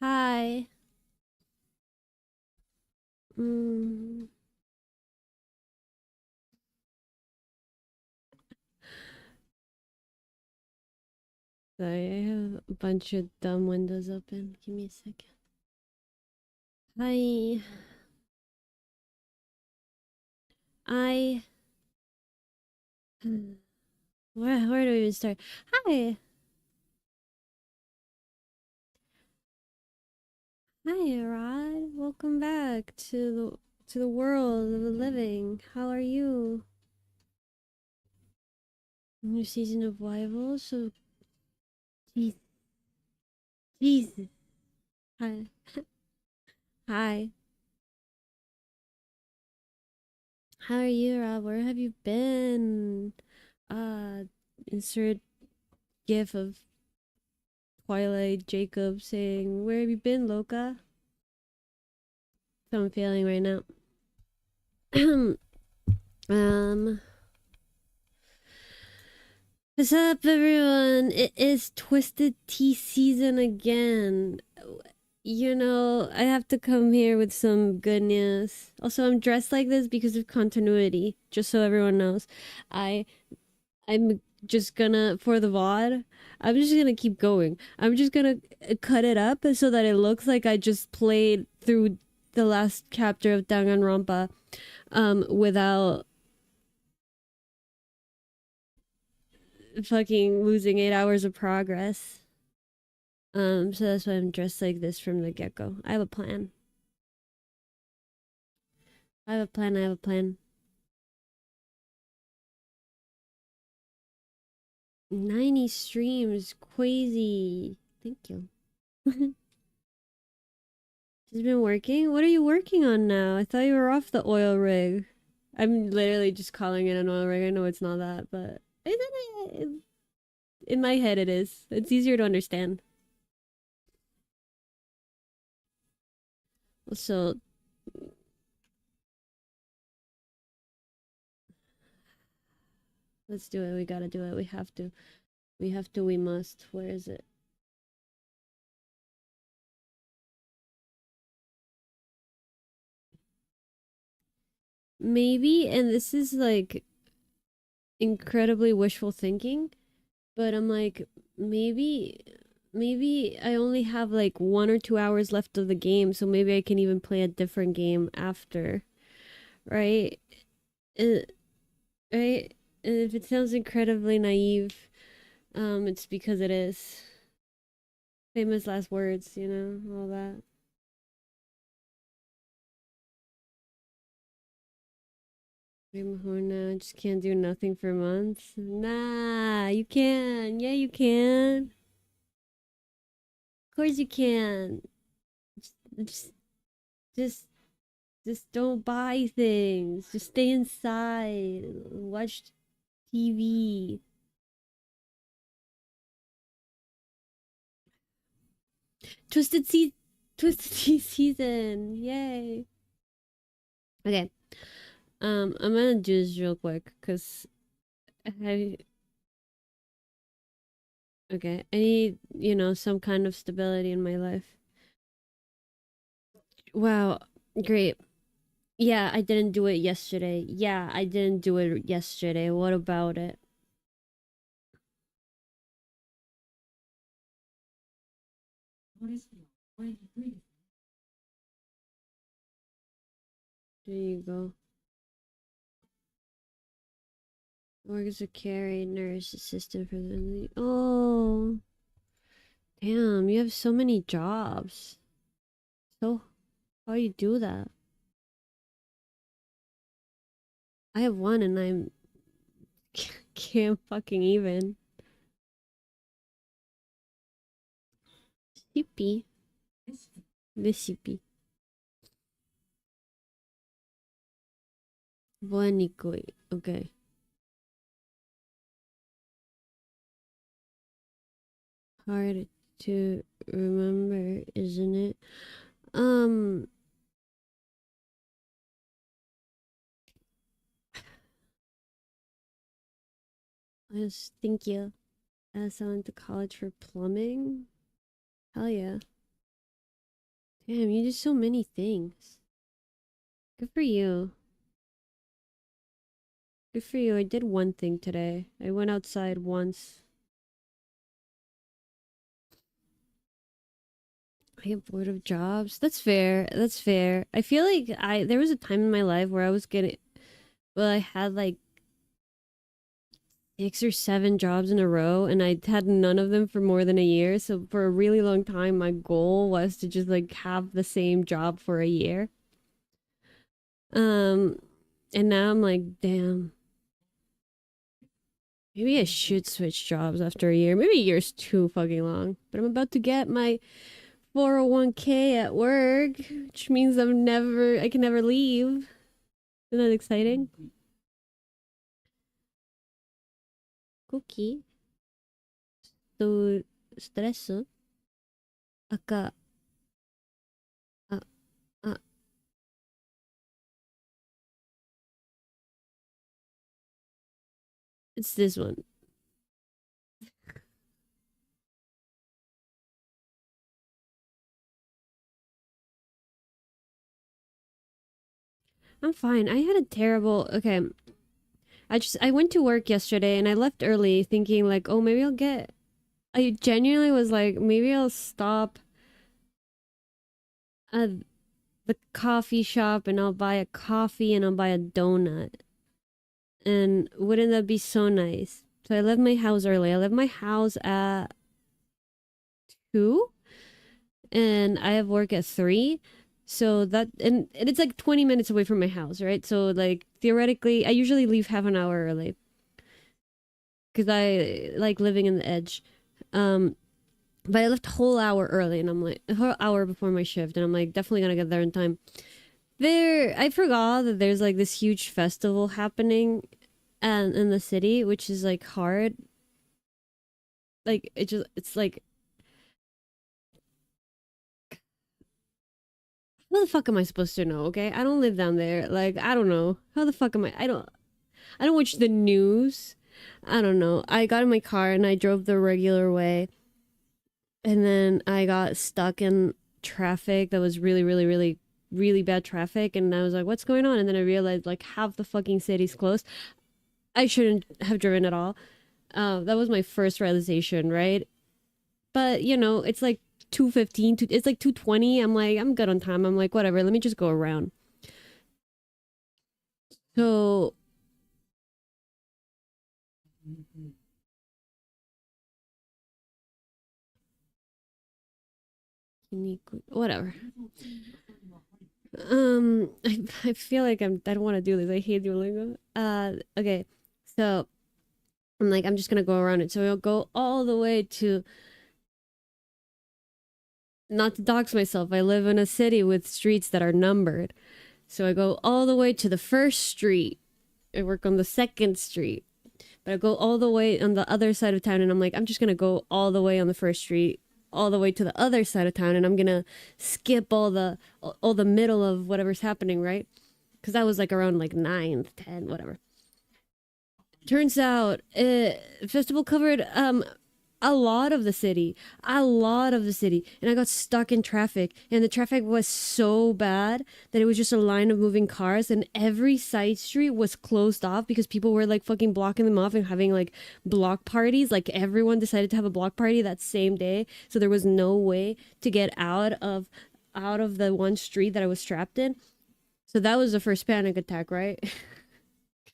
Hi. Mm, sorry, I have a bunch of dumb windows open. Give me a second. Hi. I. Where do we even start? Hi. Hi, Rod. Welcome back to the world of the living. How are you? New season of Rival. So, jeez, Jesus. Hi. Hi. How are you, Rob? Where have you been? Insert gif of Twilight Jacob saying, "Where have you been, Loca?" So I'm feeling right now. um, what's up, everyone? It is Twisted Tea season again. You know, I have to come here with some good news. Also, I'm dressed like this because of continuity, just so everyone knows. I I'm just gonna for the VOD. I'm just gonna keep going. I'm just gonna cut it up so that it looks like I just played through the last chapter of Danganronpa, without fucking losing 8 hours of progress. So that's why I'm dressed like this from the get go. I have a plan. I have a plan. I have a plan. 90 streams, crazy. Thank you. It's been working? What are you working on now? I thought you were off the oil rig. I'm literally just calling it an oil rig. I know it's not that, but in my head it is. It's easier to understand. So let's do it. We gotta do it. We have to. We have to. We must. Where is it? Maybe, and this is like incredibly wishful thinking, but I'm like, maybe I only have like 1 or 2 hours left of the game, so maybe I can even play a different game after, right? Uh, right? And if it sounds incredibly naive, it's because it is. Famous last words, you know, all that. I'm horn now. I just can't do nothing for months. Nah, you can. Yeah, you can. Of course you can. Just, just, just, just don't buy things. Just stay inside. Watch TV. Twisted Sea, Twisted Sea season. Yay. Okay. I'm gonna do this real quick because I okay. I need, some kind of stability in my life. Wow, great. Yeah, I didn't do it yesterday. Yeah, I didn't do it yesterday. What about it? There you go. Work as a carry nurse assistant for the. Oh, damn! You have so many jobs. So, how do you do that? I have one, and I'm can't fucking even. Sippy. Mississippi. Buenicoi. Okay. Hard to remember, isn't it? Um. Yes. Thank you. I went to college for plumbing. Hell yeah. Damn, you did so many things. Good for you. Good for you. I did one thing today. I went outside once. I get bored of jobs. That's fair. That's fair. I feel like there was a time in my life where I was getting well, I had like 6 or 7 jobs in a row and I had none of them for more than a year. So for a really long time my goal was to just like have the same job for a year. Um and now I'm like, damn. Maybe I should switch jobs after a year. Maybe a year's too fucking long. But I'm about to get my 401k at work, which means I can never leave. Isn't that exciting? Cookie. So stress. Aka. Uh, uh, it's this one. I'm fine. I had a terrible. Okay. I went to work yesterday and I left early thinking like, oh, maybe I'll get. I genuinely was like, maybe I'll stop at the coffee shop and I'll buy a coffee and I'll buy a donut. And wouldn't that be so nice? So I left my house early. I left my house at 2 and I have work at 3. So that and it's like 20 minutes away from my house, right? So like theoretically, I usually leave half an hour early because I like living in the edge. Um, but I left a whole hour early, and I'm like a whole hour before my shift, and I'm like definitely gonna get there in time. I forgot that there's like this huge festival happening, and in the city, which is like hard. Like it's like how the fuck am I supposed to know? Okay, I don't live down there. Like I don't know how the fuck am I? I don't watch the news. I don't know. I got in my car and I drove the regular way, and then I got stuck in traffic that was really, really, really, really bad traffic, and I was like, "What's going on?" And then I realized like half the fucking city's closed. I shouldn't have driven at all. That was my first realization, right? But you know, it's like 2:15. It's like 2:20. I'm like, I'm good on time. I'm like, whatever. Let me just go around. So whatever. I feel like I don't want to do this. I hate Duolingo. Okay. So I'm like, I'm just gonna go around it. So I'll go all the way to not to dox myself. I live in a city with streets that are numbered. So I go all the way to the first street. I work on the second street. But I go all the way on the other side of town and I'm like, I'm just gonna go all the way on the first street, all the way to the other side of town, and I'm gonna skip all the middle of whatever's happening, right? Because that was like around like 9, 10, whatever. Turns out, festival covered a lot of the city, and I got stuck in traffic, and the traffic was so bad that it was just a line of moving cars, and every side street was closed off because people were like fucking blocking them off and having like block parties. Like everyone decided to have a block party that same day, so there was no way to get out of the one street that I was trapped in. So that was the first panic attack, right?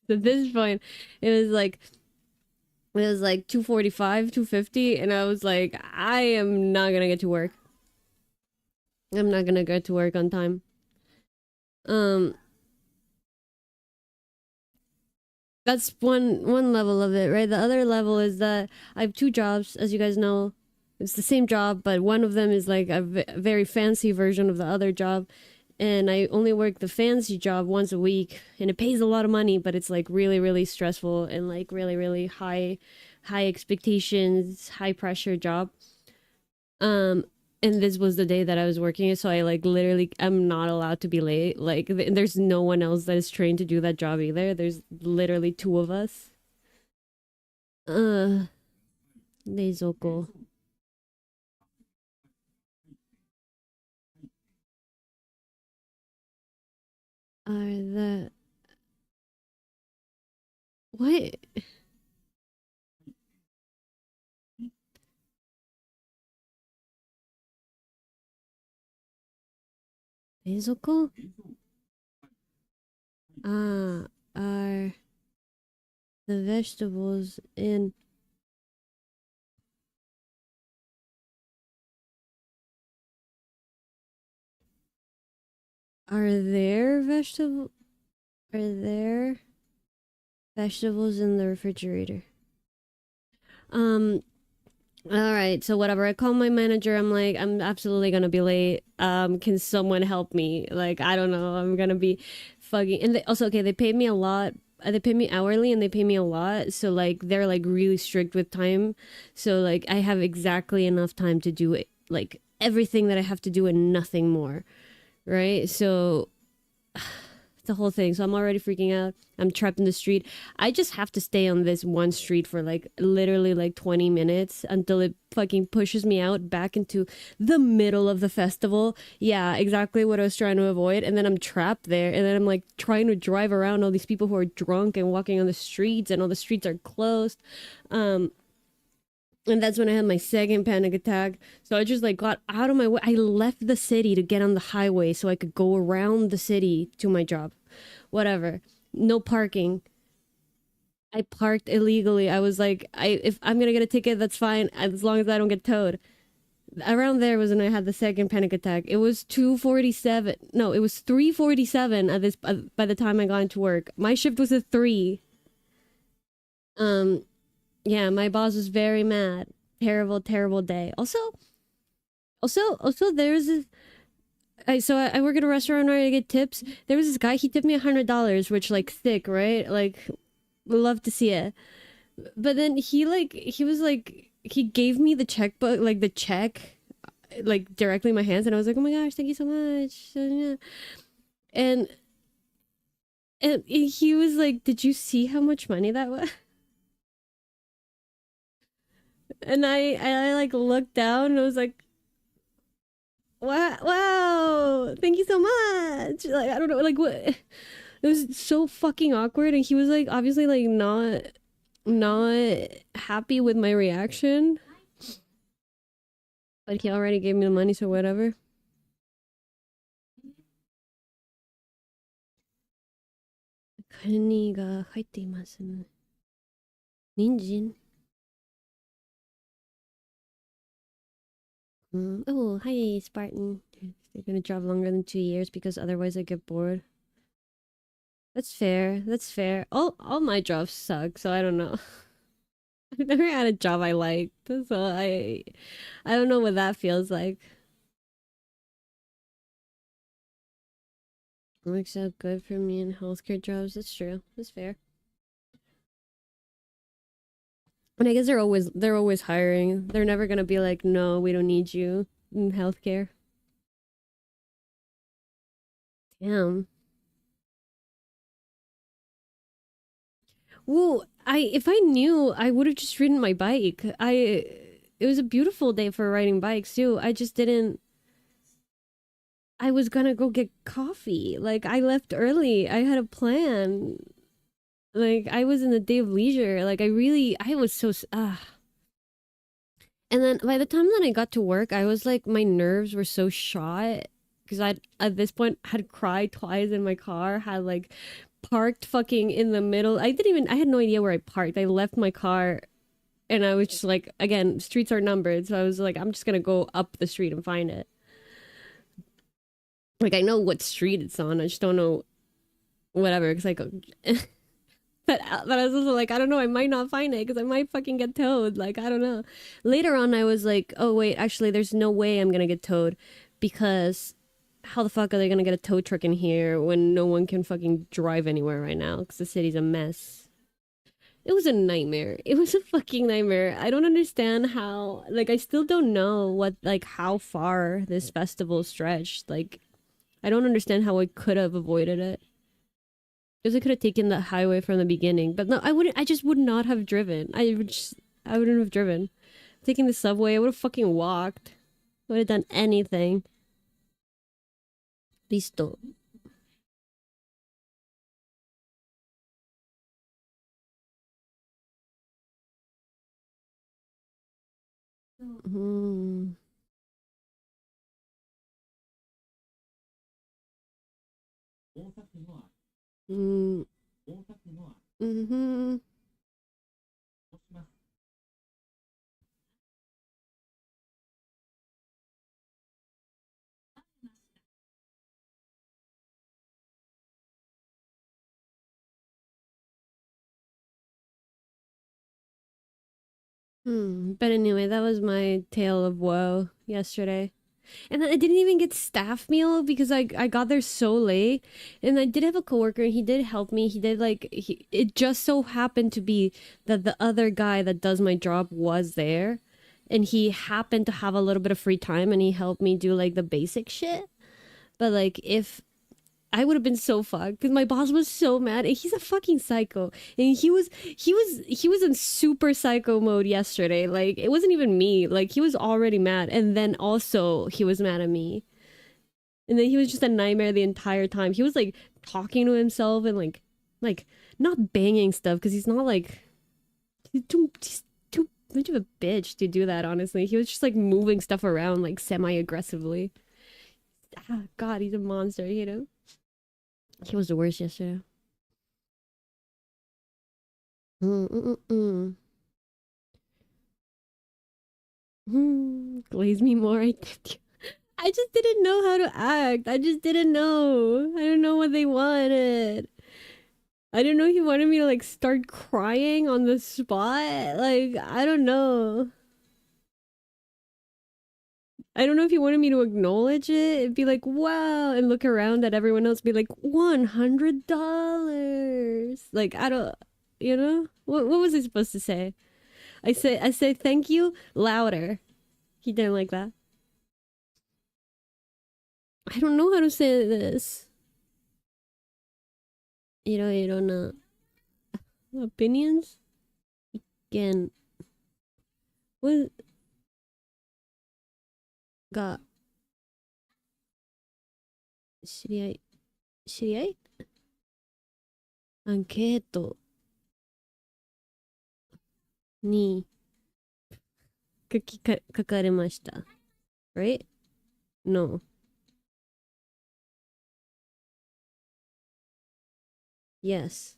At this point, it was like 2:45, 2:50, and I was like, I am not gonna get to work. I'm not gonna get to work on time. Um, that's one level of it, right? The other level is that I have 2 jobs, as you guys know. It's the same job, but one of them is like a very fancy version of the other job, and I only work the fancy job once a week, and it pays a lot of money, but it's like really, really stressful and like really, really high expectations, high pressure job. Um, and this was the day that I was working it, so I like literally I'm not allowed to be late. Like there's no one else that is trained to do that job either. There's literally 2 of us. Uh, Neizoko. Are the what? Neizoko? Ah, are the vegetables in are there vegetable are there vegetables in the refrigerator? Um all right, so whatever. I call my manager. I'm like, I'm absolutely gonna be late. Can someone help me? Like, I don't know. I'm gonna be fucking. And they also, okay, they pay me a lot. They pay me hourly, and they pay me a lot. So like, they're like really strict with time. So like, I have exactly enough time to do it, like everything that I have to do and nothing more. Right? So the whole thing. So I'm already freaking out. I'm trapped in the street. I just have to stay on this one street for like literally like 20 minutes until it fucking pushes me out back into the middle of the festival. Yeah, exactly what I was trying to avoid. And then I'm trapped there. And then I'm like trying to drive around all these people who are drunk and walking on the streets, and all the streets are closed. Um, and that's when I had my second panic attack. So I just like got out of my way. I left the city to get on the highway so I could go around the city to my job. Whatever. No parking. I parked illegally. I was like, if I'm gonna get a ticket, that's fine, as long as I don't get towed. Around there was when I had the second panic attack. It was 2:47. No, it was 3:47 at this by the time I got into work. My shift was at 3. Um yeah, my boss was very mad. Terrible, terrible day. Also, there's this. I work at a restaurant where I get tips. There was this guy. He tipped me $100, which like thick, right? Like, love to see it. But then he was like he gave me the checkbook, like the check, like directly in my hands, and I was like, oh my gosh, thank you so much. And and he was like, did you see how much money that was? And I like looked down and I was like, wow, wow, thank you so much. Like, I don't know, like what? It was so fucking awkward, and he was like obviously like not happy with my reaction, but he already gave me the money, so whatever. カニが入っていますね。人参。Oh, hi, Spartan. They're gonna drive longer than 2 years because otherwise I get bored. That's fair. That's fair. All my jobs suck, so I don't know. I've never had a job I liked, so I don't know what that feels like. Works out good for me in healthcare jobs. That's true. That's fair. And I guess they're always hiring. They're never gonna be like, no, we don't need you in healthcare. Damn. Well, I if I knew, I would have just ridden my bike. It was a beautiful day for riding bikes too. I just didn't. I was gonna go get coffee. Like I left early. I had a plan. Like I was in a day of leisure. Like I was so And then by the time that I got to work, I was like my nerves were so shot because I at this point had cried twice in my car, had like parked fucking in the middle. I had no idea where I parked. I left my car and I was just like, again, streets are numbered, so I was like, I'm just gonna go up the street and find it. Like I know what street it's on, I just don't know whatever. Cause like, but I was also like, I don't know, I might not find it because I might fucking get towed. Like I don't know. Later on, I was like, oh wait, actually, there's no way I'm gonna get towed because how the fuck are they gonna get a tow truck in here when no one can fucking drive anywhere right now because the city's a mess. It was a nightmare. It was a fucking nightmare. I don't understand how, like, I still don't know what, like, how far this festival stretched. Like, I don't understand how I could have avoided it. Because I could have taken the highway from the beginning. But no, I wouldn't, I just would not have driven. I wouldn't have driven. taking the subway. I would have fucking walked. Would have done anything. Listo. Mm. Mm. Mm-hmm. But anyway, that was my tale of woe yesterday. And I didn't even get staff meal because I got there so late. And I did have a coworker and he did help me. He did it just so happened to be that the other guy that does my job was there. And he happened to have a little bit of free time and he helped me do like the basic shit. But like if I would have been so fucked because my boss was so mad and he's a fucking psycho. And he was in super psycho mode yesterday. Like it wasn't even me. Like he was already mad and then also he was mad at me. And then he was just a nightmare the entire time. He was like talking to himself and like not banging stuff because he's not like he's too much of a bitch to do that, honestly. He was just like moving stuff around like semi-aggressively. Ah, God, he's a monster, you know? He was the worst yesterday. Mm-mm-mm. Glaze me more. I just didn't know how to act. I just didn't know. I don't know what they wanted. I didn't know he wanted me to like start crying on the spot. Like, I don't know. I don't know if he wanted me to acknowledge it and be like, wow, and look around at everyone else, be like, $100. Like, I don't, you know? What was I supposed to say? I say thank you louder. He didn't like that. I don't know how to say this. You don't know. Opinions? Again, whatが知り合い知り合いアンケートに書かれました。Right? No. Yes.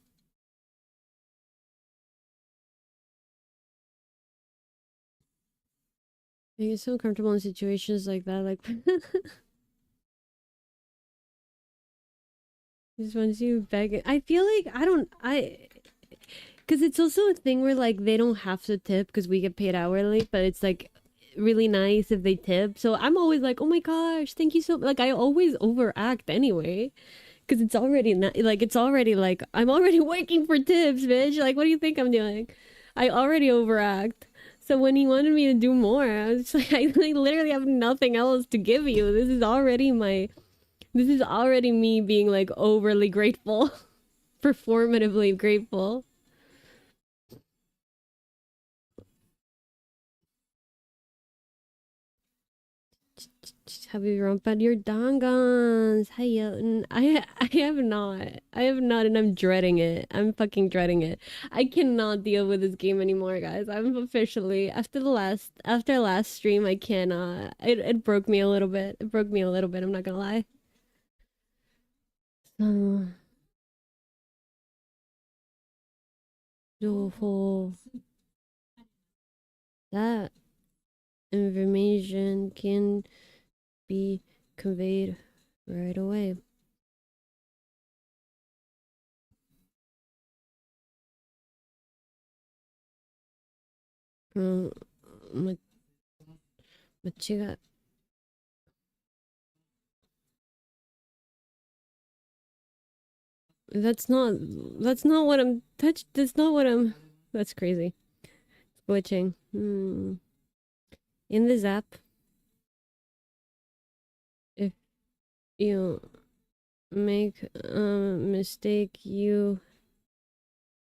I get so comfortable in situations like that. Like, just wants you begging. I feel like because it's also a thing where like they don't have to tip because we get paid hourly, but it's like really nice if they tip. So I'm always like, oh my gosh, thank you so much. Like I always overact anyway. Because it's already not like it's already like I'm already working for tips, bitch. Like, what do you think I'm doing? I already overact. So when he wanted me to do more, I was just like, I like, literally have nothing else to give you. This is already me being like overly grateful, performatively grateful. Have you rump at your dongons? Hiya. I have not. I have not, and I'm dreading it. I'm fucking dreading it. I cannot deal with this game anymore, guys. I'm officially after last stream. I cannot. It broke me a little bit. It broke me a little bit. I'm not gonna lie. So, for that information can be conveyed right away. Um, ま、間違い that's not what I'm touched. That's not what I'm. That's crazy. It's glitching. In this app, if you make a mistake, you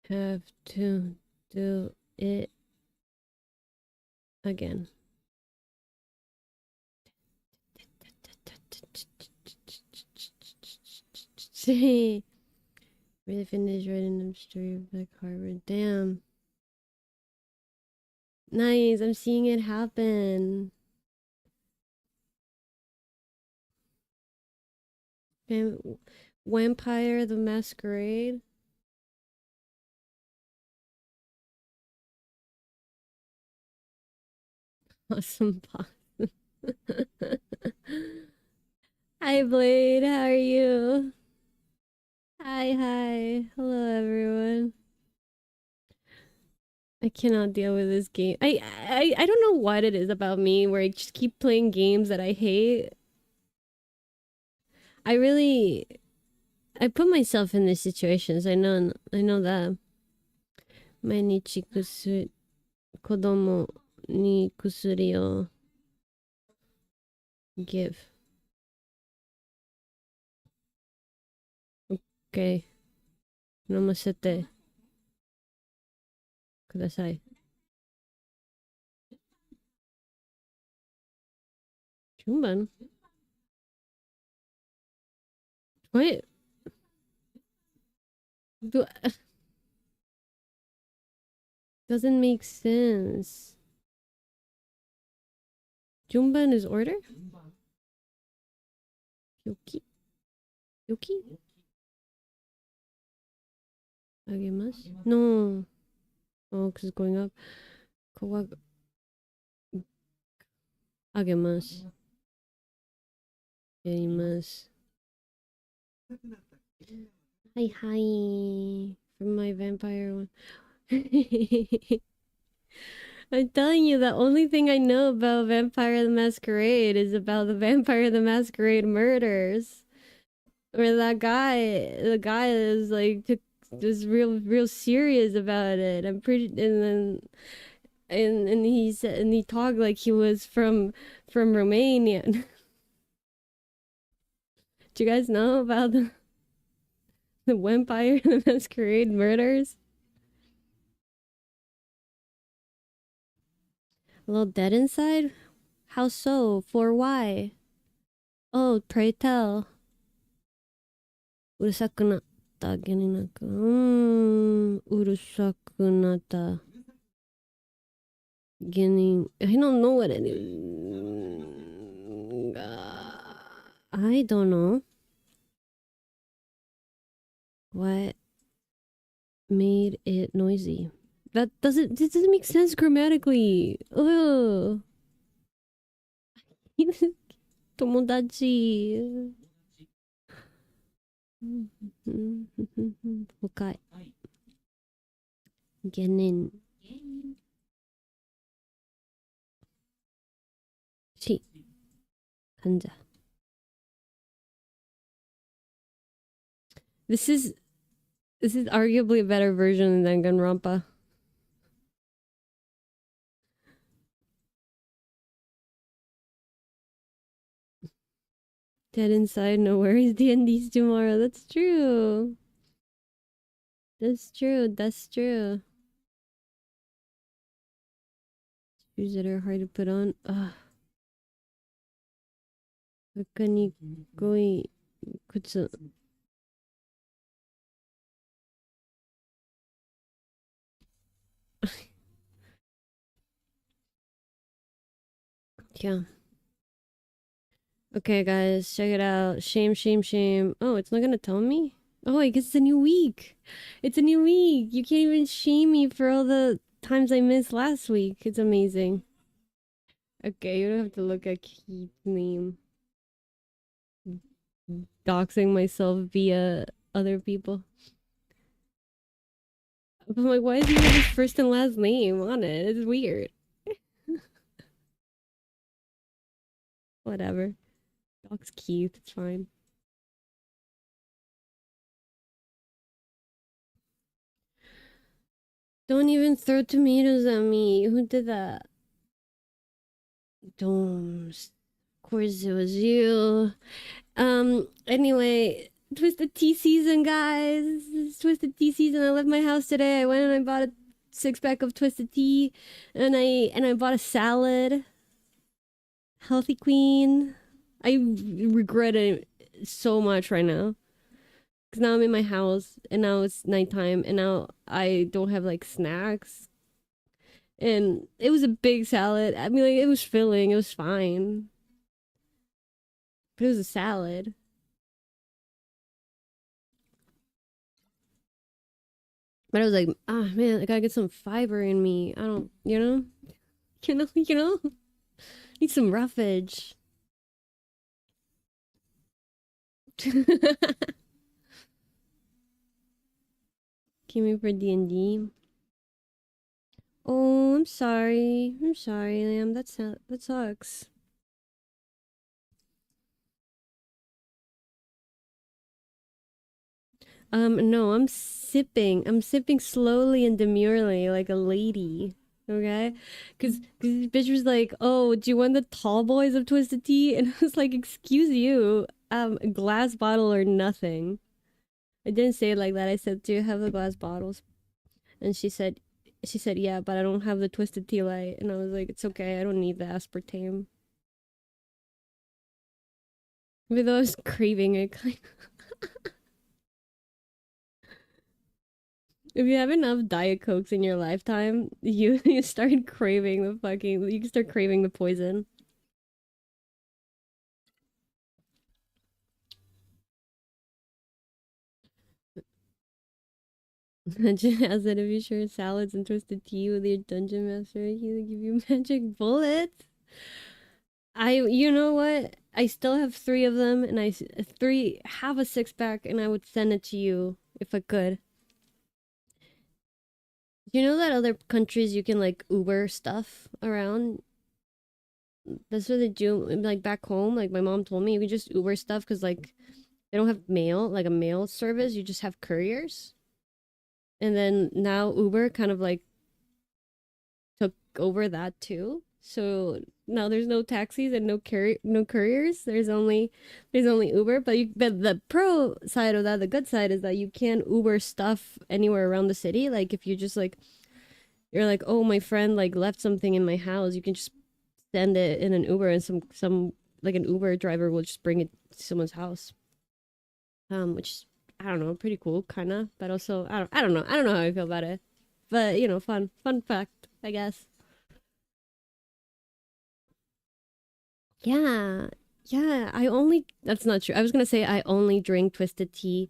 have to do it again. Really finished writing the story of Black Harbor. Damn. Nice. I'm seeing it happen. Vampire the Masquerade. Awesome possum. Hi Blade, how are you? Hi. Hello everyone. I cannot deal with this game. I don't know what it is about me where I just keep playing games that I hate. I put myself in these situations. I know that. 毎日子供に薬を give. Okay. 飲ませてください。順番 What? Do doesn't make sense. Junban is order? Yoki? Yoki? Agemasu? No. Oh, because it's going up. Kawag. Agemasu. Gerimasu. Hi. From my vampire one. I'm telling you, the only thing I know about Vampire the Masquerade is about the Vampire the Masquerade murders. Where the guy is like just real serious about it. I'm pretty, and then and he said, and he talked like he was from Romania. Do you guys know about the Vampire the Masquerade murders? A little dead inside? How so? For why? Oh, pray tell. うるさくなった。うるさくなった。Getting, I don't know what it is. I don't know. What made it noisy? This doesn't make sense grammatically. Ugh. 友達。深い。Genin. She. Kanza. This is arguably a better version than Danganronpa. Dead inside, no worries. D&D's tomorrow. That's true. That's true. Shoes that are hard to put on. Ugh. 他にこい靴。Yeah. Okay, guys, check it out. Shame. Oh, it's not gonna tell me? Oh, I guess it's a new week. It's a new week. You can't even shame me for all the times I missed last week. It's amazing. Okay, you don't have to look at Keith's name. Doxing myself via other people. I'm like, why is he have his first and last name on it? It's weird. Whatever. Dox Keith, it's fine. Don't even throw tomatoes at me. Who did that? Domes. Of course it was you. Anyway, Twisted Tea season, guys. It's Twisted Tea season. I left my house today. I went and I bought six-pack of Twisted Tea, and I bought a salad. Healthy Queen. I regret it so much right now. Because now I'm in my house, and now it's nighttime, and now I don't have like snacks. And it was a big salad. I mean, like, it was filling, it was fine. But it was a salad. But I was like, ah, man, I gotta get some fiber in me. I don't, you know? You know? Need some roughage. Came in for D&D. Oh, I'm sorry. I'm sorry, Lamb. That sucks. No, I'm sipping. I'm sipping slowly and demurely like a lady. Okay? Cause this bitch was like, oh, do you want the tall boys of Twisted Tea? And I was like, excuse you. A glass bottle or nothing. I didn't say it like that. I said, do you have the glass bottles? And she said, yeah, but I don't have the Twisted Tea light. And I was like, it's okay. I don't need the aspartame. Even though I was craving it, kind of. If you have enough Diet Cokes in your lifetime, you start craving the fucking. You can start craving the poison. Imagine as it if you share salads and twisted tea with your dungeon master, he'll give you magic bullets. You know what? I still have 3 of them, and have a 6-pack, and I would send it to you if I could. You know that other countries you can like Uber stuff around? That's what they do. Like back home, like my mom told me, you can just Uber stuff because like they don't have mail, like a mail service. You just have couriers. And then now Uber kind of like took over that too. So now there's no taxis and no couriers. There's only Uber. But the pro side of that, the good side is that you can Uber stuff anywhere around the city. Like if you just like you're like, oh, my friend like left something in my house, you can just send it in an Uber, and some like an Uber driver will just bring it to someone's house. Which I don't know, pretty cool, kind of, but also I don't know how I feel about it, but fun fact, I guess. Yeah, yeah. That's not true. I was gonna say I only drink twisted tea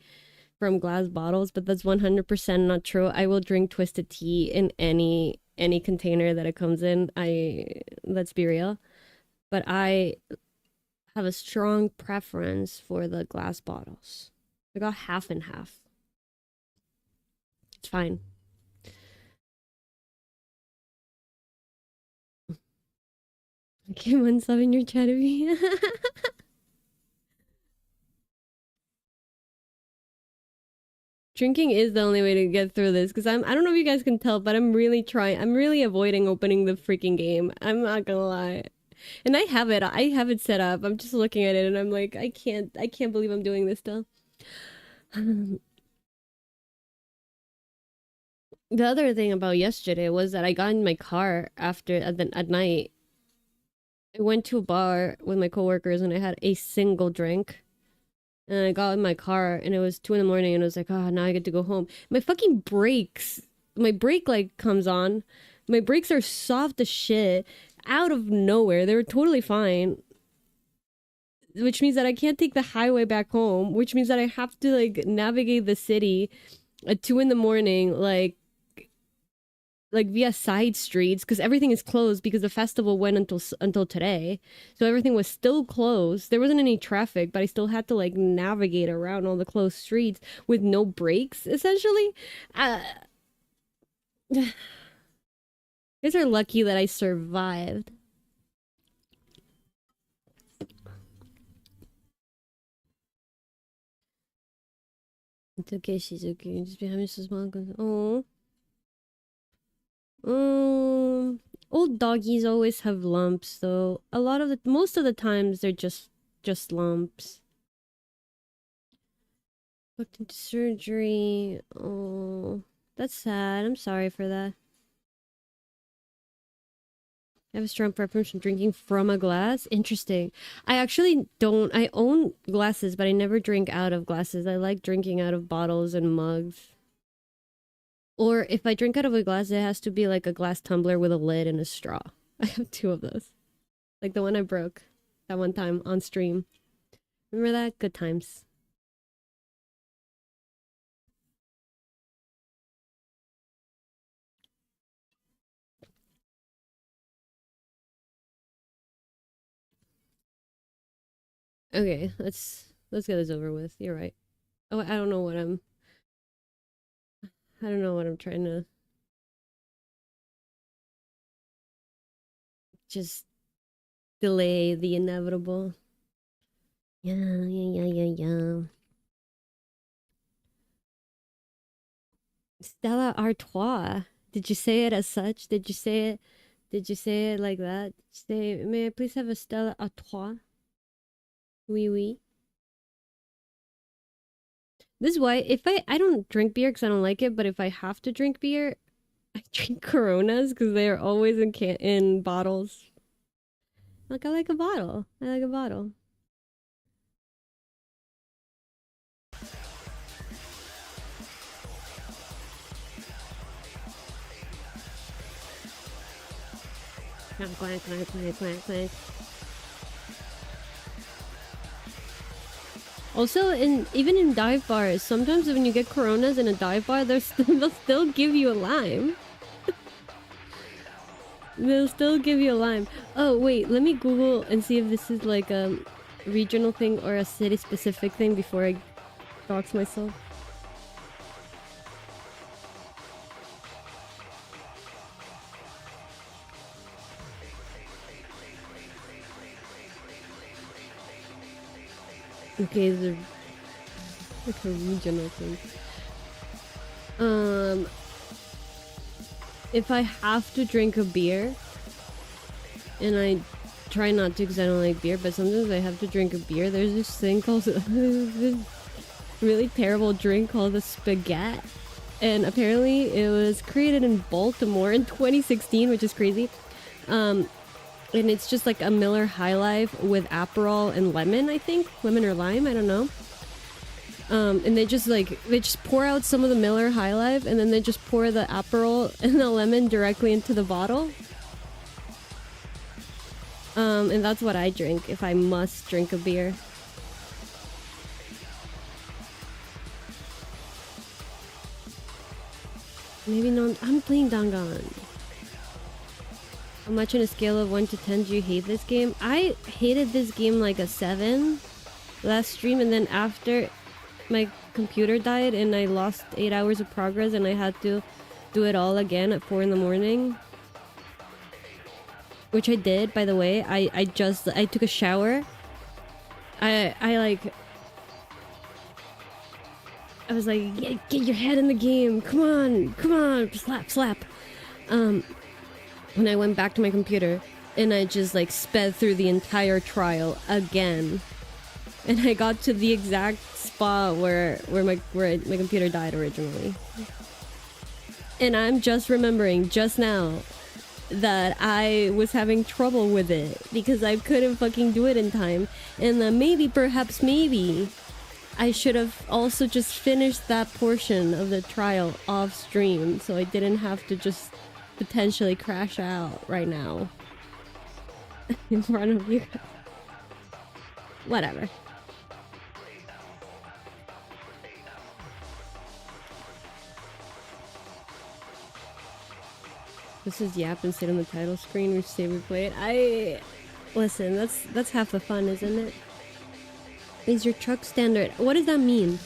from glass bottles, but that's 100% not true. I will drink twisted tea in any container that it comes in. Let's be real, but I have a strong preference for the glass bottles. I got half and half. It's fine. Okay, one sub in your chat of me. Drinking is the only way to get through this because I don't know if you guys can tell, but I'm really trying. I'm really avoiding opening the freaking game. I'm not gonna lie. And I have it set up. I'm just looking at it and I'm like, I can't believe I'm doing this still. The other thing about yesterday was that I got in my car at night. I went to a bar with my coworkers and I had a single drink. And I got in my car and it was 2 in the morning and I was like, oh, now I get to go home. My brake light comes on. My brakes are soft as shit. Out of nowhere. They were totally fine. Which means that I can't take the highway back home. Which means that I have to like navigate the city at 2 in the morning, like via side streets because everything is closed because the festival went until today, so everything was still closed. There wasn't any traffic, but I still had to like navigate around all the closed streets with no brakes essentially. You guys are lucky that I survived. It's okay, she's okay, just be having so small. Oh, old doggies always have lumps, though. Most of the times they're just lumps. Booked into surgery. Oh, that's sad. I'm sorry for that. I have a strong preference for drinking from a glass. Interesting. I actually don't. I own glasses, but I never drink out of glasses. I like drinking out of bottles and mugs. Or if I drink out of a glass, it has to be like a glass tumbler with a lid and a straw. I have 2 of those. Like the one I broke that one time on stream. Remember that? Good times. Okay, let's get this over with. You're right. Oh, I don't know what I'm trying to just delay the inevitable. Yeah. Stella Artois. Did you say it as such? Did you say it like that? Say, may I please have a Stella Artois? Oui, oui. This is why if I don't drink beer because I don't like it, but if I have to drink beer, I drink Coronas because they are always in bottles. Like I like a bottle. I like a bottle. Clank. Also, even in dive bars, sometimes when you get Coronas in a dive bar, they'll still give you a lime. They'll still give you a lime. Oh wait, let me Google and see if this is like a regional thing or a city-specific thing before I dox myself. Okay, it's like a regional thing. If I have to drink a beer, and I try not to because I don't like beer, but sometimes I have to drink a beer, there's this thing called this really terrible drink called a spaghetti. And apparently it was created in Baltimore in 2016, which is crazy. And it's just like a Miller High Life with Aperol and lemon, I think. Lemon or lime, I don't know. And they just pour out some of the Miller High Life and then they just pour the Aperol and the lemon directly into the bottle. And that's what I drink if I must drink a beer. Maybe not. I'm playing Dangan. How much on a scale of 1 to 10 do you hate this game? I hated this game like a 7 last stream, and then after my computer died and I lost 8 hours of progress and I had to do it all again at 4 in the morning. Which I did, by the way. I took a shower. I was like, get your head in the game. Come on. Slap. And I went back to my computer and I just like sped through the entire trial again. And I got to the exact spot where my computer died originally. And I'm just remembering just now that I was having trouble with it because I couldn't fucking do it in time. And then maybe I should have also just finished that portion of the trial off stream so I didn't have to just potentially crash out right now in front of you. Whatever. This is Yap and sit on the title screen. We say we played. Listen, that's half the fun, isn't it? Is your truck standard? What does that mean?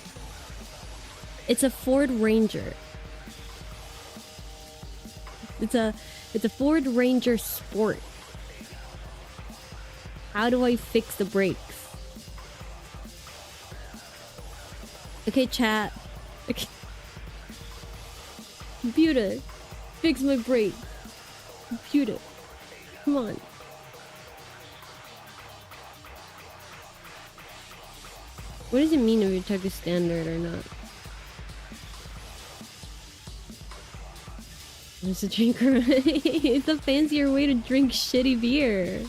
It's a Ford Ranger. It's a Ford Ranger Sport. How do I fix the brakes? Okay, chat. Okay. Computer, fix my brakes. Computer, come on. What does it mean if your truck is standard or not? It's a drink. It's a fancier way to drink shitty beer.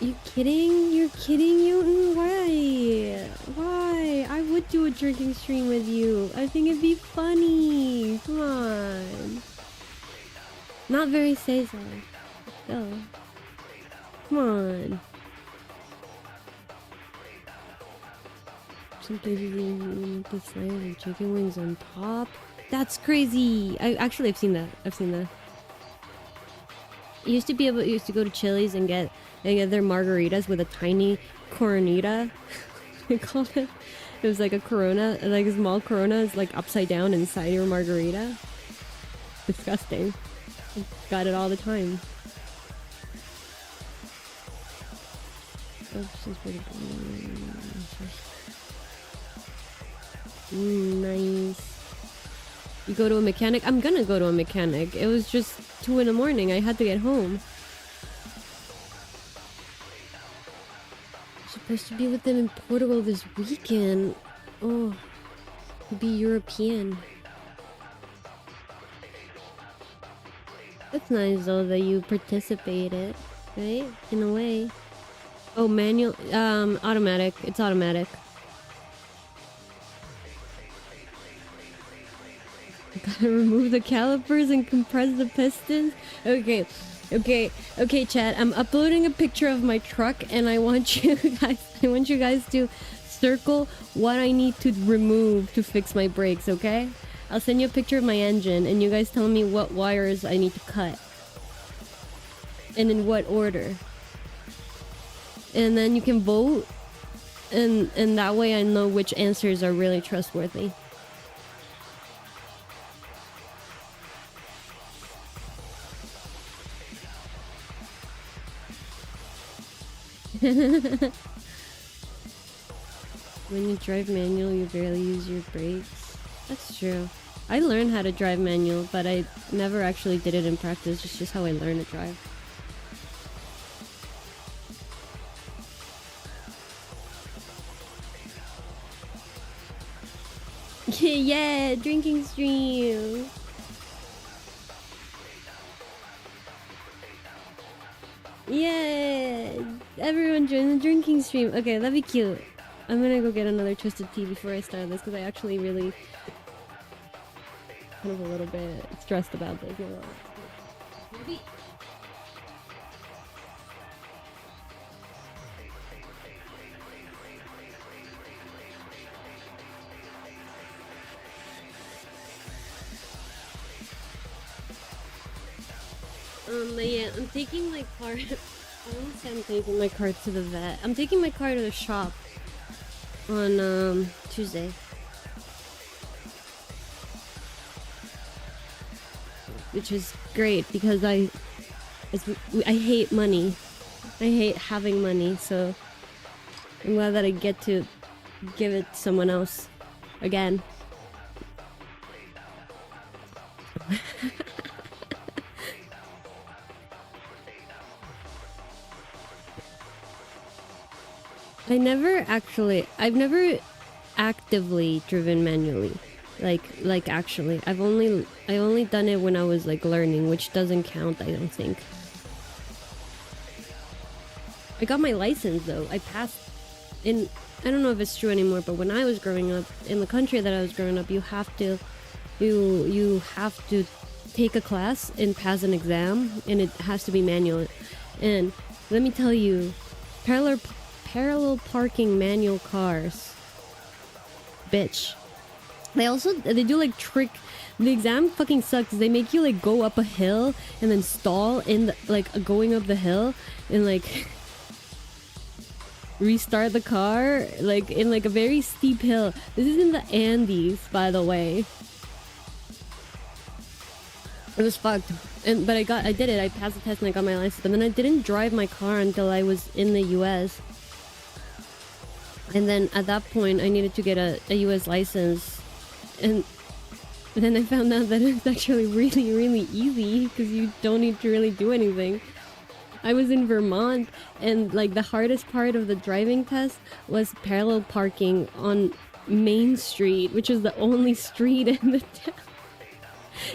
You kidding? You're kidding, you? Why? Why? I would do a drinking stream with you. I think it'd be funny. Come on. Not very Cesar. Go. Come on. Something the flavor and chicken wings on top. That's crazy. I've seen that. I've seen that. You used to go to Chili's and get their margaritas with a tiny coronita. They called it. It was like a Corona, like a small Corona is like upside down inside your margarita. Disgusting. Got it all the time. Oh, this is pretty good. Nice. You go to a mechanic? I'm gonna go to a mechanic. It was just 2 in the morning. I had to get home. I'm supposed to be with them in Portugal this weekend. Oh, be European. That's nice though that you participated, right? In a way. Oh, manual, automatic. It's automatic. Gotta remove the calipers and compress the pistons. Okay, chat. I'm uploading a picture of my truck, and I want you guys to circle what I need to remove to fix my brakes. Okay? I'll send you a picture of my engine, and you guys tell me what wires I need to cut, and in what order. And then you can vote, and that way I know which answers are really trustworthy. When you drive manual, you barely use your brakes. That's true. I learned how to drive manual, but I never actually did it in practice. It's just how I learned to drive. Yeah, drinking stream. Yeah, everyone join the drinking stream. Okay, that'd be cute. I'm gonna go get another twisted tea before I start this because I actually really kind of a little bit stressed about this. Maybe. But yeah, I'm taking my car. I won't say I'm taking my car to the vet. I'm taking my car to the shop on Tuesday. Which is great because I hate money. I hate having money, so I'm glad that I get to give it to someone else again. I've never actively driven manually. Like actually. I only done it when I was like learning, which doesn't count, I don't think. I got my license though. I passed in, I don't know if it's true anymore, but when I was growing up, in the country that I was growing up, you have to take a class and pass an exam, and it has to be manual. And let me tell you, parallel parking manual cars, bitch. They do like trick. The exam fucking sucks. They make you like go up a hill and then stall in the, like going up the hill and like restart the car like in like a very steep hill. This is in the Andes, by the way. It was fucked. But I did it. I passed the test and I got my license. But then I didn't drive my car until I was in the US. And then at that point I needed to get a US license. And then I found out that it's actually really, really easy because you don't need to really do anything. I was in Vermont, and like the hardest part of the driving test was parallel parking on Main Street, which is the only street in the town.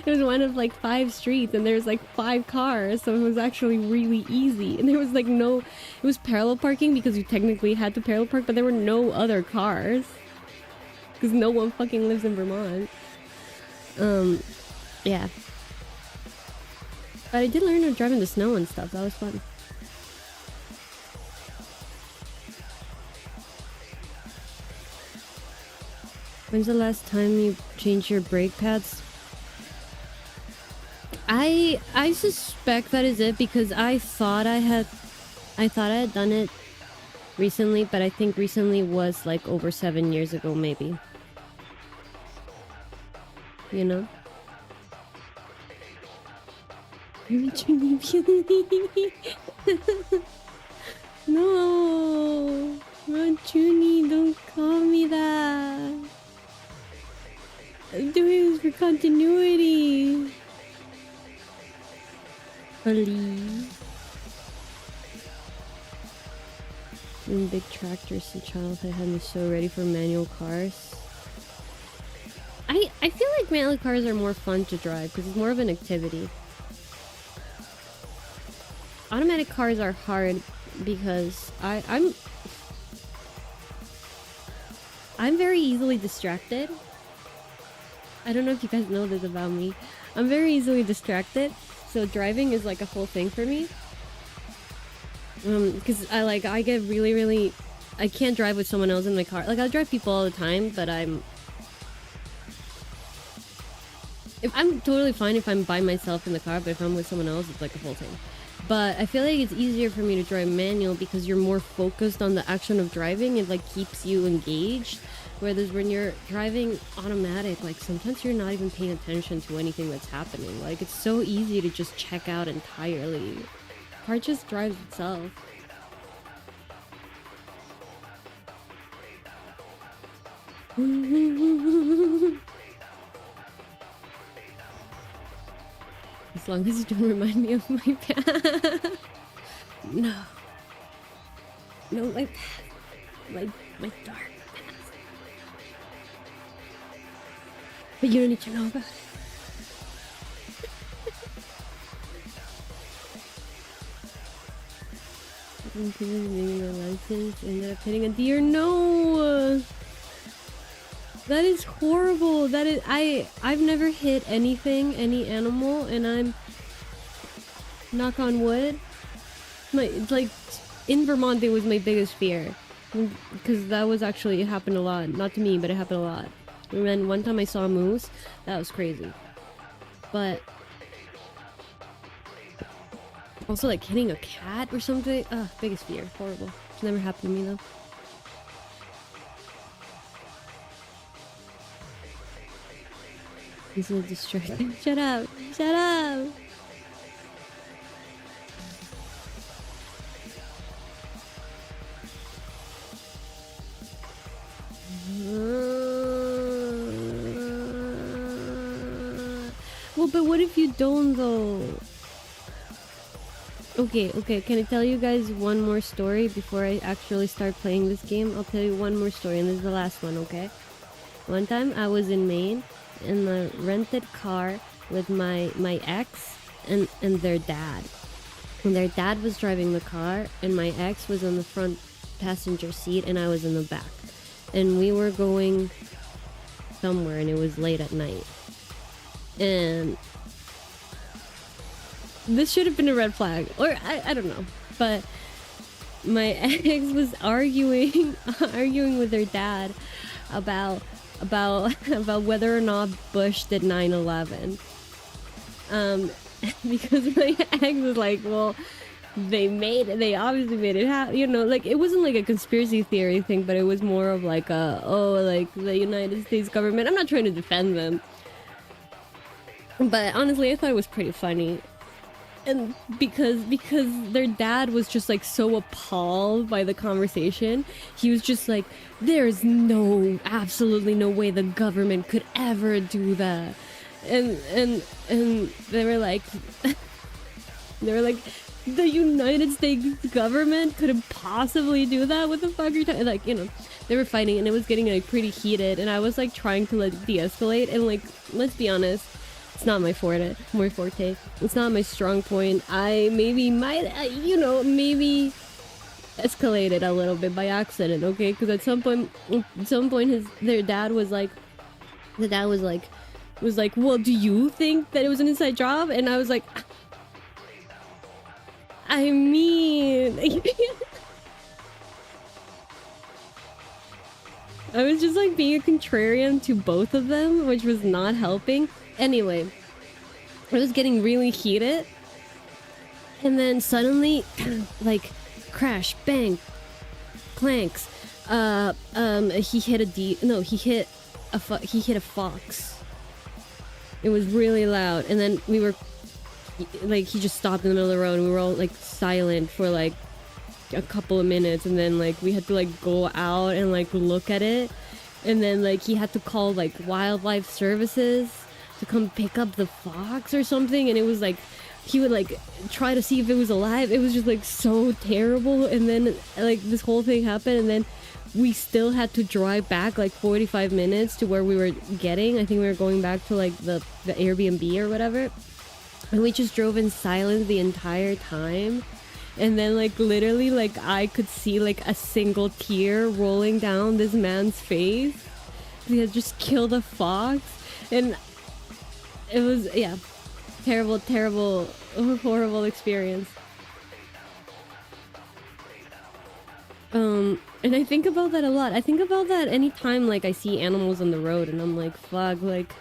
It was one of like 5 streets, and there's like 5 cars, so it was actually really easy. And there was like no, it was parallel parking because you technically had to parallel park, but there were no other cars because no one fucking lives in Vermont. Yeah. But I did learn to drive in the snow and stuff. That was fun. When's the last time you changed your brake pads? I suspect that is it, because I thought I had done it recently, but I think recently was like over 7 years ago, maybe. You know? No, Junie, don't call me that. I'm doing this for continuity. In big tractors in childhood had me so ready for manual cars. I feel like manual cars are more fun to drive because it's more of an activity. Automatic cars are hard because I'm very easily distracted. I don't know if you guys know this about me. I'm very easily distracted. So driving is like a whole thing for me. Because I get really, I can't drive with someone else in my car. Like, I drive people all the time, but I'm totally fine if I'm by myself in the car, but if I'm with someone else, it's like a whole thing. But I feel like it's easier for me to drive manual because you're more focused on the action of driving. It like keeps you engaged. Whereas when you're driving automatic, like sometimes you're not even paying attention to anything that's happening. Like, it's so easy to just check out entirely. The car just drives itself. As long as you don't remind me of my past. No. No, my past. My dark past. But you don't need to know about it. Getting a license, ended up hitting a deer. No! That is horrible. That is, I've never hit anything, any animal, and I'm, knock on wood, it's like, in Vermont it was my biggest fear, because that was actually, it happened a lot. Not to me, but it happened a lot. And then one time I saw a moose. That was crazy. But also like hitting a cat or something. Biggest fear. Horrible. It's never happened to me though. He's so distracted. Shut up! Shut up! Well, but what if you don't though? Okay, can I tell you guys one more story before I actually start playing this game? I'll tell you one more story, and this is the last one, okay? One time I was in Maine in a rented car with my ex and their dad. And their dad was driving the car, and my ex was on the front passenger seat, and I was in the back. And we were going somewhere, and it was late at night. And this should have been a red flag, or I don't know, but my ex was arguing with their dad about whether or not Bush did 9/11. Because my ex was like, well, they obviously made it happen, you know, like it wasn't like a conspiracy theory thing, but it was more of like like the United States government. I'm not trying to defend them, but honestly I thought it was pretty funny. And because their dad was just like so appalled by the conversation, he was just like, there's absolutely no way the government could ever do that. And they were like the United States government couldn't possibly do that. What the fuck are you talking? Like, you know, they were fighting and it was getting like pretty heated, and I was like trying to like de-escalate, and like, let's be honest, it's not my forte. It's not my strong point. I maybe might, you know, maybe escalated a little bit by accident, okay? Because at some point, their dad was like, well, do you think that it was an inside job? And I was like, I mean, I was just like being a contrarian to both of them, which was not helping. Anyway, it was getting really heated, and then suddenly, like, crash, bang, clanks. He hit a fox. It was really loud, and then we were like, he just stopped in the middle of the road, and we were all like silent for like a couple of minutes, and then like we had to like go out and like look at it, and then like he had to call like wildlife services to come pick up the fox or something, and it was like he would like try to see if it was alive. It was just like so terrible. And then like this whole thing happened, and then we still had to drive back like 45 minutes to where we were getting. I think we were going back to like the Airbnb or whatever, and we just drove in silence the entire time. And then like literally like I could see like a single tear rolling down this man's face. He had just killed a fox, and it was, yeah, terrible, horrible experience. And I think about that a lot. I think about that anytime like I see animals on the road, and I'm like, fuck, like,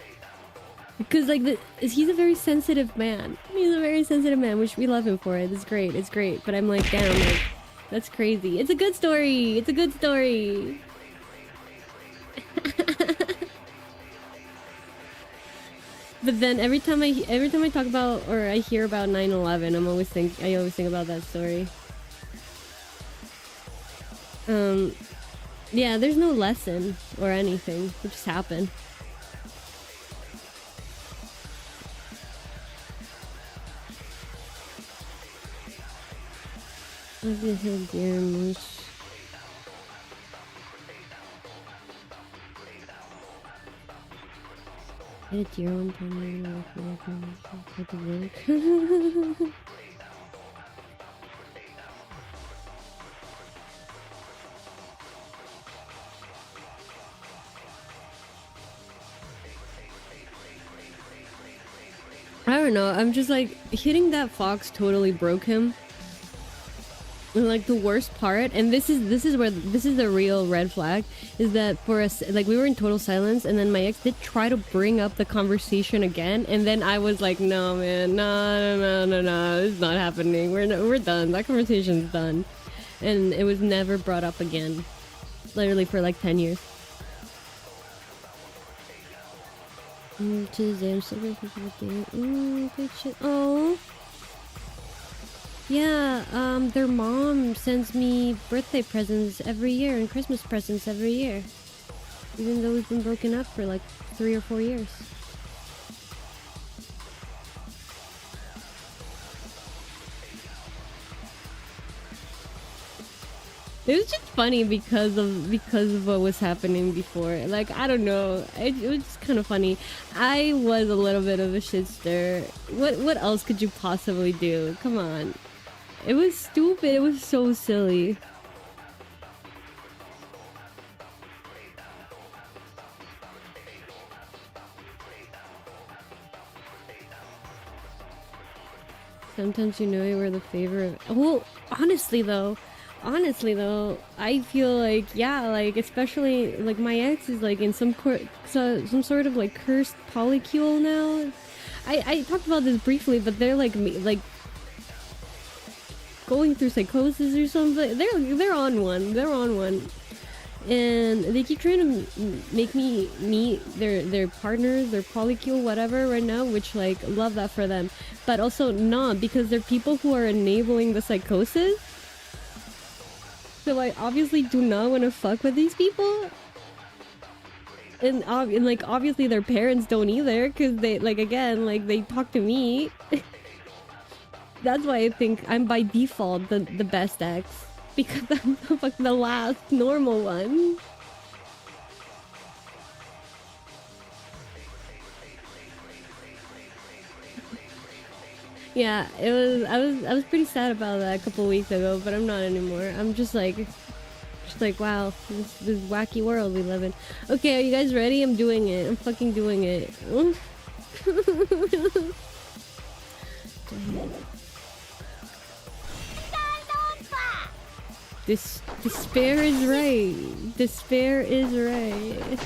because like he's a very sensitive man. He's a very sensitive man, which we love him for it. It's great. But I'm like, damn, like, that's crazy. It's a good story. It's a good story. But then every time I talk about or I hear about 9/11, I always think about that story. Yeah, there's no lesson or anything. It just happened. I've been hit deer moose. I hit a deer one time. I don't know. I'm just like, hitting that fox totally broke him. And like the worst part, and this is the real red flag, is that for us, like, we were in total silence, and then my ex did try to bring up the conversation again, and then I was like, no man, no, it's not happening. We're done. That conversation's done. And it was never brought up again, literally for like 10 years. Tuesday, I'm so grateful for the day. Good shit. Oh. Yeah, their mom sends me birthday presents every year and Christmas presents every year. Even though we've been broken up for like 3 or 4 years. It was just funny because of what was happening before. Like, I don't know. It was just kind of funny. I was a little bit of a shit stir. What else could you possibly do? Come on. It was stupid. It was so silly. Sometimes you know you were the favorite. Well, honestly though, I feel like, yeah, like, especially like my ex is like in some sort of like cursed polycule now. I talked about this briefly, but they're like going through psychosis or something. They're on one, and they keep trying to make me meet their partners, their polycule, whatever, right now, which, like, love that for them, but also not, because they're people who are enabling the psychosis. So I obviously do not want to fuck with these people, and like, obviously their parents don't either, because they, like, again, like, they talk to me. that's why I think I'm by default the best ex. Because I'm the last normal one. Yeah, it was. I was pretty sad about that a couple weeks ago, but I'm not anymore. I'm just like, wow, this wacky world we live in. Okay, are you guys ready? I'm doing it. I'm fucking doing it. Despair is right. Despair is right.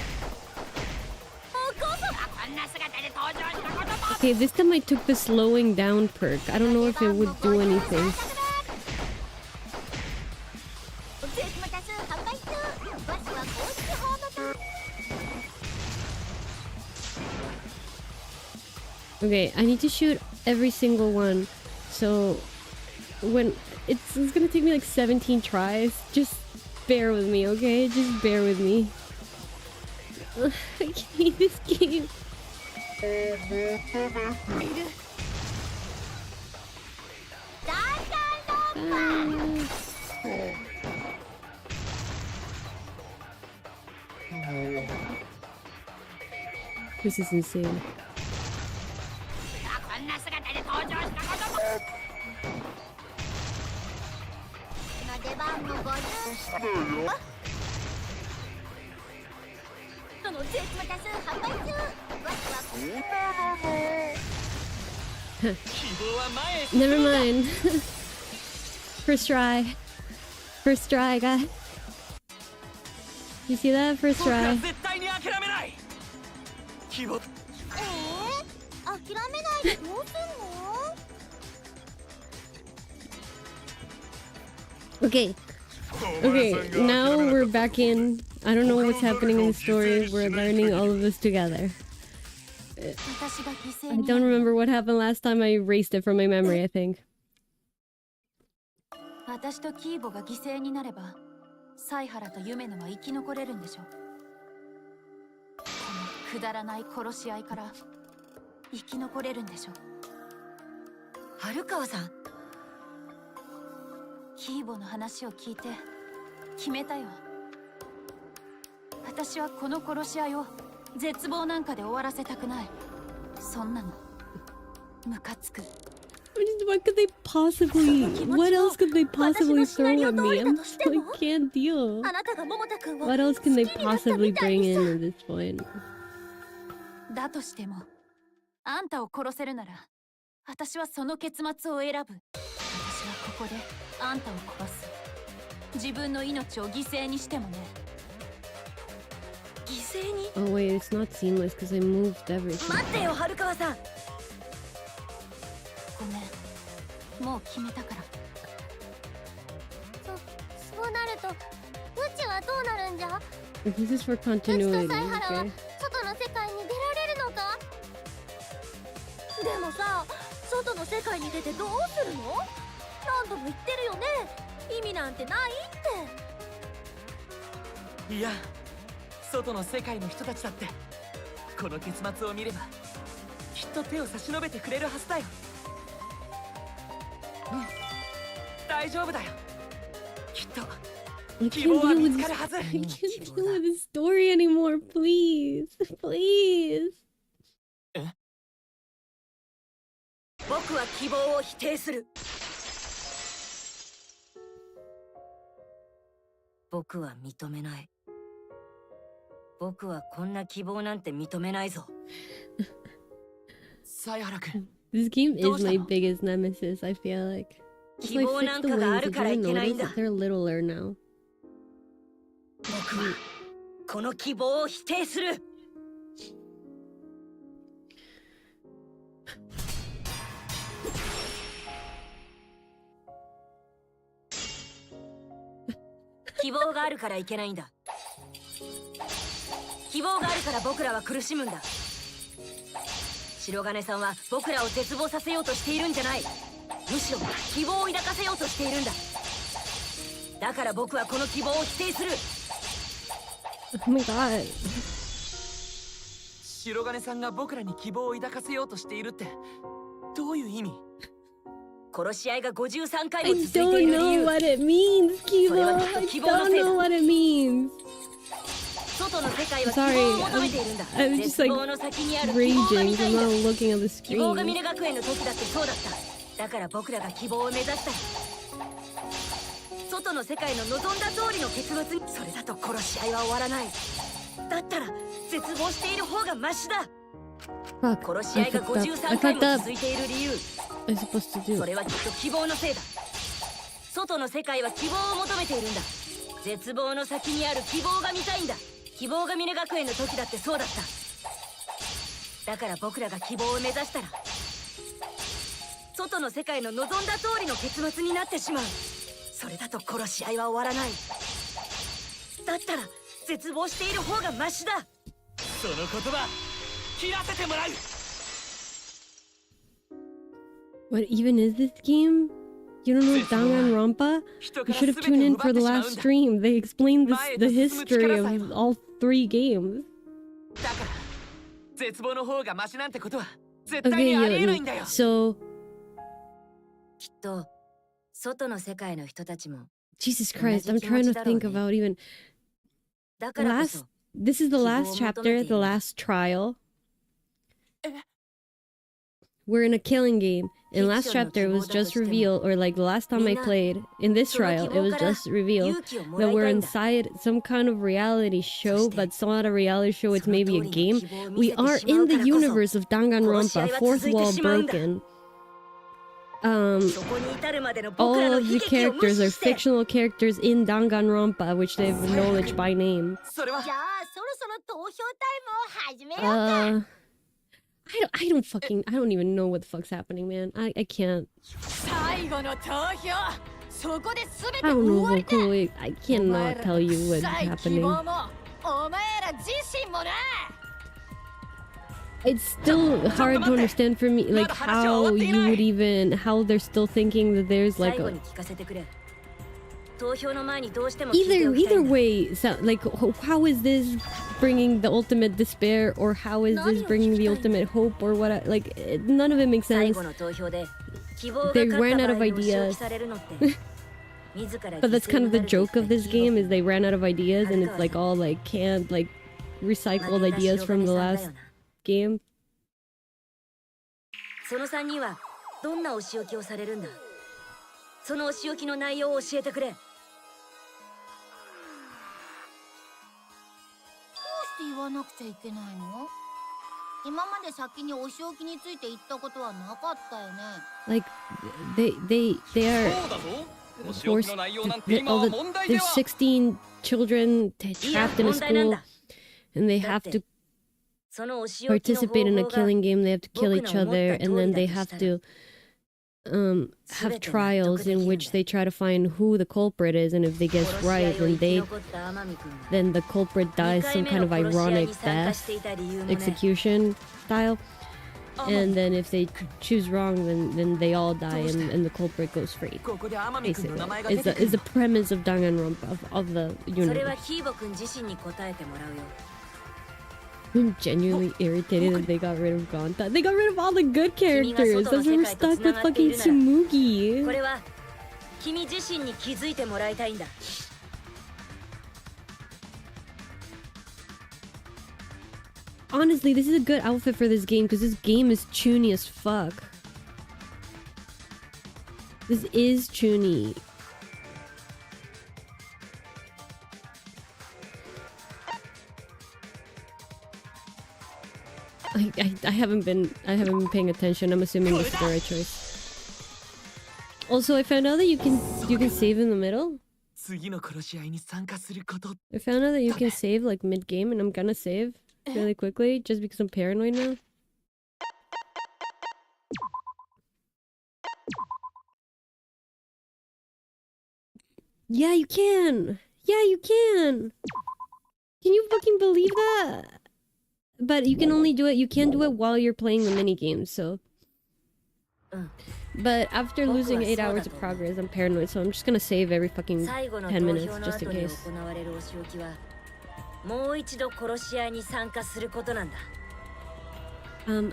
Okay, this time I took the slowing down perk. I don't know if it would do anything. Okay, I need to shoot every single one. So when it's gonna take me like 17 tries. Just bear with me, okay? Just bear with me. I hate this game. This is insane. Never mind. First try. First try, guys. You see that? First try. Okay. Okay, now we're back in. I don't know what's happening in the story. We're learning all of this together. I don't remember what happened last time. I erased it from my memory, I think. 私とキーボが犠牲になれば、サイハラとユメノは生き残れるんでしょ。このくだらない殺し合いから生き残れるんでしょ。春川さん、キーボの話を聞いて決めたよ。私はこの殺し合いを絶望なんかで終わらせたくない。そんなのムカつく。What could they possibly? What else could they possibly throw at me? I can't deal. What else can they possibly bring in at this point? だとしても、あんたを殺せるなら、私はその結末を選ぶ。私はここであんたを殺す。自分の命を犠牲にしてもね。犠牲に？ Oh wait, it's not seamless because I moved everything. 待ってよ、春川さん。ごめん、もう決めたから。そうなると、うちはどうなるんじゃ？ This is for continuity, うちとサイハラは okay? 外の世界に出られるのか？でもさ、外の世界に出てどうするの？何度も言ってるよね。意味なんてないって。いや、外の世界の人たちだってこの結末を見ればきっと手を差し伸べてくれるはずだよ。うん、大丈夫だよ。きっと I can't deal with this. I can't deal with this story anymore. Please, please. 僕は希望を否定する。僕は認めない。僕はこんな希望なんて認めないぞ。サイハラ君。This game is my biggest nemesis, I feel like. Also, I fixed the wings. Did you notice that they're littler now? 僕はこの希望を否定する。希望があるからいけないんだ。希望があるから僕らは苦しむんだ。白金さんは僕らを絶望させようとしているんじゃない。むしろ希望を抱かせようとしているんだ。だから僕はこの希望を否定する。Oh my god. 白金さんが僕らに希望を抱かせようとしているってどういう意味？殺し合いが53回 I も続いてい don't る理 know 由 what it means, Kibo. I Kibo don't know what it means. 外の世界は希 Sorry, 望を求めているんだ I'm just 絶 like 望の先にある希望が見 raging たい from んだ not looking at the 希望が見 screen. る学園の時だってそうだっただから僕らが希望を目指したい外の世界の望んだ通りの結末にそれだと殺し合いは終わらないだったら絶望している方がマシだ Fuck, 殺し合 I いが fucked up. I 53回 fucked も up. 続いている理由 I'm supposed to do そ it. れはきっと希望のせいだ外の世界は希望を求めているんだ絶望の先にある希望が見たいんだ希望が見る学園の時だってそうだっただから僕らが希望を目指したら外の世界の望んだ通りの結末になってしまうそれだと殺し合いは終わらないだったら絶望している方がマシだその言葉切らせてもらう What even is this game? You don't know Danganronpa? You should have tuned in for the last stream. They explained the history of all 3 games. だから絶望の方がマシなんてことは絶対 Okay, にありえないんだ yeah. よ So, きっと外の世界の人たちも Jesus Christ, I'm trying to think about even だからこそ last. This is the last chapter, the last trial. We're in a killing game. In last chapter, it was just revealed, or like the last time I played, in this trial, it was just revealed that we're inside some kind of reality show, but it's not a reality show, it's maybe a game. We are in the universe of Danganronpa, fourth wall broken. そこに至るまでの僕 All らの of 悲 the 劇を無 characters 視 are して fictional characters in Danganronpa, which they've acknowledged by name. それはじゃあそろそろ投票タイムを始めようか I don't even know what the fuck's happening, man. I can't. 最後の投票そこで全て I don't 終 know わり what だ really, I お前 cannot ら tell you の what's 臭い希 happening. 望もお前ら自身もな It's still hard to understand for me, like how you would even, how they're still thinking that there's 最 like 後 a に聞かせてくれ投票の前にどうしても聞いてお either きたい either んだ way. So, like, how is this bringing the ultimate despair, or how is this bringing the ultimate hope, or what? Like, none of it makes 最 sense. 後の投票で希望が They 勝った ran out 場 of 合にお仕置 ideas. きされるのって自ら But that's 犠牲 kind に of the なると言っ joke た of this 希 game 望 is they ran out of ideas, and it's like all like can't like recycled 何が ideas 白 from 金 the さんだ last よな game. その3人はどんなお仕置きをされるんだそのお仕置きの内容を教えてくれどうして言わなくちゃいけないの今まで先にお仕置きについて言ったことはなかったよね Like they そ are うだぞお仕置き forced. の内容なんて今 All は the 問題で there's は 16 children いや trapped in a 問題なん school, だ and they だっ have て to そのお仕置きの方 participate in a 法が killing game. They have to kill 僕 each の思った other, 通 and り then だ they と have したら to have 全て納得 trials でき in るん which だ they try to find who the culprit is, and if they guess 殺し合 right, いを then 生き they 残った天海君が then the culprit 2 dies 回 some 目 kind の of 殺し合い ironic に参加 death, していた理由もね execution style. 天 And 海 then if they choose wrong, then they all die, and the culprit goes free. ここで天海君の Basically, 名前が is 出 the てくる is the premise of Danganronpa of the それは universe. キーボ君自身に答えてもらうよ I'm genuinely irritated that they got rid of Gonta. They got rid of all the good characters. That's why we're stuck with fucking こ Tsumugi. れは君自身に気づいてもらいたいんだ Honestly, this is a good outfit for this game because this game is chuny as fuck. This is chuny. I haven't been paying attention. I'm assuming this is the right choice. Also, I found out that you can save in the middle. 次の殺し合いに参加すること I found out that you can save like mid game, and I'm gonna save really quickly just because I'm paranoid now. Yeah, you can. Yeah, you can. Can you fucking believe that? But you can only do it. You can't do it while you're playing the mini games. So. But after losing 8 hours of progress, I'm paranoid, so I'm just gonna save every fucking 最後の 10 投 minutes 票の just in 後に case. 行われるお仕置きはもう一度殺し合いに参加することなんだ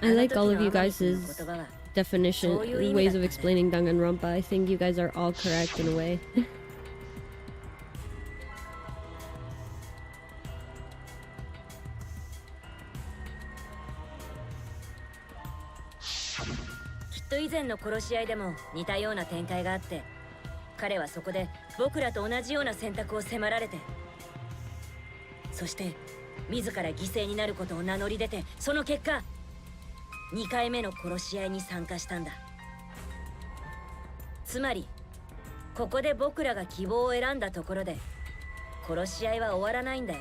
I like all of you guys' definition, そういう意味 ways だ of ったんだよ。 explaining Danganronpa. I think you guys are all correct in a way. きっと以前の殺し合いでも似たような展開があって、彼はそこで僕らと同じような選択を迫られて、そして自ら犠牲になることを名乗り出て、その結果2回目の殺し合いに参加したんだ。つまりここで僕らが希望を選んだところで殺し合いは終わらないんだよ。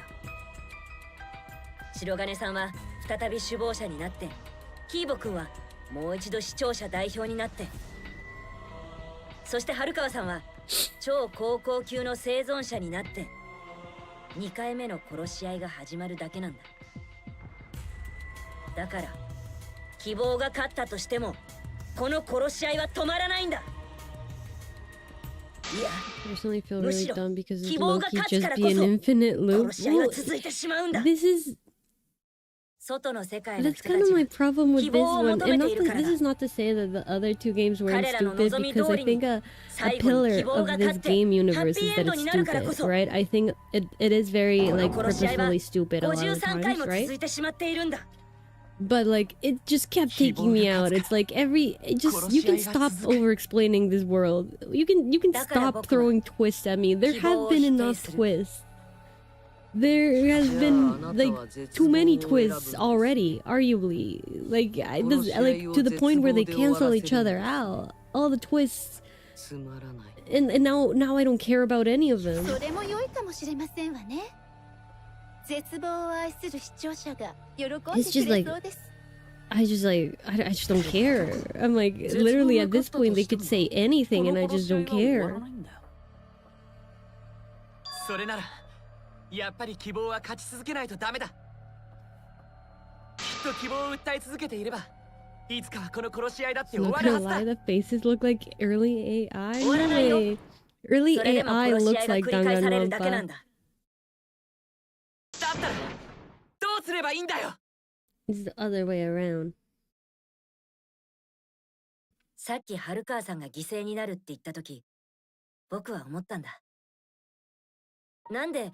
白金さんは再び首謀者になって、キーボ君はもう一度視聴者代表になって、そして春川さんは超高校級の生存者になって、2回目の殺し合いが始まるだけなんだ。だから希望が勝ったとしてもこの殺し合いは止まらないんだ。いや、 I personally feel む really しろ dumb because this 希望が low-key 勝つか just ら be こ an そ infinite loop. 殺し合いは Well, 続いてしまうんだ。 this is 外の世界の that's 人た kind of ち my は problem with this 希望を one, 求め and ているから this is not to say that the other two games weren't 彼らの stupid 望み because 通 I りに think a 最後に pillar 希望 of が this 勝って game ハッ universe ピー is エン that ド it's になるからこ stupid, そ right? I think it is very この like 殺し合いは purposefully stupid a lot of the 53回 times, も right? 続いてしまっているんだ。 But like it just kept taking me out. It's like you can stop over explaining this world. You can stop throwing twists at me. There have been enough twists. There has been like too many twists already, arguably. Like to the point where they cancel each other out. All the twists, and now I don't care about any of them. それも良いかもしれませんわね。絶望を愛する視聴者が喜んでくれそうです。I just don't care. I'm like literally at this point they could say anything and I just don't care. それならやっぱり希望は勝ち続けないとダメだ。きっと希望を訴え続けていればいつかはこの殺し合いだって終 Not わる gonna はずだ。 lie, the faces look like early AI. No 終わらないよ。 way. Early それでも AI 殺し合 looks いが like 繰り返されるだけなん Danganronpa. だ。だったらどうすればいいんだよ。 It's the other way around. さっき春川さんが犠牲になるって言った時、僕は思ったんだ。なんで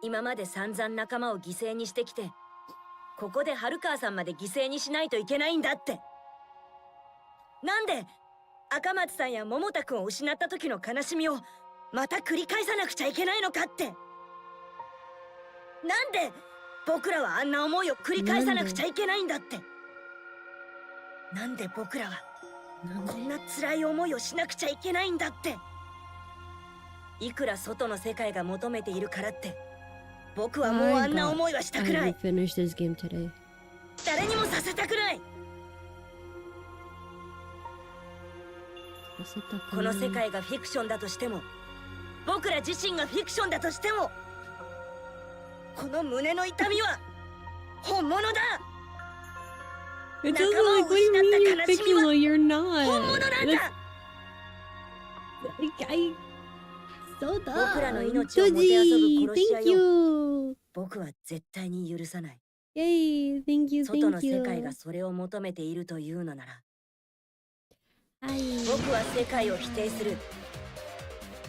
今まで散々仲間を犠牲にしてきて、ここで春川さんまで犠牲にしないといけないんだって。なんで赤松さんや桃太くんを失った時の悲しみをまた繰り返さなくちゃいけないのかって。なんで僕らはあんな思いを繰り返さなくちゃいけないんだって。なんで僕らはこんな辛い思いをしなくちゃいけないんだって。いくら外の世界が求めているからって僕はもうあんな思いはしたくな I い。 will finish this game today. 誰にもさせたくない。この世界がフィクションだとしても、僕ら自身がフィクションだとしても、この胸の痛みは本物だ。 It doesn't like what do you mean you're fictional? You're not. 本物なんだ。 I so 僕らの dumb. 命をもてあそぶ Toji, 殺し合 thank いを you. 僕は絶対に許さない。 Yay, thank you, 外の thank 世界が you. それを求めているというのなら、 Hi. 僕は世界を否定する。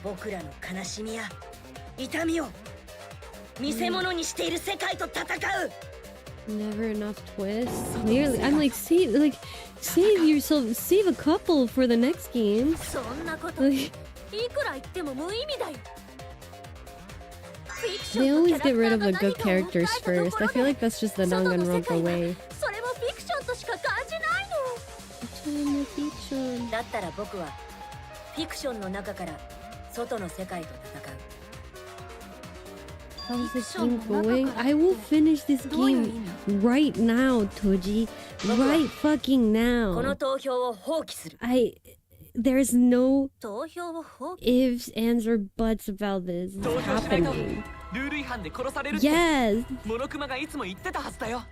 僕らの悲しみや痛みを見せ物にしている世界と戦う。 Never enough twists. Clearly, I'm like save yourself, save a couple for the next game. そんなこと Like, いくら言っても無意味だよ。 they always get rid of the good characters first. I feel like that's just the Danganronpa way. それもフィクションとしか感じないの。 Fiction. だったら僕はフィクションの中から外の世界と戦う。 How's this game going? I will finish this game right now, Toji. Right fucking この now. 投票を放棄する。 There's no 投票を放棄。 ifs, ands, or buts about this. It's 投票しないと happening. ルール違反で殺されるって Yes. モノクマがいつも言ってたはずだよ。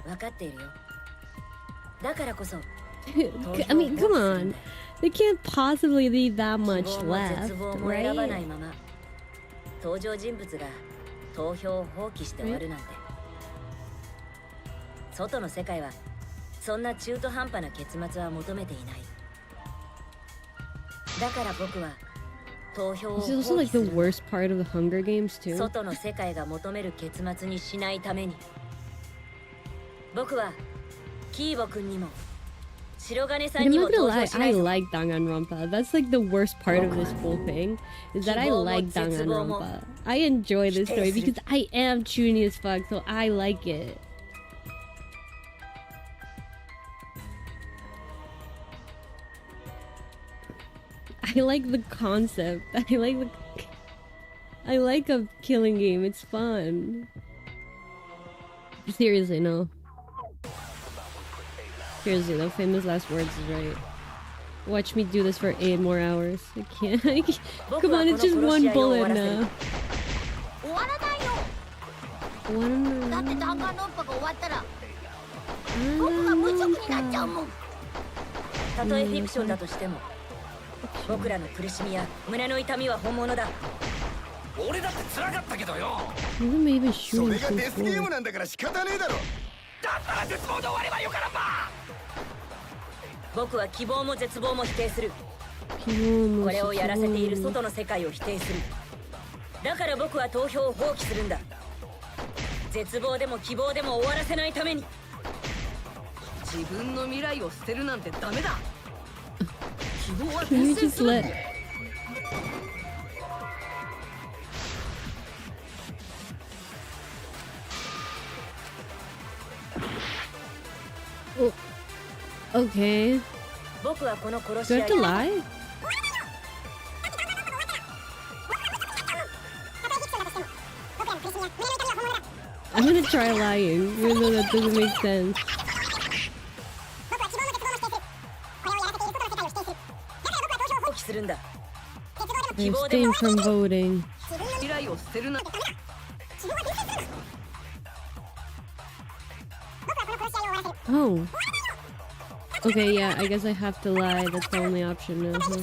分かっているよ。だからこそ I mean, come on. They can't possibly leave that 希 much 望も left, 絶望も選ばない right? まま登場人物が投票を放棄して終わるなんて外の世界はそんな中途半端な結末は求めていない。だから僕は投票を放 This 棄 is also like す the る。 worst part of the Hunger Games too. 外の世界が求める結末にしないために、僕はキーボ君にも白金さん I'm にも not gonna 投 lie, 票しな I いぞ。 like Danganronpa. That's like the worst part of this whole thing, is that I like Danganronpa. I enjoy this story because I am chuny as fuck, so I like it. I like the concept. I like a killing game. It's fun. Seriously, no. Seriously, though, famous last words is right. Watch me do this for 8 more hours. I can't. Come on, it's just one bullet now. 終わらないよ。だって弾丸論破が終わったら僕が無職になっちゃうもん。たとえフィクションだとしても、僕らの苦しみや胸の痛みは本物だ。俺だって辛かったけどよ。 Maybe even そ shooting れが so デスゲー slow. ムなんだから仕方ねえだろ。だったら絶望で終わればよからんば。僕は希望も絶望も否定する。これをやらせている外の世界を否定する。だから僕は投票を放棄するんだ。絶望でも希望でも終わらせないために。自分の未来を捨てるなんてダメだ。希望は Can you just let... Oh. Okay. 僕はこの殺 Do し I 合 have い to lie? I'm gonna try lying, even though that doesn't make sense. 放棄するんだ。 I'm staying from voting. 未来を捨てるな。 Oh. Okay, yeah, I guess I have to lie. That's the only option now. Huh?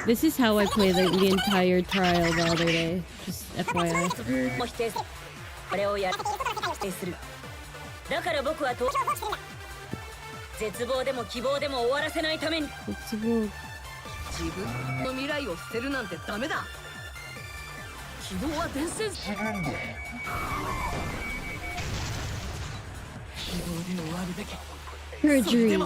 This is how I play the entire trial the other day. Just FYI. もう否定する。これをやる。否定する。だから僕は絶望でも希望でも終わらせないために。 Let's vote. 自分の未来を捨てるなんてダメだ。希望は伝染する。希望で終わるべき。 Perjury.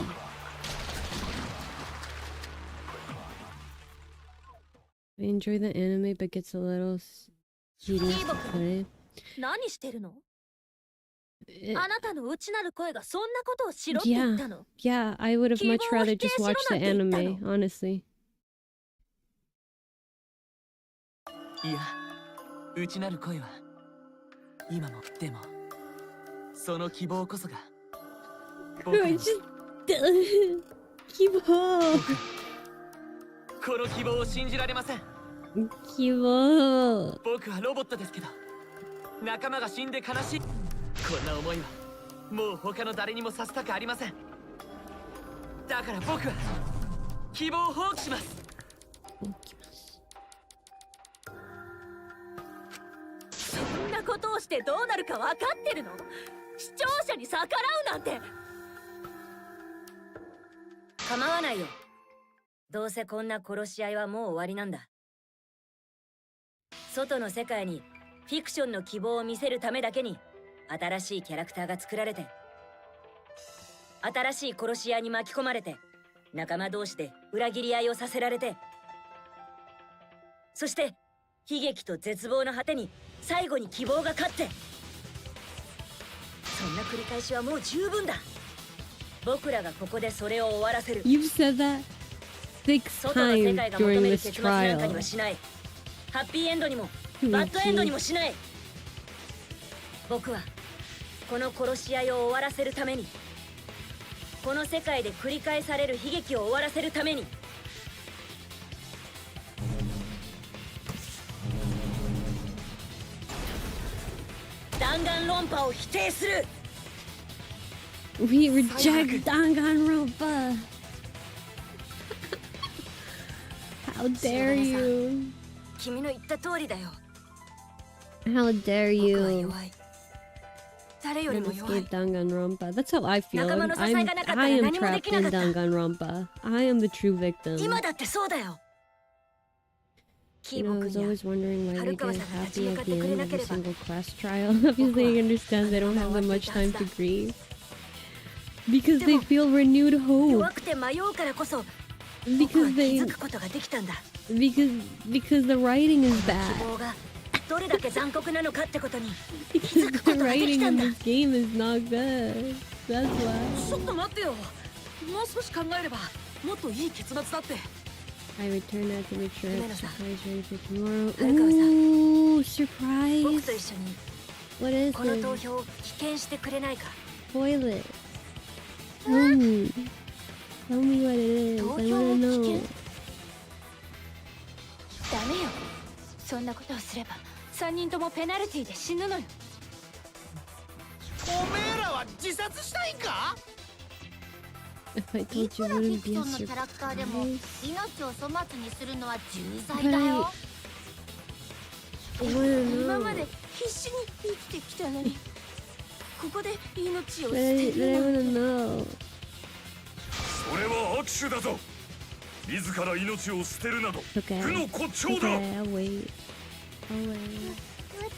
I enjoy the anime, but gets a little tedious to play. 何してるの？ It- あなたの内なる声がそんなことをしろって言ったの。 Yeah, I would have much rather just watch the anime, honestly. いや、内なる声は今もでもその希望こそが僕の Just keep on. この希望を信じられません。 Keep on. 僕はロボットですけど仲間が死んで悲しい。こんな思いはもう他の誰にもさせたくありません。だから僕は希望を放棄します。そんなことをしてどうなるか分かってるの？視聴者に逆らうなんて。構わないよ。どうせこんな殺し合いはもう終わりなんだ。外の世界にフィクションの希望を見せるためだけに新しいキャラクターが作られて、新しい殺し合いに巻き込まれて、仲間同士で裏切り合いをさせられて、そして悲劇と絶望の果てに最後に希望が勝って、そんな繰り返しはもう十分だ。僕らがここでそれを終わらせる。 You've said that 6外の世 times 界が求 during める this 結末なんかには trial. しない。ハッピーエンドにもバッドエンドにもしない。僕はこの殺し合いを終わらせるために、この世界で繰り返される悲劇を終わらせるために、弾丸論破を否定する。 We reject Danganronpa. How dare you? 君の言った通りだよ。 How dare 僕は you? 弱い。誰より and も弱い。 escape Danganronpa. That's how I feel. 仲間の支えがなかったら I am 何もで trapped きな in かった。 Danganronpa. I am the true victim. 今だってそうだよ。 You キーボ know, I 君 was や always wondering why they 春川 didn't さんが立ち happy 向か at って the くれ end な of け the れば single class trial. Obviously, I understand they don't have that much time to grieve. Because they feel renewed 弱 hope. くて迷うからこそ僕は Because 気 they づくことができたんだ。 because the writing is 希 bad. 望がどれだけ残酷なのかってことに Because the ことができ writing たん in だ。 this game is not good. That's why. ちょっと待ってよ。もう少し考えればもっといい結末だって。 I return that to make sure it's surprise ready for tomorrow. 春川さん、 Ooh, 僕 surprise. と一緒に What is この投 this? 票を棄権してくれないか。 Spoil it. Tell me. Tell me what it is. I 投票を wanna 危 know. 険ダメよ。そんなことをすれば3人ともペナルティで死ぬのよ。おめえらは自殺したいんか？ If I い told く you, らフィ wouldn't ク be シ a ョンのキャラクターでも surprise. 命を粗末にするのは重罪だよ。 I wanna 今ま know. で必死に生きてきたのにここで命を捨 But I てるなん wanna て。 know. それは握手だぞ。自ら命を捨てるなど Okay. 負の骨頂 Okay, だ。 I'll wait. I'll wait. う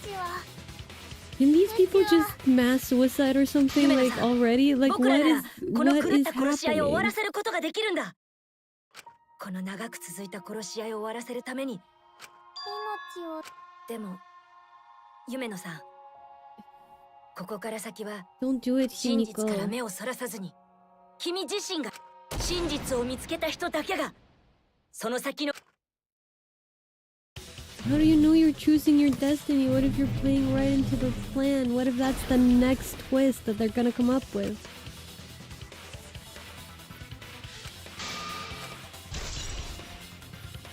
ちは Can these people just mass suicide or something like already? Like 僕ら what なら is この what 狂っ is た殺し合いを終わら happening? せることができるんだ。この長く続いた殺し合いを終わらせるために。命をでも夢野さん、ここから先は Don't do it, 真実から Himiko. 目をそらさずに、君自身が真実を見つけた人だけがその先の How do you know you're choosing your destiny? What if you're playing right into the plan? What if that's the next twist that they're gonna come up with?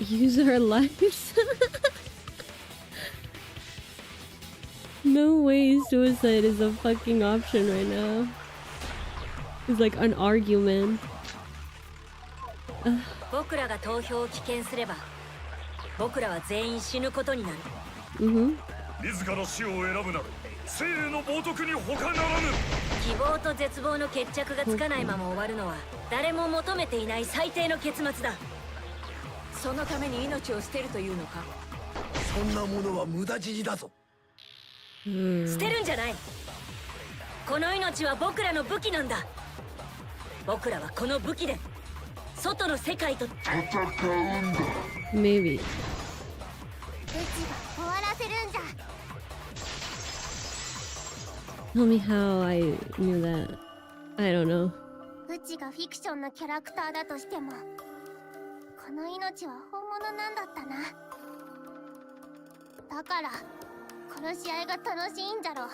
Use our lives? No way suicide is a fucking option right now. It's like an argument. 僕らが投票を棄権すれば僕らは全員死ぬことになる。 Mm-hmm. 自ら死を選ぶなど生霊の冒涜に他ならぬ。希望と絶望の決着がつかないまま終わるのは誰も求めていない最低の結末だ。そのために命を捨てるというのか。そんなものは無駄死にだぞ。捨てるんじゃない。この命は僕らの武器なんだ。僕らはこの武器で外の世界と Maybe. うちが終わらせるんじゃ。 Tell me how I knew that. I don't know. うちがフィクションのキャラクターだとしてもこの命は本物なんだったな。だから殺し合いが楽しいんじゃろ。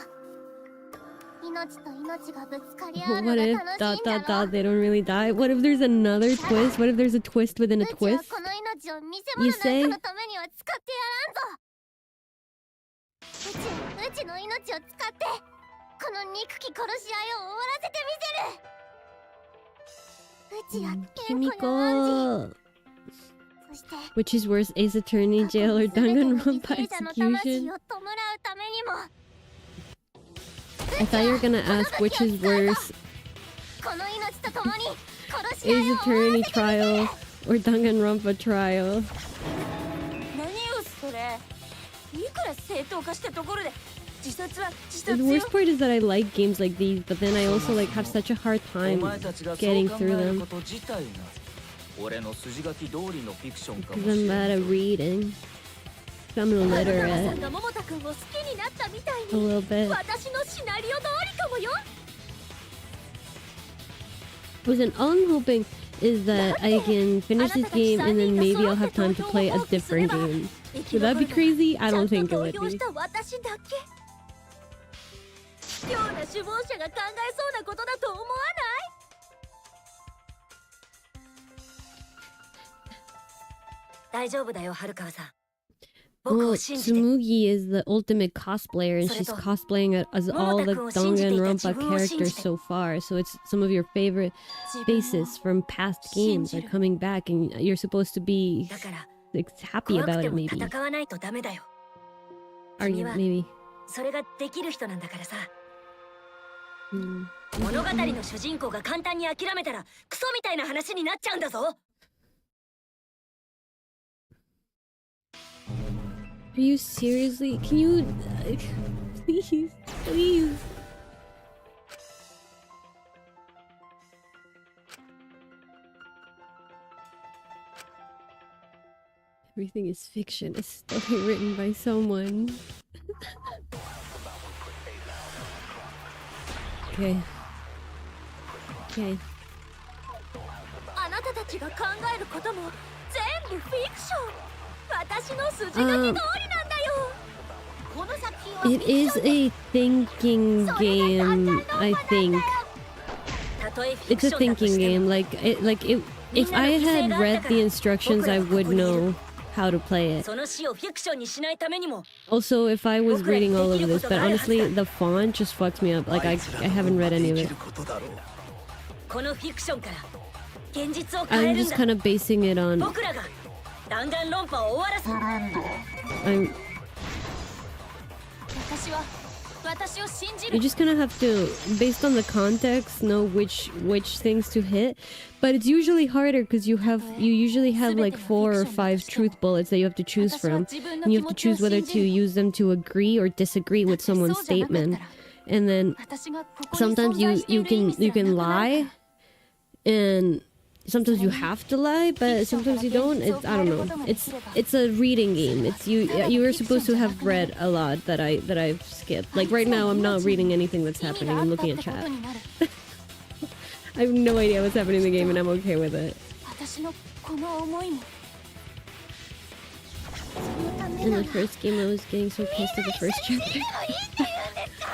命と命がぶつかり合うの What が if 楽しいんじゃろ。 they don't really die? What if there's another twist? What if there's a twist within a うちは twist? この命を見せ You 物 say? なんかのためには使ってやらんぞ。うちの命を使ってこの憎き殺し合いを終わらせてみせる。うちや健康な暗示。 Kimiko! そして Which is worse, Ace Attorney jail or 過去の全ての Danganronpa 犠牲者の魂 execution? を弔うためにも I thought you were gonna ask which is worse, この命と共に殺し合い Ace を終わ Attorney らせてみせる。 trial or Danganronpa trial. 何よそれ。いくら正当化したところで自殺は自 The 殺よ。 worst part is that I like games like these, but then I also like have such a hard お time 前たちがそう getting 考 through える them こと自体が俺の筋書き通りのフィクションかも because し I'm れな bad い。 at reading. I'm さん illiterate が桃田くんを好きになったみたい a に little bit. 私のシナリオ通りかもよ。 Listen, all I'm hoping is that I can finish this game and then maybe I'll have time to play a different game. Would that be crazy? I don't think it would ちゃんと投票し be. た私だけ。卑怯な首謀者が考えそうなことだと思わない？大丈夫だよ、春川さん。僕 Well, を信じて。 Tsumugi is the ultimate cosplayer and she's それと、 cosplaying as all the 桃田君を信じていた Danganronpa 自分を信じて。 characters so far. So it's some of your favorite 自分を faces from past games are 信じる。 coming back and you're supposed to be だから happy 怖く about て it も maybe. 戦わないとダメだよ。 Are you 君は maybe? それができる人なんだからさ。物語の主人公が簡単に諦めたらクソみたいな話になっちゃうんだぞ。 Are you seriously? Can you please, please? Everything is fiction. A story written by someone. Okay. Okay. あなたたちが考えることも全部フィクション。私の筋書き通りなんだよ。この作品は It is a thinking game, I think. たとえフィ It's クシ a ョンだと thinking しても game. If I had read the instructions, I would know how to play it. その死をフィクションにしないためにも Also, if I was reading all of this, but honestly, the font just fucks me up. Like, I haven't read any of it. このフィクションから現実を変え I'm るん just だ。 kind of basing it on. 僕らが弾丸論破を終わらせ I'm. 私を信じ You る。 just kind of have to, based on the context, know which things to hit. But it's usually harder because you usually have like 4 or 5 truth bullets that you have to choose from, and you have to choose whether to use them to agree or disagree with someone's statement. And then 私がここに sometimes 存在している意味すら you can なくなる lie, and sometimes you have to lie, but sometimes you don't. I don't know. It's a reading game. You were supposed to have read a lot that I've skipped. Like right now, I'm not reading anything that's 意味 happening. があ I'm ったっ looking て at こと chat. になる。 I have no idea what's happening in the game, and I'm okay with it. 私のこの思いも。そのため In な the ら first game, I was getting so pissed at the first chapter. いいって言うんですか。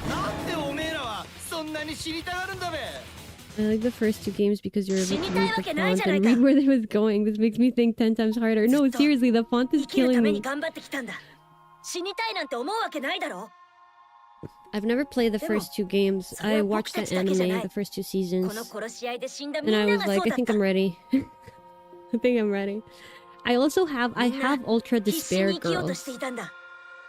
なんでおめえらはそんなに知りたがるんだべ。 I like the first 2 games because you're able to 死にたい read わ the けないじ font ゃない and か。 read where it was going. This makes me think 10 times harder. No, seriously, the font 生 is きる killing ため me. に頑張ってきたんだ。死にたいなんて思うわけないだろ。 I've never played the first 2 games. I watched the anime, the first 2 こ seasons, の殺し合いで死んだ and みん I な was がそう like, I だっ think た I'm。ready. I think I'm ready. I also have Ultra 必死に Despair 生きようと Girls, していたんだ。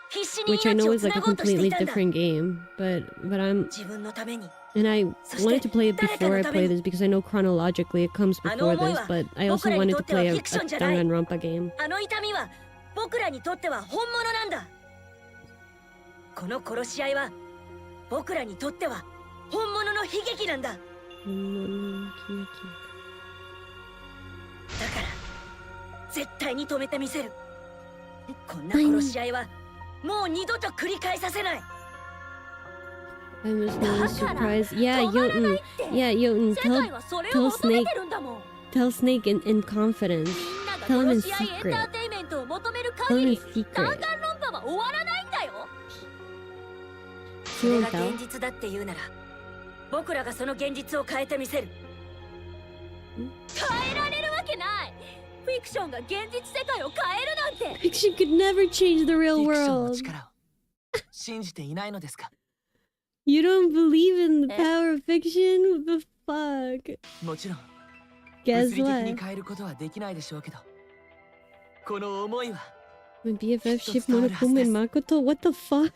必死に which I 命 know を is つ like な a ごうとしてい completely たんだ。 different game, but I'm 自分のために。 and I wanted to play it 誰かの before I ため play に。 this because I know chronologically it comes あの before 思い this, は but I 僕 also らに wanted と to っては play フ a ィクションじゃない。 Danganronpa game. あの痛みは僕らにとっては本物なんだ。この殺し合いは僕らにとっては本物の悲劇なんだ。だから絶対に止めてみせる。こんな殺し合いはもう二度と繰り返させない。 I was really surprised. Yeah, Jotun. Yeah, Jotun. 世界はそれを Tell 求め Snake. てるんだもん。 Tell Snake in confidence. みんなが Tell him in 殺し合いエンタ secret. ーテインメントを求める Tell 限 him in り、 secret. 弾丸論破は終わらないんだよ。それ You が won't tell. 現実だって言うなら僕らがその現実を変えてみせる。変えられるわけない。フィクションが現実世界を変えるなんて。 Fiction could never change the フ real ィクションの world. 力を信じていないのですか。 You don't believe in the power of fiction? What the fuck? もちろん Guess 物理的 what? に変えることはできないでしょうけど、この思いは My BFF ship Monokuma and Makoto? What the fuck?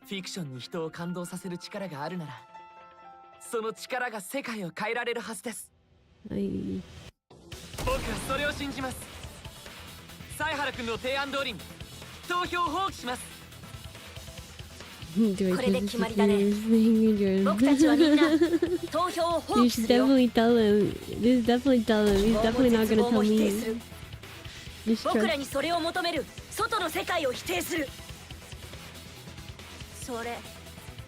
フィクションに人を感動させる力があるなら、その力が世界を変えられるはずです。 I... 僕はそれを信じます。犀原君の提案通りに投票放棄します。 Do I これで just 決まりだね。 thing? 僕たちはみんな投票を放 You 棄 should するよ。 definitely tell him. Just definitely tell him. He's 希望 definitely も not 絶 gonna 望も tell 否定す me. る。 Just 僕ら trust. にそれを求める外の世界を否定する。それ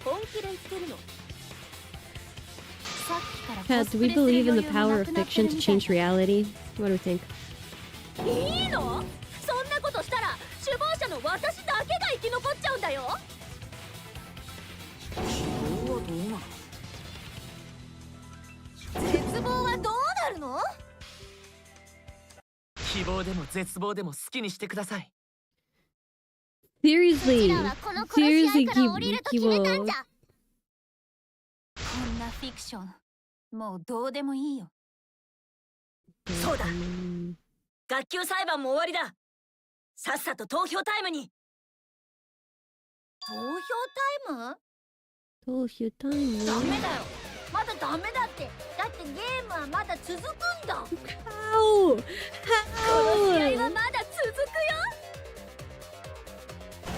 本気で言ってるの。さっきから Kat, コス do プ we レする believe in 余 the 裕も power な of くなって fiction る to みたい。 change reality? What do we think? いいの？そんなことしたら首謀者の私だけが生き残っちゃうんだよ。絶望はどうなるの？希望でも絶望でも好きにしてください。 Seriously. うちらはこの殺し合 Seriously, いから降りると決めたん Kibo. じゃ。こんなフィクションもうどうでもいいよ。そうだ。学級裁判も終わりだ。さっさと投票タイムに。投票タイム？ Oh, your time, ダ man. メだよ、まだダメだって。だってゲームはまだ続くんだ。 How? この試合 How? はまだ続くよ。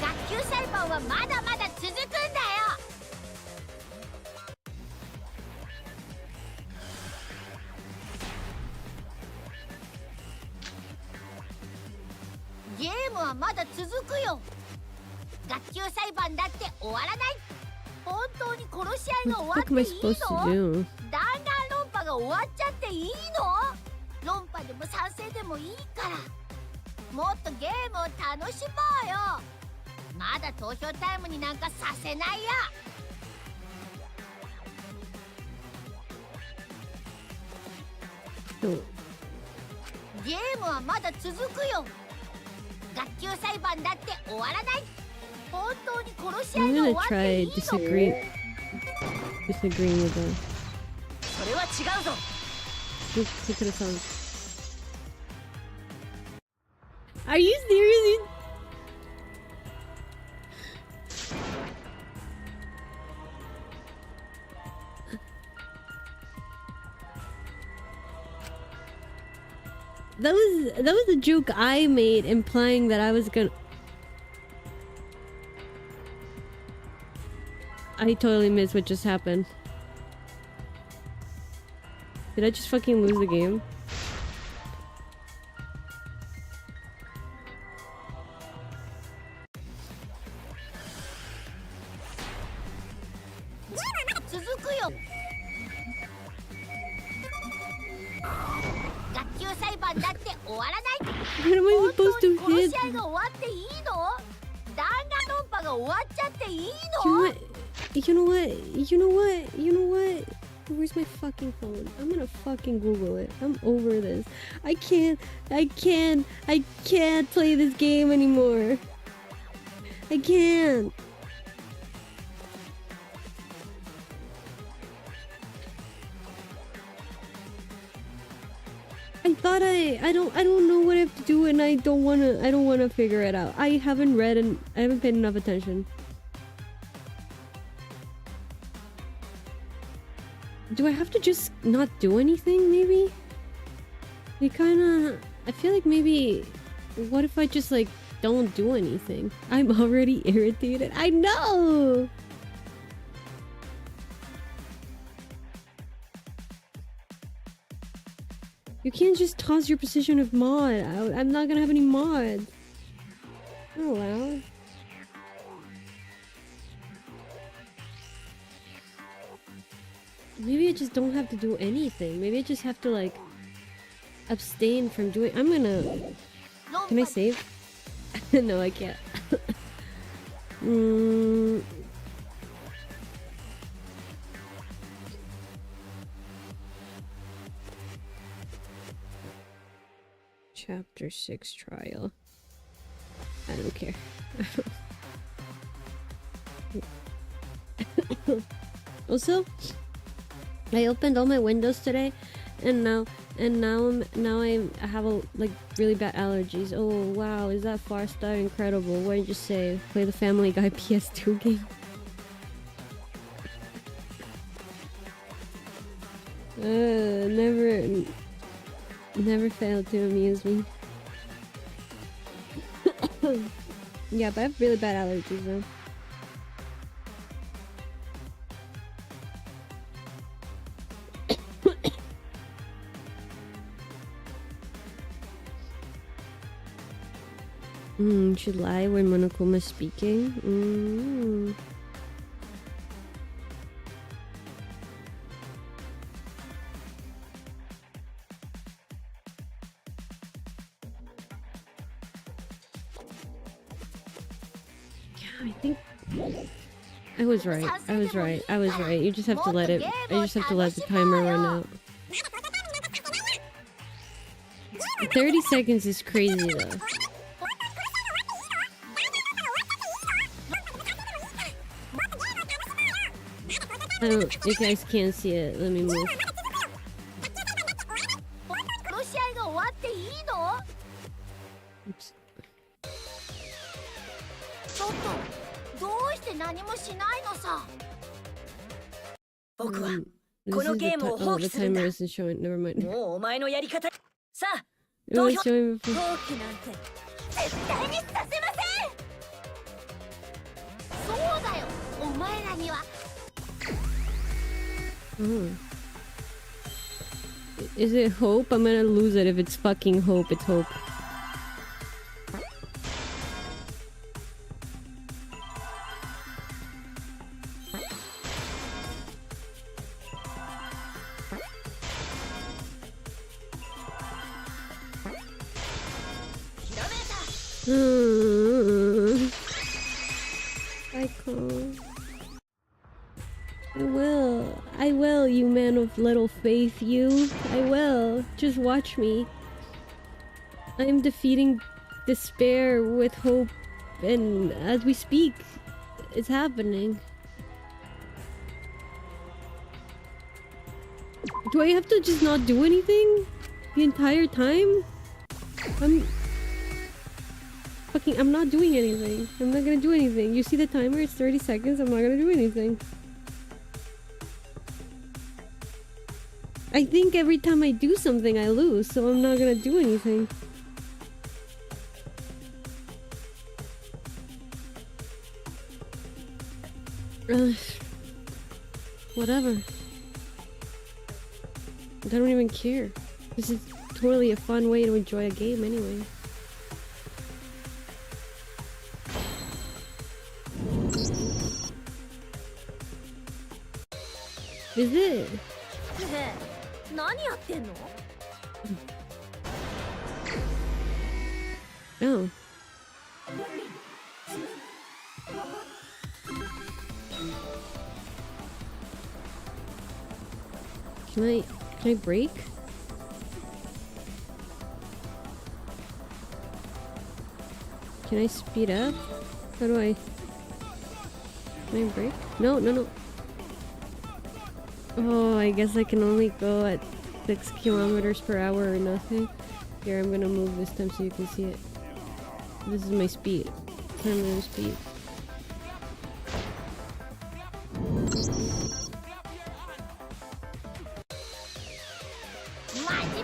学級裁判はまだまだ続くんだよ。ゲームはまだ続くよ。学級裁判だって終わらない。本当に殺し合いが What 終わ the っ fuck て am I いい supposed to の？ do? 弾丸論破が終わっちゃっていいの？論破でも賛成でもいいから、もっとゲームを楽しもうよ。まだ投票タイムになんかさせないよ。ゲームはまだ続くよ。学級裁判だって終わらない。本当に殺し合 I'm いが gonna 終わって try いいの？ disagreeing with them. それは違うぞ。 Look at the song. Are you serious? That was a joke I made, implying that I was gonna. I totally missed what just happened. Did I just fucking lose the game? What am I supposed to hit? You know what? You know what? You know what? You know what? Where's my fucking phone? I'm gonna fucking Google it. I'm over this. I can't play this game anymore. I can't. I thought I don't know what I have to do, and I don't wanna figure it out. I haven't read and I haven't paid enough attention. Do I have to just not do anything, maybe? I feel like maybe... What if I just, like, don't do anything? I'm already irritated. I know! You can't just toss your position of mod. I'm not gonna have any mods. Not allowed. Maybe I just don't have to do anything. Maybe I just have to, like, abstain from doing... I'm gonna... Can I save? No, I can't. Chapter 6 trial. I don't care. Also, I opened all my windows today, and now I have like really bad allergies. Oh wow, is that Far Star incredible? What did you say? Play the Family Guy PS2 game. Never failed to amuse me. Yeah, but I have really bad allergies though. Should lie when Monokuma is speaking. Yeah, I think I was right. I was right. I was right. You just have to let it. I just have to let the timer run out. 30 seconds is crazy though. You guys can't see it. Let me move. Oops. 僕は This この is ゲームを the 放 the 棄するんだ。 timer isn't showing. Never mind. もうお前のやり方。さあ、 It was showing 放 before. 棄なんて絶対にさせません。そうだよ、お前らには。 Oh. Is it hope? I'm gonna lose it if it's fucking hope. It's hope. Icon. I will, you man of little faith, you. I will. Just watch me. I'm defeating despair with hope, and as we speak, it's happening. Do I have to just not do anything the entire time? I'm not doing anything. I'm not gonna do anything. You see the timer? It's 30 seconds. I'm not gonna do anything. I think every time I do something, I lose, so I'm not gonna do anything. Whatever. I don't even care. This is totally a fun way to enjoy a game anyway. Is it? ねえ、何やってんの？ Oh. Can I break? Can I speed up? How do I... Can I break? No. Oh, I guess I can only go at 6 kilometers per hour or nothing. Here, I'm gonna move this time so you can see it. This is my speed. Permanent speed.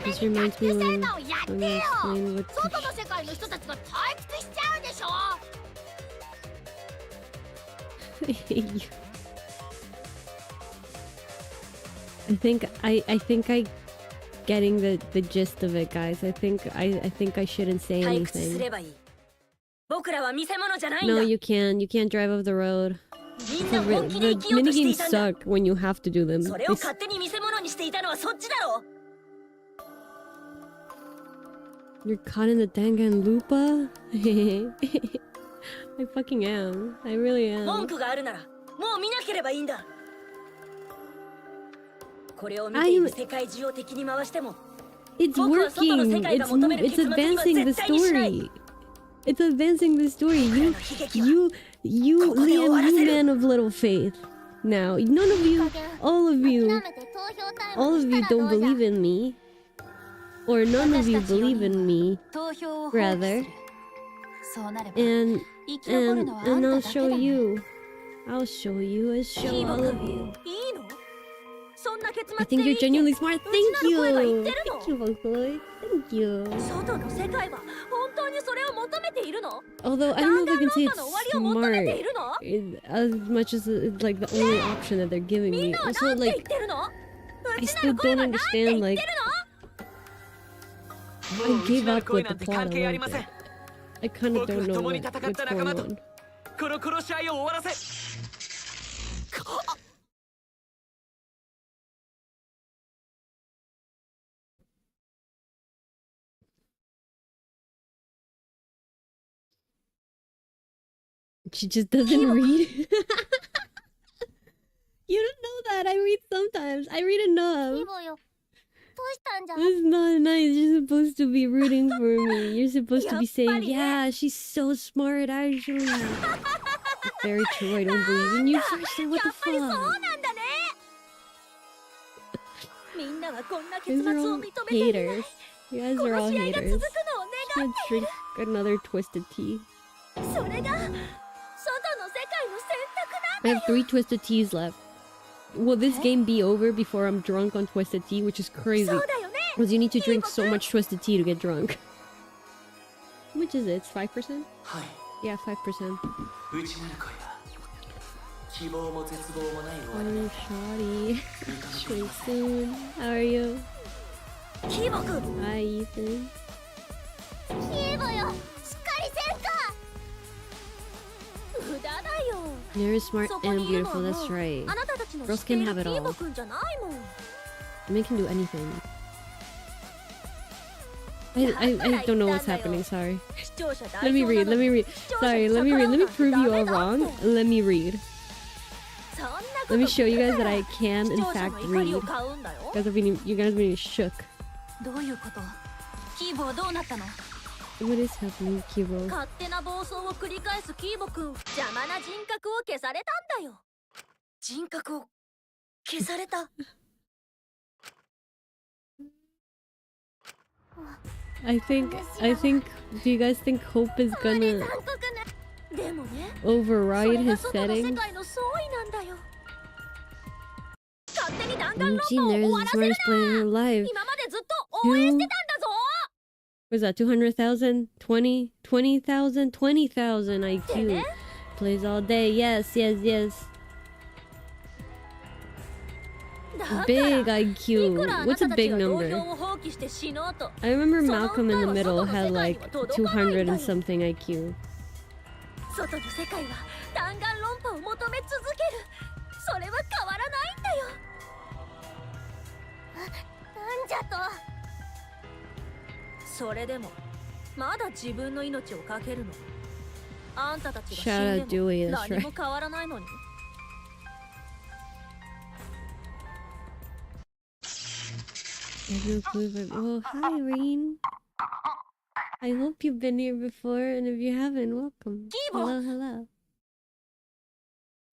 This reminds me when I explain what 外の世界の人たちが退屈しちゃうでしょ。 I think I getting the gist of it, guys. I think I shouldn't say 退屈す anything. ればいい。僕らは見せ物じゃないんだ。 No, you can't. You can't drive off the road. みん The, な本気で the 生きようとしてい minigames たんだ。 suck when you have to do them. それを勝手に見せ物にしていたのはそっちだろ。 You're caught in the Danganronpa? I fucking am. I really 文 am. 句があるならもう見なければいいんだ。これを見ている世界中を敵に回しても It's 僕は外の世 working. 界が求める It's 結末には advancing the 絶対にしない。 story. It's advancing the story. 僕らの悲劇は You,ここで終 Liam, わらせ you る。 man of little faith. Now, none of you, all of 諦 you, めて投票タイ all ム of に you したらど don't うじゃ。 believe in me. Or none of you believe in me, 投票を放棄 rather. する。そうなれば And 生き残るのはあん and た I'll だけ show だね。 you. I'll show you. I'll show いい all 僕 of you. いいの？そんな結 I 末 think でいい you're って genuinely smart. うち Thank なる声が言 you. ってるの？ Thank you, Bugboy. Thank you. 外の世界は本当にそれを求めているの？ Although I don't know if I can say 弾 it's 丸論破の終わりを求めて smart いるの？ as much as it's like the only option that they're giving みん me. なは Also, なんて言っ like てるの？ I うちな still る声 don't はなんて言 understand. って Like る I もううち gave なる up 声 with な the んて plot 関 a 係あ little りません。 bit. I kind of 僕 don't は know 共に what's 戦った going 仲間と on. この殺し合いを終わらせ。 She just doesn't read. You don't know that. I read sometimes. I read いい enough. わよ。どうしたんじゃ。 This is not nice. You're supposed to be rooting for me. You're supposed to be saying, yeah, she's so smart, actually. Very true. I don't believe in you first. What や the っぱりそう fuck? なんだね。みんなはこんな You 結 guys 末 are を all 認めていない。 haters. You guys こ are の all 試合が haters. 続くのを願 Can't ってい drink る。 another twisted tea. それが外の世界の選択なん I だ have よ。 3 twisted teas left. will this game be over before I'm drunk on Twisted Tea, which is crazy. そうだよね Because you need to drink so much Twisted Tea to get drunk. How much is it? It's 5%? はい Yeah, 5%. 内なる恋は希望も絶望もない終わり Oh, shoddy. Pretty soon. How are you? キーボくん Hi, Ethan. キーボよしっかりせんか無駄だよ You're smart そこ and にいるの beautiful, は that's right. あなたたちの知 Girls ってい can る have キ it ーボ all. くんじゃないもん Men can do anything. I don't know what's happening, sorry. 視聴者代 Let me 表 read, な let の me に read. Sorry, let me read. Let me prove you all wrong. Let me read. そんなこと Let me show you guys that I 視 can, in 聴者 fact, の怒り read. を買うんだよ You guys are being shook. どういうことキーボはどうなったの What is happening, Kibo? 勝手な暴走を繰り返すキーボくん邪魔な人格を消されたんだよ人格を消された I think, do you guys think Hope is 残 gonna 酷なでもね override それが his 外の世 settings? 界の総意なんだよ勝手に弾丸 Oh, 論 gee, 破を終 there's わ the らせる smartest player in life. 今までずっと応援してたんだぞ What is that, 200,000? 20? 20,000? 20,000 IQ. Plays all day. Yes, yes, yes. だから Big いく IQ. らあな What's た a たち big が投 number? 票を放棄して死のうと I remember その Malcolm in the 訴え middle は had 外の世界 like には届かないんだよ 200 and something IQ. 外の世界は弾丸論破を求め続けるそれは変わらないんだよなんじゃとそれでもまだ自分の命をかけるのあんたたちが死 Shout ん out でも Dewey, that's 何 right. も変わらないのに I have no clue if oh, hi, Reen. I hope you've been here before, and if you haven't, welcome. Kibo! Hello, hello.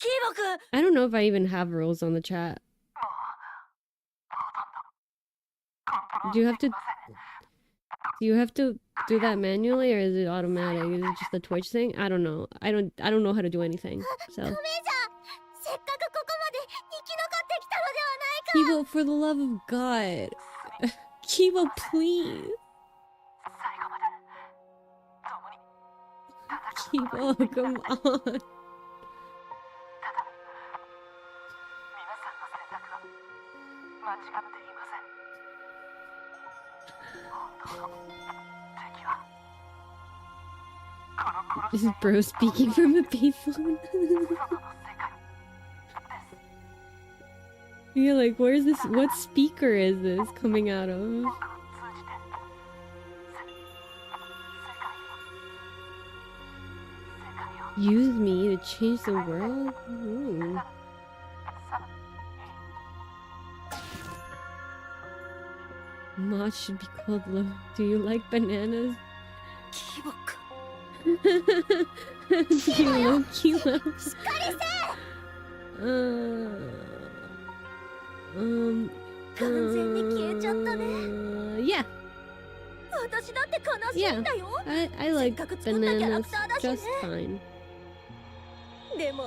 キーボくん I don't know if I even have rules on the chat. Do you have to do that manually, or is it automatic? Is it just the Twitch thing? I don't know. I don't know how to do anything. So ダメじゃんせっかくここまで生き残ってきたのではないか Kibo, for the love of God. Kibo, please. Kibo, come on. 間違っていません本当の敵はこの This is bro speaking from a payphone. 外の世界 You're like, where's this? What speaker is this coming out of? 僕を通じて世界を Use me to change the world? Ooh. Moth should be called love. Do you like bananas? キーボくん Do you love kilos? しっかりせ 完全に消えちゃったね Yeah, 私だって悲しいんだよ I like せっかく作ったキャラ bananas クターだしね just fine. でも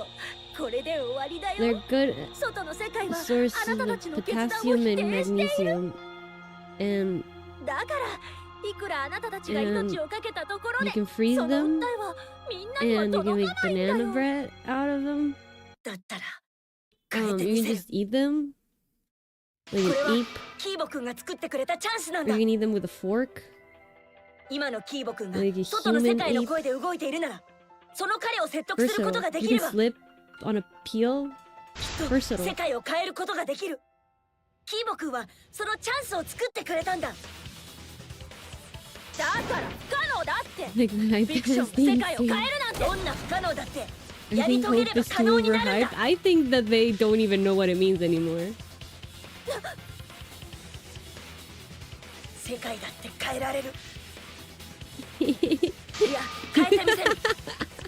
これで終わりだ They're よ good 外の世界は sources あなたた of ちの決断を否 potassium 定 and している magnesium, and だからいくらあなたたちが命をかけたところ you で can freeze その them, 訴えはみんなには and you can 届 make かないんだ banana よ bread out of them. だったら変えて You み can せる just eat them. Like これ an は ape, キーボくんが作ってくれたチャンスなん or だ you can eat them with a fork. 今のキーボくんが Like a 外の世界 human の ape 声で動いているならその彼を説得することが Versatile. で You きれ can ば slip on a peel. きっと Versatile. 世界を変えることができるキーボくんはそのチャンスを作ってくれたんだだから不可能だって Like the フィクション hype の世界を変えるなんてどんな不可能だって I やり think 遂げれ hope ば is 可 too 能になるんだ overhyped. I think that they don't even know what it means anymore. 世界だって変えられるいや変えてみせる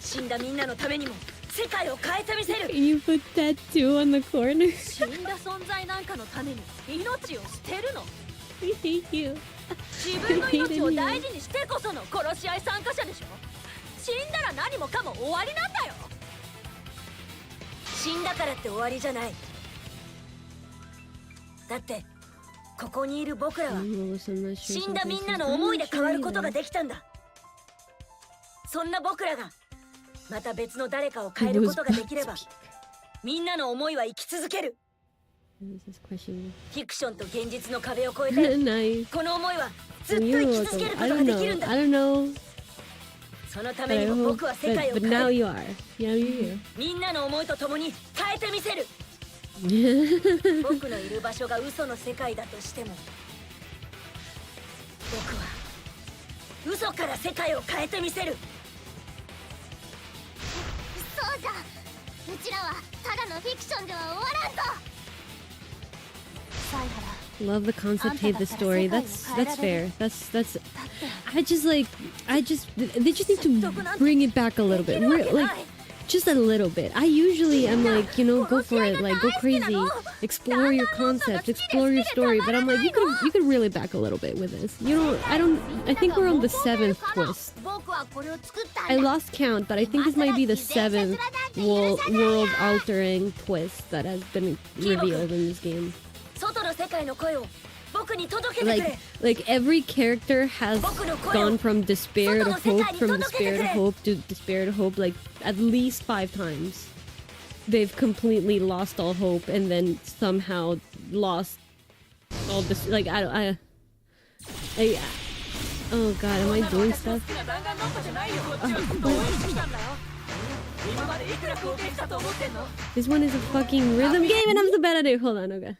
死んだみんなのためにも世界を変えてみせる Can you put tattoo on the corner? 死んだ存在なんかのために命を捨てるの I hate you. 自分の命を大事にしてこその殺し合い参加者でしょ死んだら何もかも終わりなんだよ死んだからって終わりじゃないだってここにいる僕らは Well, so I'm not sure 死んだみんな sometimes の思いで I'm 変わ not る sure ことが either. できたんだ。そんな僕らがまた別の誰かを変えることができればみんなの思いは生き続ける。 What is this question? フィクションと現実の壁を越えて Nice. この思いはずっと You're 生き続ける welcome. こ I とが don't できる know. んだ。 I don't know. そのた But め I にも hope. 僕は世界を But 変 now え you are. Now you みんなの思いとともに変えてみせる。 do. 僕のいる場所が嘘の世界だとしても僕は嘘から世界を変えてみせる。そうじゃ、うちらはただのフィクションでは終わらんぞ。サイハラ Love the concept, hate the story. That's fair. That's. I just they just need to bring it back a little bit. Like just a little bit. I usually am like, you know, go for it, like go crazy, explore your concept, explore your story. But I'm like, you could reel it back a little bit with this. You know, I think we're on the 7th twist. 僕はこれを作ったん I だ。 lost count, but I think this might be the 7th world-altering twist that has been revealed in this game. 外の世界の声を僕に届けてくれ。 Like every character has gone from despair to hope, from despair to hope to despair to hope, like at least 5 times. They've completely lost all hope and then somehow lost all this. Like I oh god, am I doing stuff? 好きな弾丸論破じゃないよ。こっちはずっと応援してきたんだよ。今までいくら貢献したと思ってんの？ This one is a fucking rhythm game and I'm so bad at it. Hold on, okay.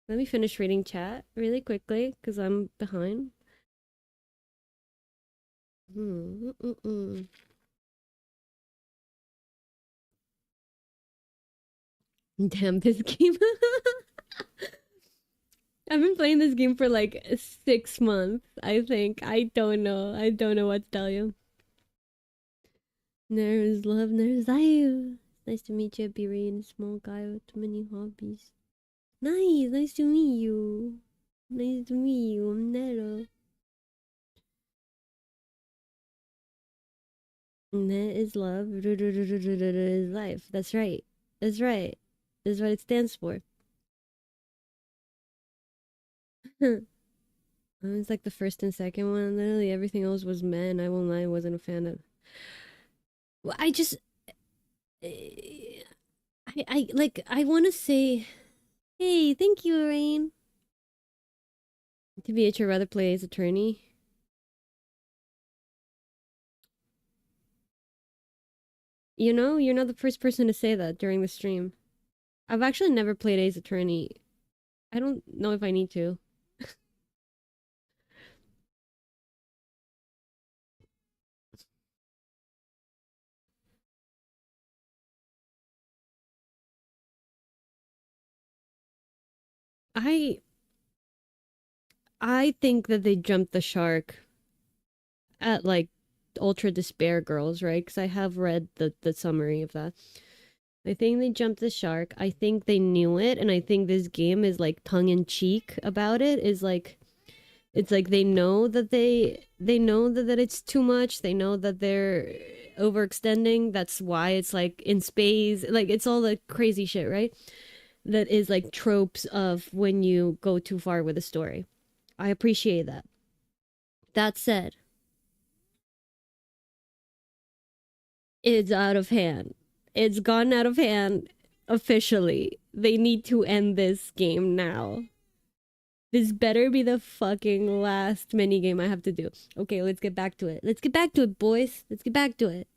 Let me finish reading chat really quickly because I'm behind. Damn, this game. I've been playing this game for like 6 months, I think. I don't know what to tell you. There's love, there's life. Nice to meet you, B-Rain, a small guy with many hobbies. Nice to meet you. Nice to meet you, I'm Nero. Net is love, is life. That's right. That's right. That's what it stands for. It's like the first and second one. Literally everything else was men. I won't lie, I wasn't a fan of. Well, I just, I want to say, hey, thank you, Rain. To be at your rather play as attorney. You know, you're not the first person to say that during the stream. I've actually never played Ace Attorney. I don't know if I need to. I think that they jumped the shark at like Ultra Despair Girls, right? Because I have read the summary of that. I think they jumped the shark. I think they knew it, and I think this game is like tongue in cheek about it. Is like, it's like they know that they know that it's too much. They know that they're overextending. That's why it's like in space. Like it's all the crazy shit, right? That is like tropes of when you go too far with a story. I appreciate that. That said, it's out of hand. It's gone out of hand officially. They need to end this game now. This better be the fucking last minigame I have to do. Okay, let's get back to it. Let's get back to it, boys. Let's get back to it.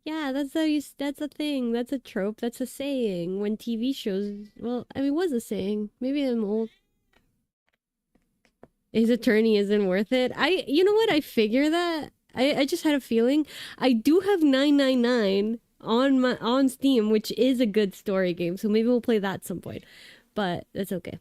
Yeah, that's a thing. That's a trope. That's a saying. When TV shows, well, I mean, it was a saying. Maybe I'm old. His attorney isn't worth it. You know what? I figure that. I just had a feeling. I do have 999 on Steam, which is a good story game. So maybe we'll play that some point. But that's okay.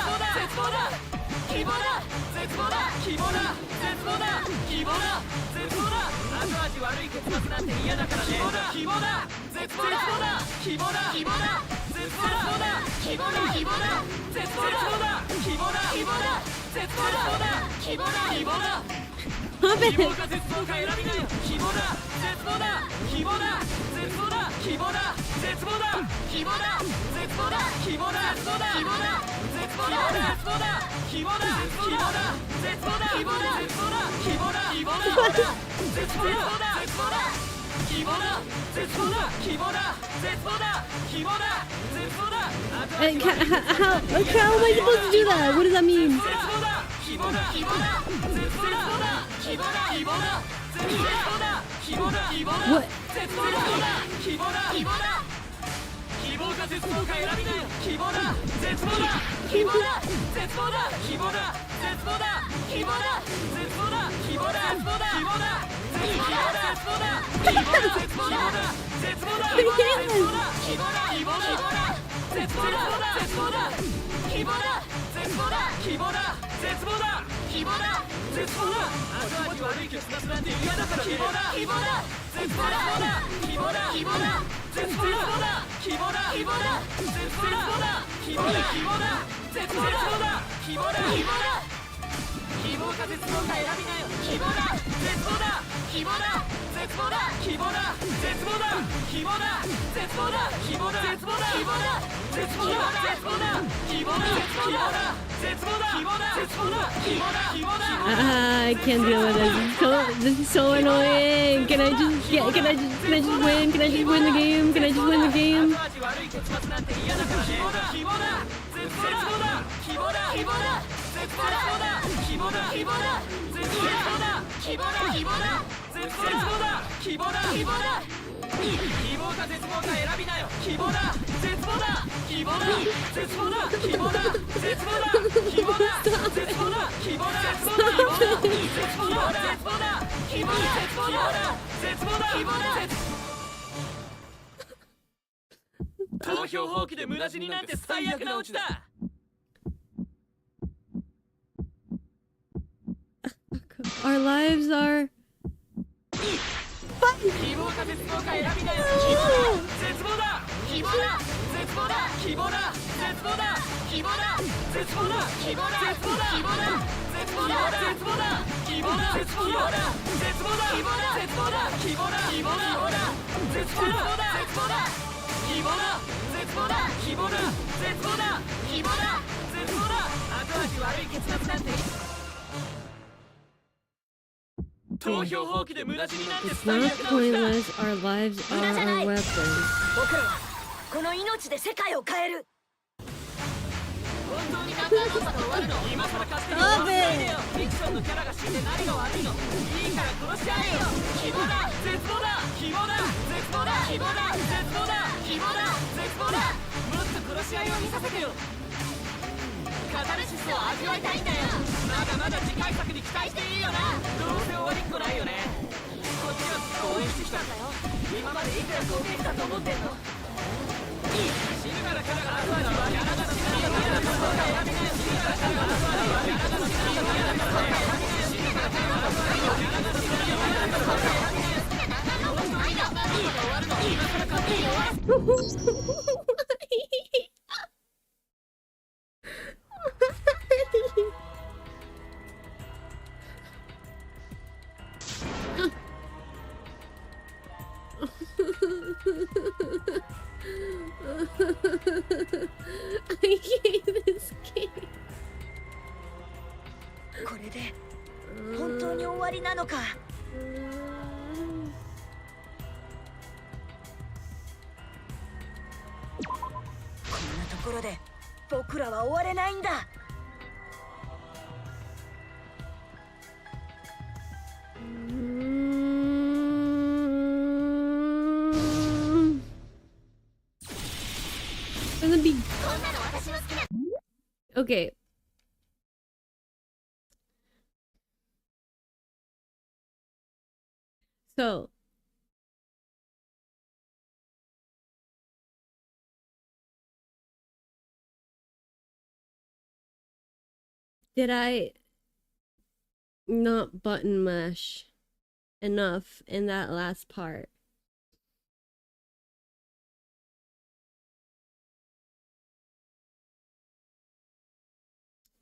絶望だ希望だ絶望だ希望だ絶望だ希望だ絶望だ後味悪い結末なんて嫌だからね希望だ絶望だ希望だ希望だ絶望だ希望だ希望だ絶望だ希望だ希望だ絶望だ希望だ希望だ希望か絶望か選びなよ希望だ絶望だ希望だ絶望だ希望だ絶望だ希望だ絶望だ希望だ絶望だ希望だ絶望 How am I supposed to do that? What does that mean? What? 希望か絶望か選びなよ希望だ絶望だ希望だ絶望だ希望だ絶望だ希望だ絶望だ希望だ絶望だ希望だ絶望だ絶望だ絶望だ絶望だ絶望だ希望だ希望だ絶望だ絶望だ希望だ絶望だ希望だ絶望だ希望だ絶望だ後味悪い結末なんて嫌だから希望だ希望だ絶望だ希望だ希望だ絶望だ希望だ希望だ絶望だ希望だ希望だ絶望だ希望だ希望だ希望か絶望か選びなよ希望だ絶望だ希望だ絶望だ希望だ絶望だ希望だ絶望だ希望だ絶望だ希望だ絶望だ絶望だ希望だ絶望だ絶望だ希望だ絶望だ希望だ希望だ I can't deal with this. This is so annoying. Can I just win? Can I just win the game? Can I just win the game? 後味悪い結末なんて嫌だから希望だ希望だ絶望だ希望だ希望だ絶望だ希望だ希望だ絶望だ希望だ希望だ絶望だ希望だ希望だ希望か絶望か選びなよ希望だ絶望だ希望だ絶望だ希望だ絶望だ希望だ絶望だ希望だ絶望だ絶望だ絶望だ希望だ絶望だ絶望だ希望だ投票放棄で無駄死になんて最悪なオチだ Our lives are. 希望か絶望か選びなよ希望だ絶望だ希望だ絶望だ希望だ絶望だ希望だ絶望だ希望だ絶望だ希望だ絶望だ絶望だ希望だ絶望だ絶望だ希望だ絶望だ希望だ希望だ絶望だ絶望だ希望だ絶望だ希望だ絶望だ希望だ絶望だ後味悪い結末なんて投票放棄で無駄死になんて It's 最 not 悪なオチだ pointless. Our lives are our weapons. 僕らはこの命で世界を変える。本当にダンガーノンパが終わるの今さら勝手に終わらないでよフィクションのキャラが死んで何が悪いのいいから殺し合えよ希望だ絶望だ希望だ絶望だ希望だ絶望だ希望だ絶望だもっと殺し合いを見させてよカタルシスを味わいたいんだよまだまだ次回作に期待していいよなどうせ終わりっこないよねこっちはずっと応援してきたんだよ今までいくら貢献したと思ってんの死ぬからキャラが後味はやらなしないよ嫌だから選びなよ死ぬからキャラが後味はやらなしないよ嫌だから選びなよ死ぬからキャラが後味はやらなしないよ嫌だから選びなよこの人にダンガーノンパが終わるの今から勝手に終わらせ I hate this game. これで本当に終わりなのか。こんなところで僕らは終われないんだ。Okay. So. Did I not button mash enough in that last part?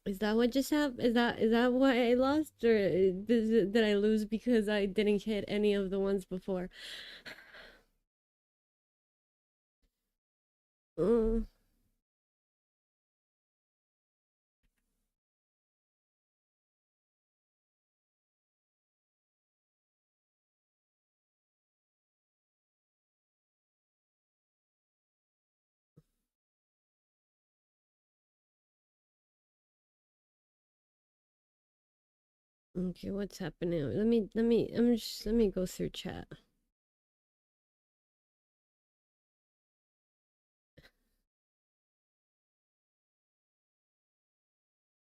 Is that what just happened? Is that why I lost, or did I lose because I didn't hit any of the ones before? Okay, what's happening? Let me go through chat.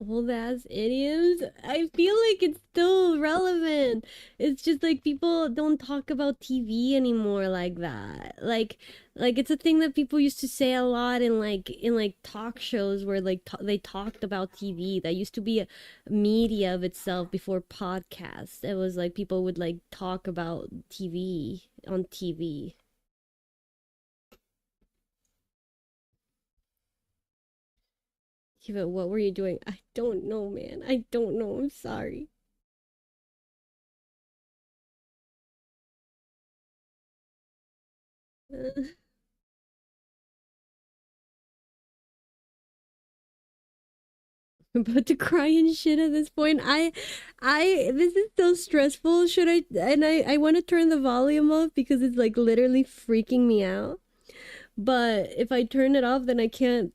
Old ass idioms. I feel like it's still relevant. It's just like people don't talk about TV anymore like that. Like it's a thing that people used to say a lot in like talk shows where like they talked about TV. That used to be a media of itself before podcasts. It was like people would like talk about TV on TV. Kiva, what were you doing? I don't know, man. I don't know. I'm sorry. I'm about to cry and shit at this point. This is so stressful. Should I, and I want to turn the volume off because it's like literally freaking me out. But if I turn it off, then I can't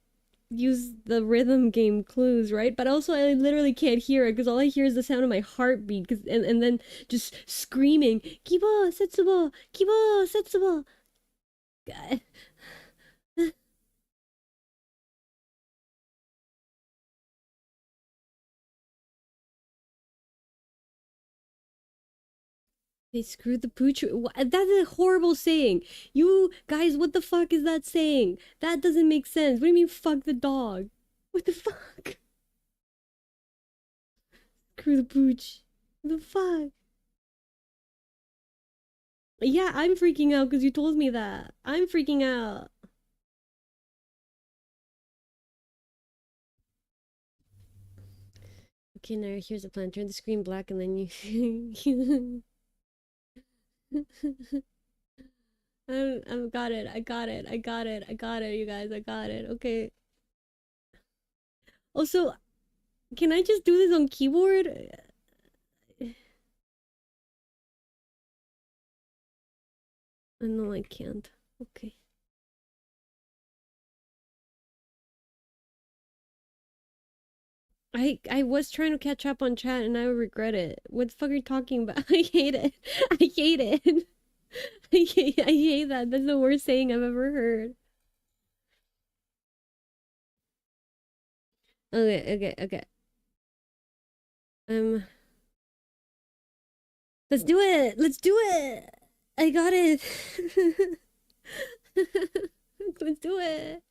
use the rhythm game clues, right? But also I literally can't hear it because all I hear is the sound of my heartbeat and then just screaming, Kibo, Setsubo, Kibo, Setsubo. God. They screwed the pooch. That's a horrible saying. You guys, what the fuck is that saying? That doesn't make sense. What do you mean, fuck the dog? What the fuck? Screw the pooch. What the fuck? Yeah, I'm freaking out because you told me that. I'm freaking out. Okay, now here's the plan. Turn the screen black and then you... I've got it. I got it. I got it. I got it, you guys. I got it. Okay. Also, can I just do this on keyboard? No, I can't. Okay. I was trying to catch up on chat and I would regret it. What the fuck are you talking about? I hate it. I hate it. I hate that. That's the worst saying I've ever heard. Okay. Let's do it. Let's do it. I got it. Let's do it.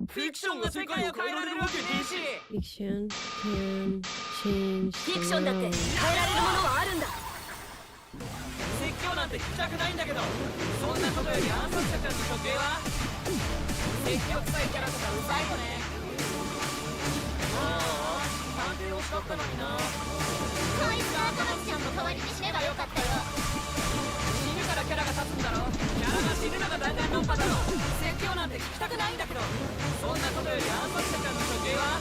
Fiction can change the world. 説教なんて聞きたくないんだけど、そんなことより暗殺者ちゃんの処刑は説教臭いキャラとかうざいよね。ああ、探偵をしとったのにな。こいつは赤松ちゃんの代わりに死ねばよかったよ。死ぬからキャラが立つんだろ。キャラが死ぬのが弾丸論破だろ。説教なんて聞きたくないんだけど、そんなことより暗殺者ちゃんの処刑は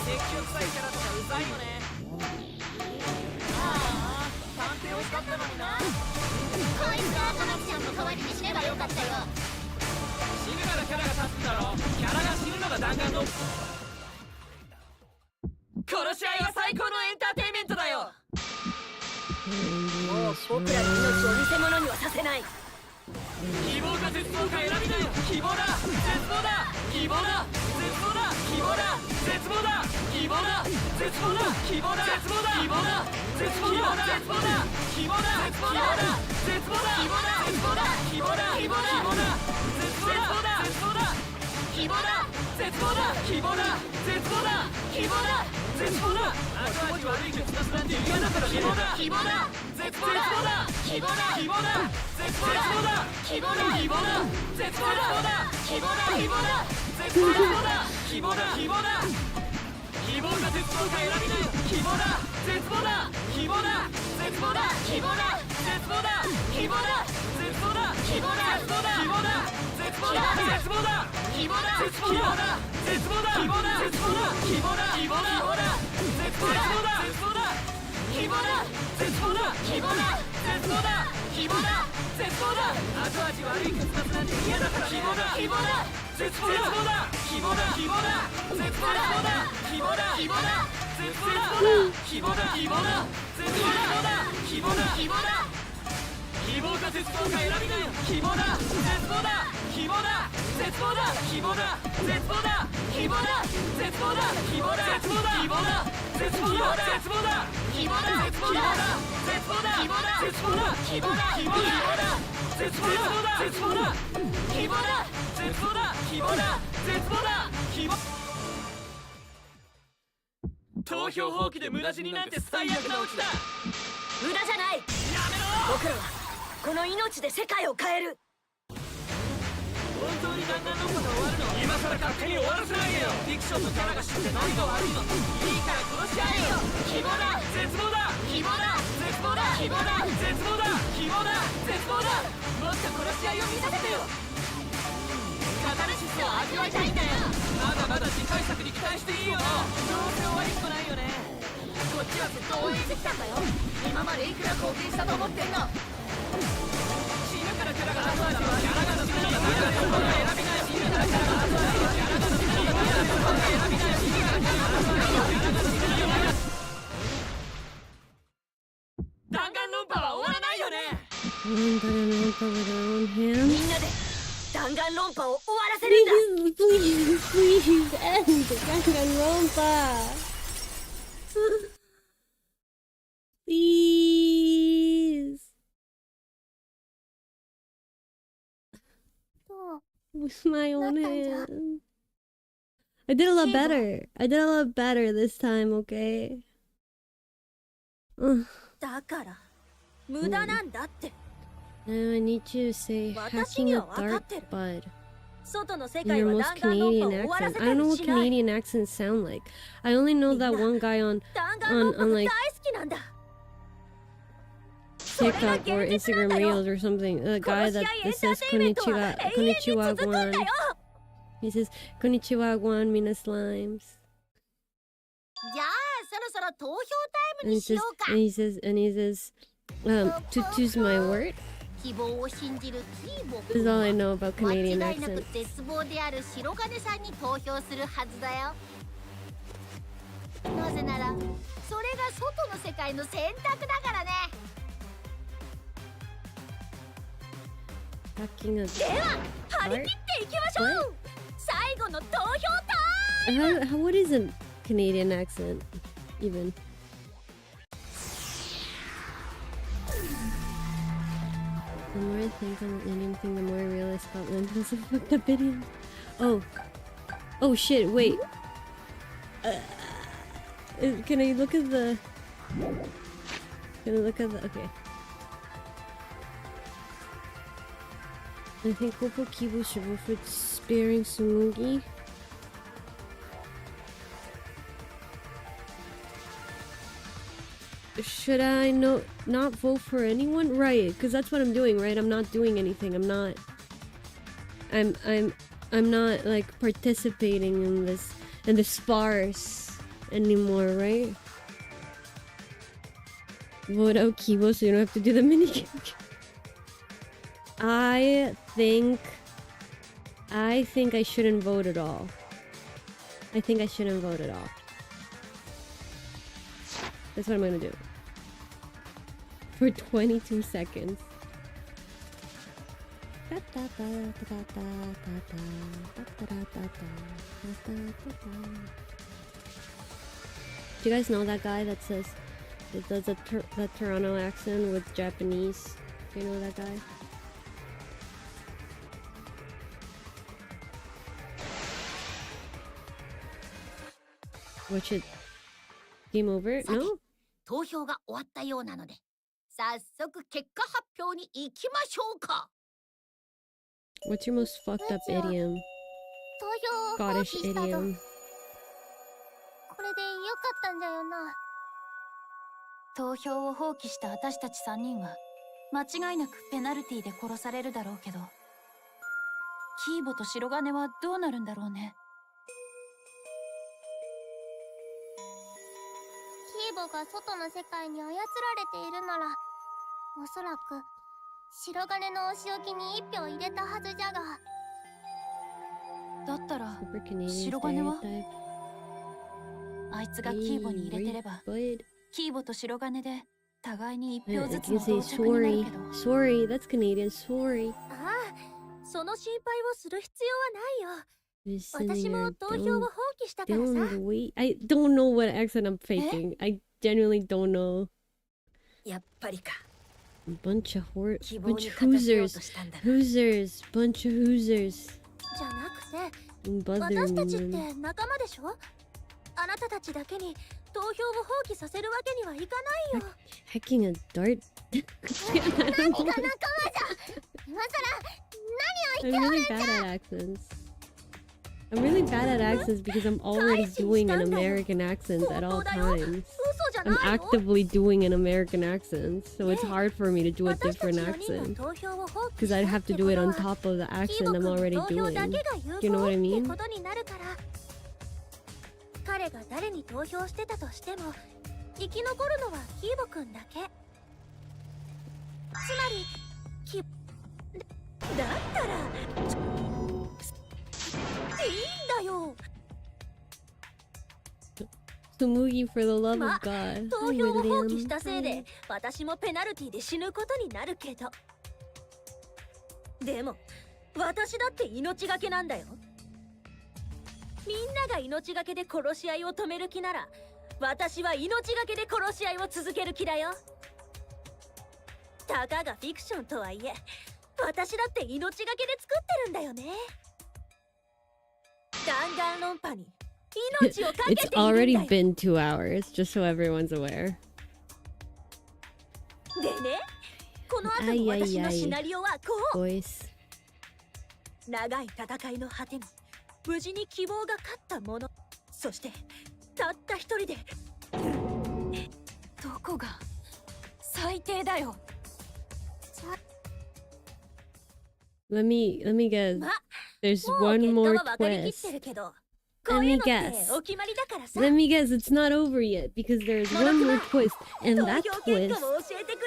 説教臭いキャラとかうざいよね。ああ、探偵をしとったのにな。こいつは赤松ちゃんの代わりに死ねばよかったよ。死ぬからキャラが立つんだろ。キャラが死ぬのが弾丸論破。殺し合いは最高のエンターテインメントだよ。もう僕らの命を偽物にはさせない。希望か絶望か選びなよ。希望だ、絶望だ、希望だ、絶望だ、希望だ、絶望だ、希望だ、絶望だ、希望だ、絶望だ、希望だ、絶望だ、絶望だ、希望だ、絶望だ、絶望だ、希望だ、絶望だ、希望だ、希望だ、絶望だ、絶望だ、希望だ、絶望だ、希望だ、絶望だ、希望だ、絶望だ。後味悪い結末なんて嫌だから。希望だ。希望だ。絶望だ。希望だ。希望だ。絶望だ。希望だ。希望だ。絶望だ。希望だ。希望だ。絶望だ。希望だ。希望だ。希望か絶望か選びなよ。希望だ。絶望だ。希望だ。絶望だ。希望だ。絶望だ。希望だ。絶望だ。希望だ。絶望だ。希望だ。絶望だ。絶望だ。希望だ。絶望だ。絶望だ。希望だ。絶望だ。希望だ。希望だ。絶望だ。絶望だ。希望だ。絶望だ。希望だ。絶望だ。希望だ。絶望だ。後味悪い結末なんて嫌だから。希望だ。希望だ。絶望だ。希望だ。希望だ。絶望だ。希望だ。希望だ。絶望だ。希望だ。希望だ。絶望だ。希望だ。希望だ。希望か絶望か選びなよ。希望だ。絶望だ。希望だ。絶望だ。希望だ。絶望だ。希望だ。絶望だ。希望だ。絶望だ。希望だ。絶望だ。絶望だ。希望だ。絶望だ。絶望だ。希望だ。絶望だ。希望だ。希望だ。絶望だ。絶望だ。希望だ。絶望だ。希望だ。絶望だ。希望。投票放棄で無駄死になんて最悪なオチだ。無駄じゃない。やめろ。僕らはこの命で世界を変える。本当に弾丸論破が終わるの？今さら勝手に終わらせないでよ。フィクションのキャラが死んで何が悪いの？いいから殺し合えよ。希望だ。絶望だ。希望だ。絶望だ。希望だ。絶望だ。希望だ。絶望だ。もっと殺し合いを見させてよ。カタルシスを味わいたいんだよ。まだまだ次回作に期待していいよ。どうせ終わりっこないよね。こっちはずっと応援してきたんだよ。今までいくら貢献したと思ってんの。死ぬからキャラが後味はキャラが好きなんだ。選びない。死ぬからキャラが後味はキャラが好きなんだ。選びない。死ぬからキャラが後味はキャラが好きなんだ。弾丸論破は終わらないよね。みんなで弾丸論破を終わらせるんだ。 Please, please end Danganronpa. Please. どう With my own なったんじゃ？ hand. I did a lot better. I did a lot better this time, okay? Ugh. だから無駄なんだって。 Now I need you to say 私 hacking に a は分かってる。 dark bud 外の世 in 界 your は most 弾丸論破 Canadian を終わら accent. せ I た don't know り what しない。 Canadian accents sound like. I only know that one guy on 弾丸論破が on 大 like 好きなんだ。 TikTok or Instagram Reels or something. The guy that says konnichiwa, konnichiwa guan. He says konnichiwa guan mina slimes. じゃあそろそろ投票タイ And ムに he しよ says うか。 and he says to choose my word. 希望を信じるキーボ This is all I know about 間違 Canadian いなく accents. 絶望である白金さんに投票するはずだよ。なぜならそれが外の世界の選択だからね。 Hacking a では張り切っていきましょう。最後の投票タイム。 what is a Canadian accent even? The more I think on the Indian thing, the more I realize Scotland has a fucked up idiom. Oh shit! Wait. Can I look at the? Can I look at the? Okay. I think Popo Kibo should vote for sparing Sumugi. Should I not vote for anyone? Right, because that's what I'm doing, right? I'm not doing anything. I'm not like participating in this farce anymore, right? Vote out Kibo so you don't have to do the minigame. I think I shouldn't vote at all. I think I shouldn't vote at all. That's what I'm gonna do. For 22 seconds. Do you guys know that guy that says that does that Toronto accent with Japanese? Do you know that guy? Which it Game over? さて No? 投票が終わったようなので早速結果発表に行きましょうか。 What's your most fucked up idiom? 投票を放棄 Scottish したぞ。 idiom. これでよかったんじゃよな。投票を放棄した私たち3人は間違いなくペナルティで殺されるだろうけど、キーボと白金はどうなるんだろうね。キーボが外の世界に操られているなら、おそらく白金のお仕置きに1票入れたはずじゃが。だったら Super Canadian 白金は stereotype. あいつがキーボに入れてれば But キーボと白金で互いに1 I 票ずつ can の say 同着になる sorry. けど、 Sorry, that's Canadian. Sorry. ああ、その心配をする必要はないよ。 Just sitting 私 there も投票を down, 放棄したからさ。 down the way. I don't know what accent I'm faking. I genuinely don't know. やっぱりか。 Bunch of bunch 希望 of に勝たせよう Hoosers. としたんだな。 Hoosers. Bunch of Hoosers. じゃなくて、 Bother 私たちっ me. て仲間でしょ。あなたたちだけに投票を放棄させるわけにはいかないよ。 Hacking a dart. 何が仲間じゃ。今さら I'm really bad at accents. I'm really bad at accents because I'm already doing an American accent at all times. 嘘じゃ I'm ないよ。 actively doing an American accent, so it's Yeah. hard for me to do a 私たち different 4人 accent が投票を放棄 because し I'd た have って to こ do と it は on top of the キー accent ボ I'm 君の already 投票だ doing. けが有 You know 効 what I って mean? ことになるから。彼が誰に投票してたとしても生き残るのはキーボ君だけ。つまりキだったらいいんだよ。 Sumugi, for the love of まあ God. 投 Hi, 票を放棄 William. したせいで私もペナルティで死ぬことになるけど。でも私だって命がけなんだよ。みんなが命がけで殺し合いを止める気なら、私は命がけで殺し合いを続ける気だよ。たかがフィクションとはいえ、私だって命がけで作ってるんだよね。弾丸論破に命をかけ It's ているんだ already よ。 been 2 hours, just so everyone's aware. でね、この後の私のシナリオはこう。 Voice. 長い戦いの果てに無事に希望が勝った者、そしてたった一人で。どこが最低だよ。 Let me guess. ま、 There's もう one 結果 more は分かりきっ twist. てるけど、こういうのって guess. お決まりだからさ。 Let me guess, it's not over yet because there's one more twist, and 投 that 票結 twist 果も教えてく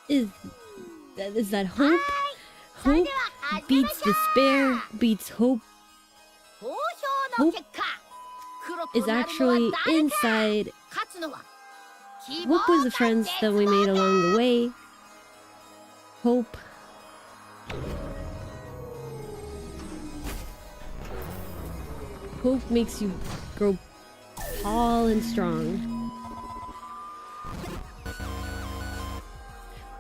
れる？ is that hope. Hope beats despair, beats hope 投票の結果、黒く is なるのは actually 誰か。 inside. 勝つのは希望 Hope was the friends that we made along the way. Hope. Hope makes you grow tall and strong.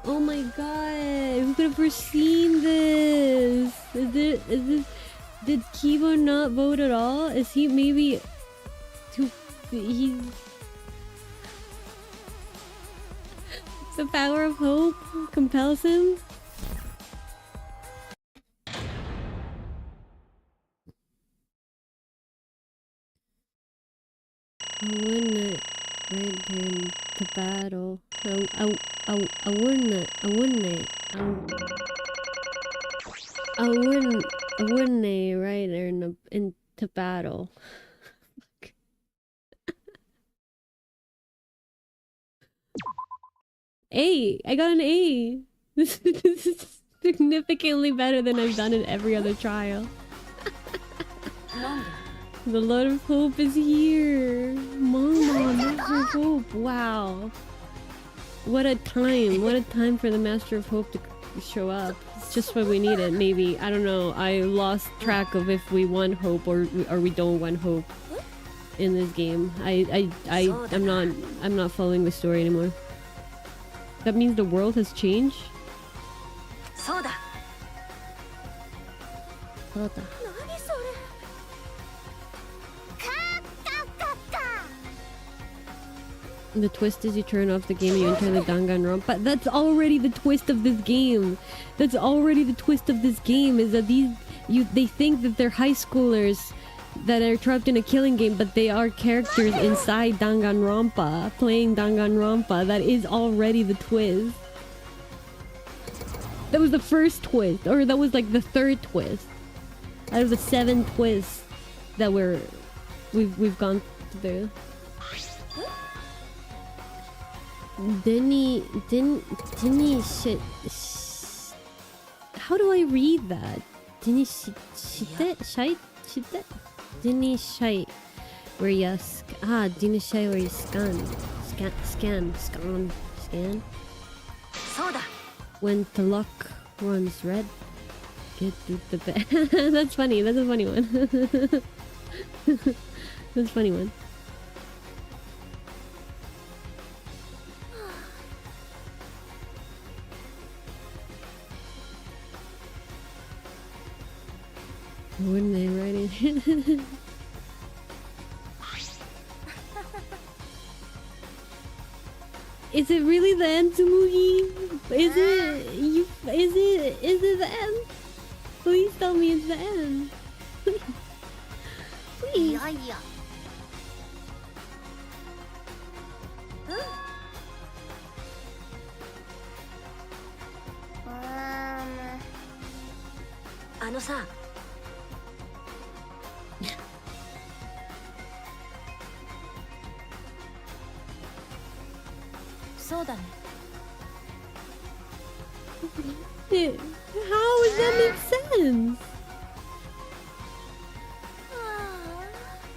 Oh my god, who could have foreseen this? Did Kibo not vote at all? Is he maybe the power of hope compels him? I wouldn't right there to battle. I wouldn't right there into battle. A! I got an A! This is significantly better than I've done in every other trial. なんで？ The Lord of Hope is here! Mama, Master of Hope! Wow! What a time for the Master of Hope to show up. It's just what we needed, maybe. I don't know. I lost track of if we want Hope or we don't want Hope in this game. I'm not following the story anymore. That means the world has changed? そうだ。何それ。カッカッカッカ。The twist is you turn off the game and you enter the Danganronpa. That's already the twist of this game. That's already the twist of this game, is that they think that they're high schoolers that are trapped in a killing game, but they are characters inside Danganronpa, playing Danganronpa. That is already the twist. That was the first twist, or that was like the third twist out of the 7 twists that we've gone through. Didn't shit. How do I read that? Didn't shite? Didn't shite where you didn't shite where you scan. When the luck runs red, get through the bed. That's funny. That's a funny one. That's a funny one. Wouldn't they write it? Is it really the end, Tsumugi? Is it the end? Please tell me it's the end. Please. Ano-sa. そうだね。 How does that make sense?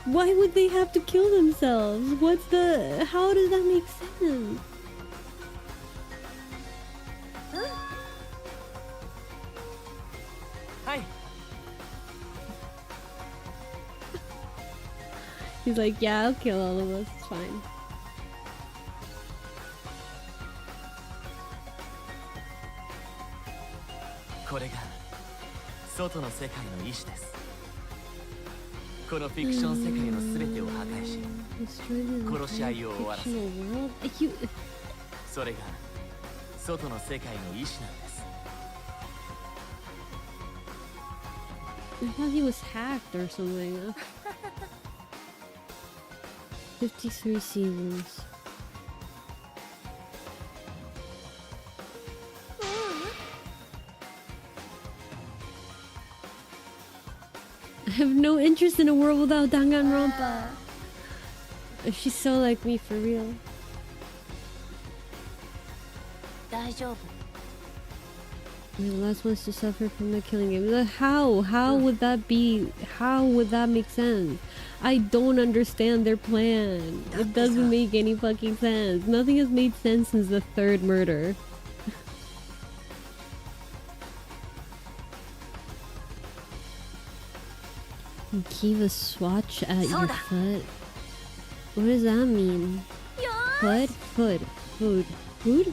Why would they have to kill themselves? How does that make sense? Hi. He's like, yeah, I'll kill all of us, it's fine. I thought he was hacked or something. 53 seasons. I have no interest in a world without Danganronpa. If she's so like me, for real. 大丈夫。 We're the last ones to suffer from the killing game. How? How would that be? How would that make sense? I don't understand their plan. It doesn't make any fucking sense. Nothing has made sense since the 3rd murder. Keep a swatch at your foot. What does that mean? Foot? Foot. Food. Food?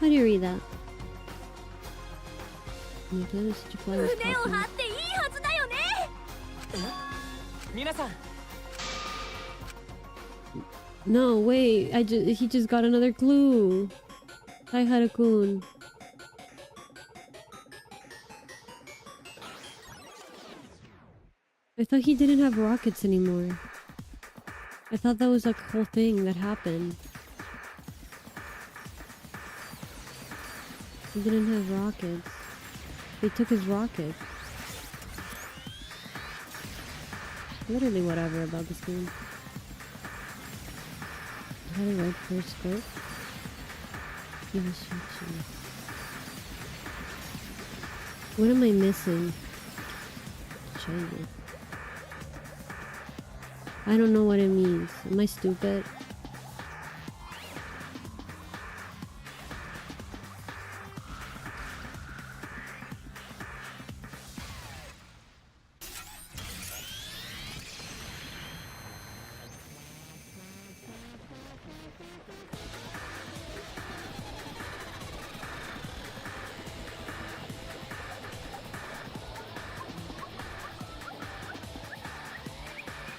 How do you read that? 胸を張っていいはずだよね。皆さん。 No, wait. He just got another clue. I had a clue. I thought he didn't have rockets anymore. I thought that was like a whole thing that happened. He didn't have rockets. They took his rocket. Literally whatever about this game. I had a red first scope. What am I missing? I don't know what it means. Am I stupid?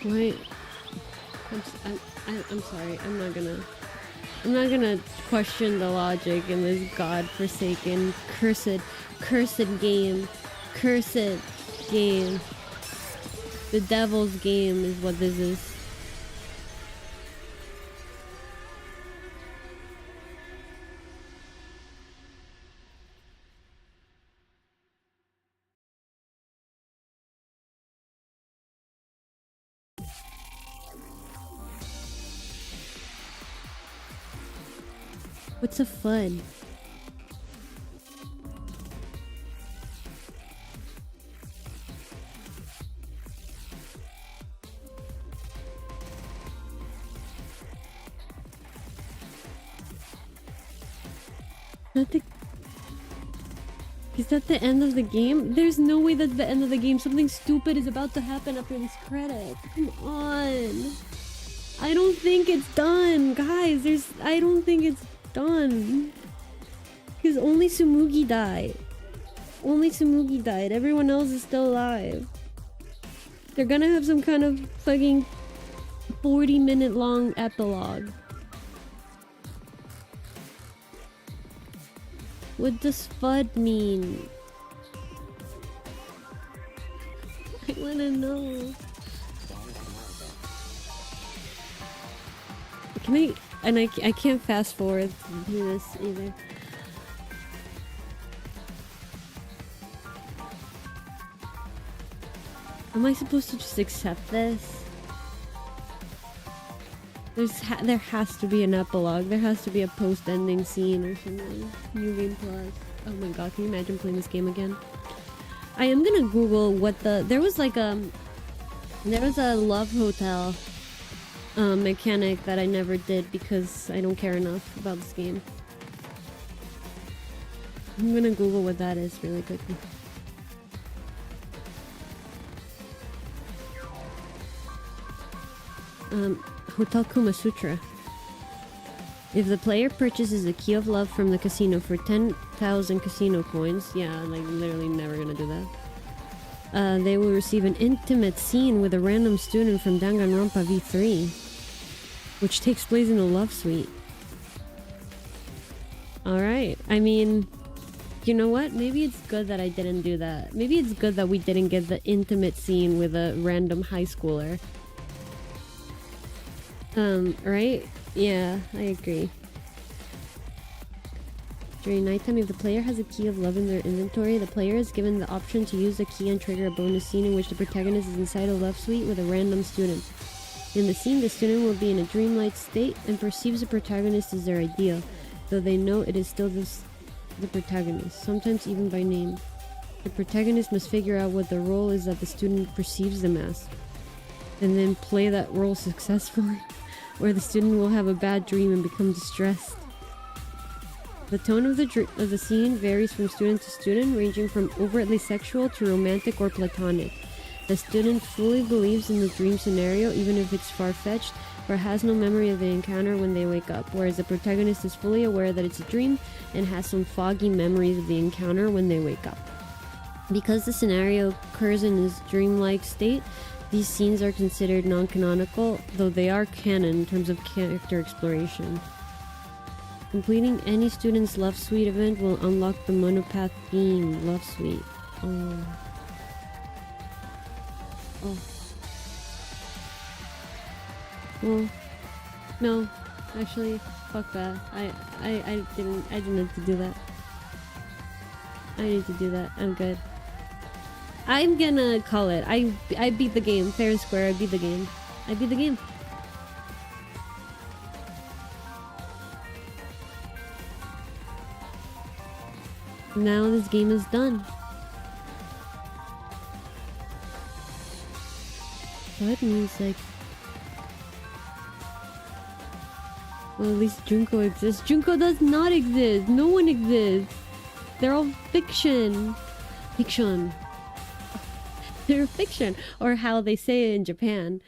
Wait. I'm sorry. I'm not gonna question the logic in this godforsaken, cursed game. Cursed game. The devil's game is what this is. What's a FUD? Is that the end of the game? There's no way that's the end of the game. Something stupid is about to happen after this credit. Come on. I don't think it's done, guys. I don't think it's done. Because only Tsumugi died. Only Tsumugi died. Everyone else is still alive. They're gonna have some kind of fucking 40-minute long epilogue. What does FUD mean? I wanna know. Can I... And I can't fast forward through this either. Am I supposed to just accept this? There has to be an epilogue. There has to be a post-ending scene or something. New Game Plus. Oh my god, can you imagine playing this game again? I am gonna Google what the... There was like a Love Hotel mechanic that I never did because I don't care enough about this game. I'm gonna Google what that is really quickly. Hotel Kuma Sutra. If the player purchases a key of love from the casino for 10,000 casino coins, yeah, like literally never gonna do that. They will receive an intimate scene with a random student from Danganronpa V3, which takes place in a love suite. Alright, I mean, you know what? Maybe it's good that I didn't do that. Maybe it's good that we didn't get the intimate scene with a random high schooler. Right? Yeah, I agree. During nighttime, if the player has a key of love in their inventory, the player is given the option to use the key and trigger a bonus scene in which the protagonist is inside a love suite with a random student. In the scene, the student will be in a dreamlike state and perceives the protagonist as their ideal, though they know it is still the protagonist, sometimes even by name. The protagonist must figure out what the role is that the student perceives them as, and then play that role successfully, or the student will have a bad dream and become distressed. The tone of the scene varies from student to student, ranging from overtly sexual to romantic or platonic. The student fully believes in the dream scenario, even if it's far-fetched, or has no memory of the encounter when they wake up, whereas the protagonist is fully aware that it's a dream and has some foggy memories of the encounter when they wake up. Because the scenario occurs in his dreamlike state, these scenes are considered non-canonical, though they are canon in terms of character exploration. Completing any student's Love Suite event will unlock the Monopath theme Love Suite. Oh. Well, no, actually, fuck that. I didn't have to do that. I need to do that. I'm good. I'm gonna call it. I beat the game. Fair and square, I beat the game. I beat the game. Now this game is done. What music? Well, at least Junko exists. Junko does not exist. No one exists. They're all fiction. Fiction. They're fiction. Or how they say it in Japan.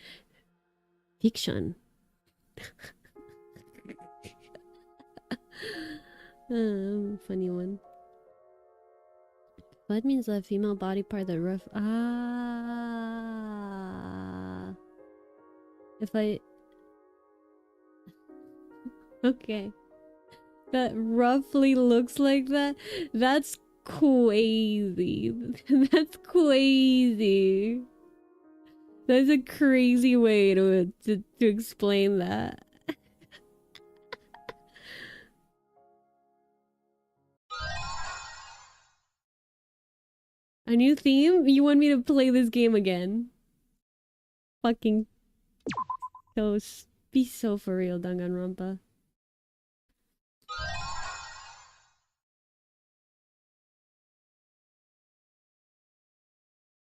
Fiction. Funny one. What means a female body part that rough? Ah. If I Okay. That roughly looks like that. That's crazy. That's crazy. That's a crazy way to explain that. A new theme? You want me to play this game again? Fucking toast. Be so for real, Danganronpa.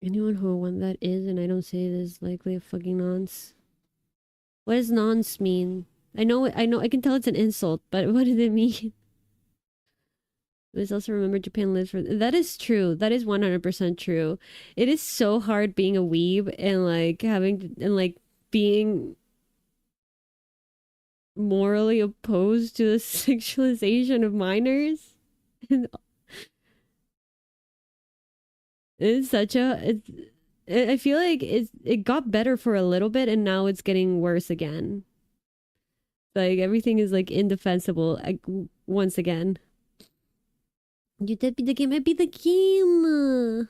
Anyone who one that is and I don't say it is likely a fucking nonce. What does nonce mean? I know, I can tell it's an insult, but what does it mean? Let's also remember Japan lives for... That is true. That is 100% true. It is so hard being a weeb and like being morally opposed to the sexualization of minors. And it's such a... I feel like it got better for a little bit and now it's getting worse again. Like everything is like indefensible once again. You did beat the game. I beat the game.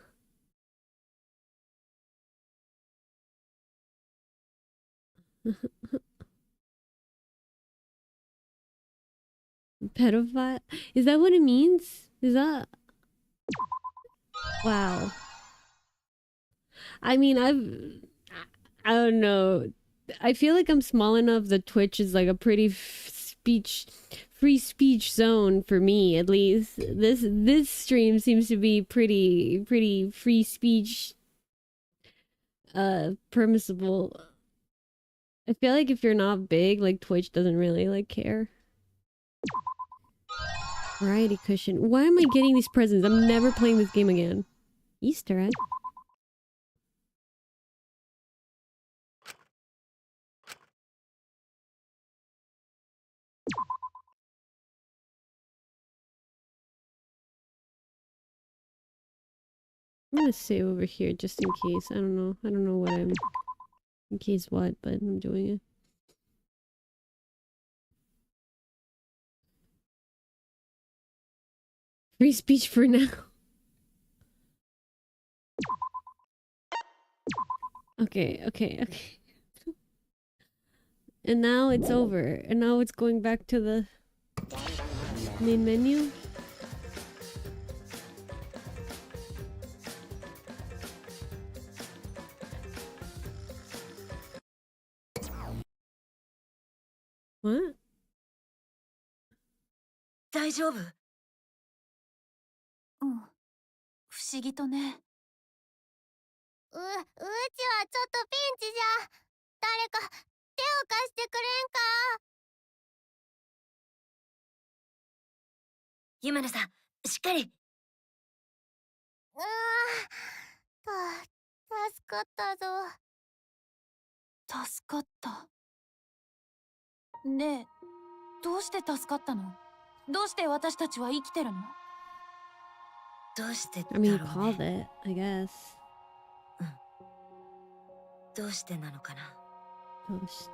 Pedophile? Is that what it means? Is that... Wow. I mean, I don't know. I feel like I'm small enough that Twitch is like a pretty free speech zone for me, at least. This stream seems to be pretty free speech permissible. I feel like if you're not big, like Twitch doesn't really like care. Variety cushion. Why am I getting these presents? I'm never playing this game again. Easter egg. I'm gonna save over here just in case. I don't know. I don't know what I'm... In case what, but I'm doing it. Free speech for now. Okay. And now it's over. And now it's going back to the main menu. What? 大丈夫？うん。不思議とね。うちはちょっとピンチじゃ。誰か手を貸してくれんか。夢野さん、しっかり。助かったぞ。助かった。ねえ、どうして助かったの？どうして私たちは生きてるの？どうしてだ I mean, ろ you う called ね。it, I guess. どうしてなのかな。Post.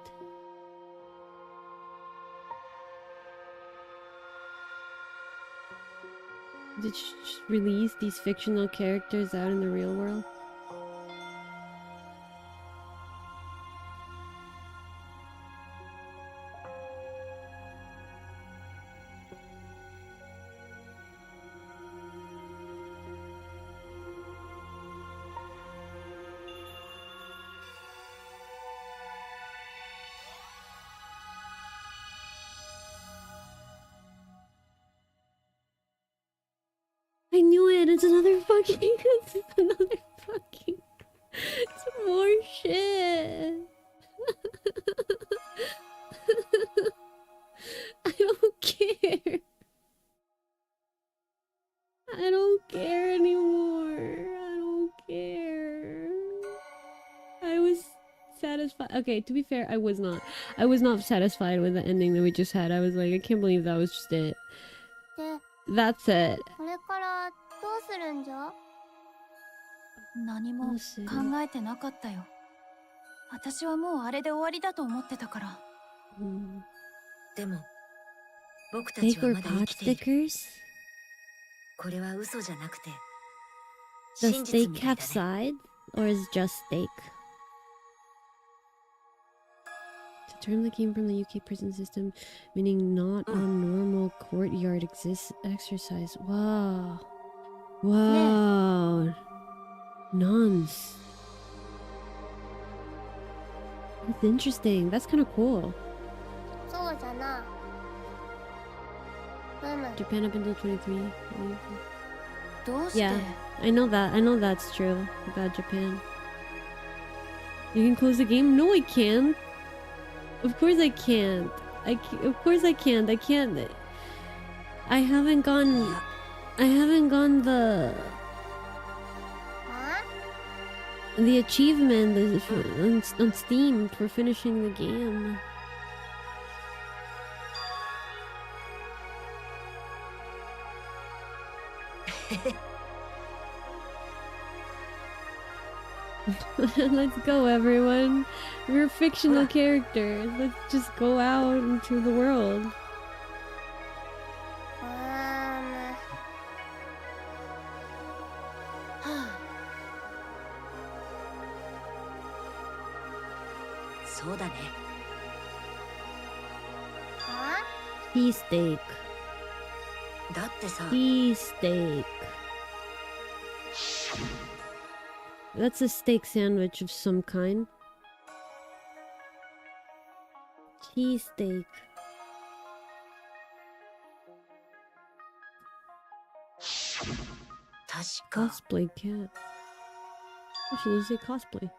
Did you just release these fictional characters out in the real world? I knew it! It's another fucking... It's another fucking... It's more shit! I don't care! I don't care anymore! I don't care! I was satisfied. Okay, to be fair, I was not. I was not satisfied with the ending that we just had. I was like, I can't believe that was just it. で、 That's it. これからどうするんじゃ？何も考えてなかったよ。私はもうあれで終わりだと思ってたから。でも僕たち Steak は or まだ pot 生きている。 stickers? これは嘘じゃなくて Does 真実 steak みたい have だね。 side? Or is just steak? It's a term that came from the UK prison system, meaning not on normal courtyard exercise. Wow. Wow. Nuns. That's interesting. That's kind of cool. そうじゃな。Japan up until 23. どうして Yeah, I know that. I know that's true about Japan. You can close the game? No, I can't. Of course I can't. Of course I can't. I can't. I haven't gone. I haven't gone the achievement on Steam for finishing the game. Let's go, everyone. We're fictional characters. Let's just go out into the world. そうだね。 Cheesesteak. だってさ、 Cheesesteak. That's a steak sandwich of some kind. Cheesesteak. Cosplay cat. Oh, she didn't say cosplay.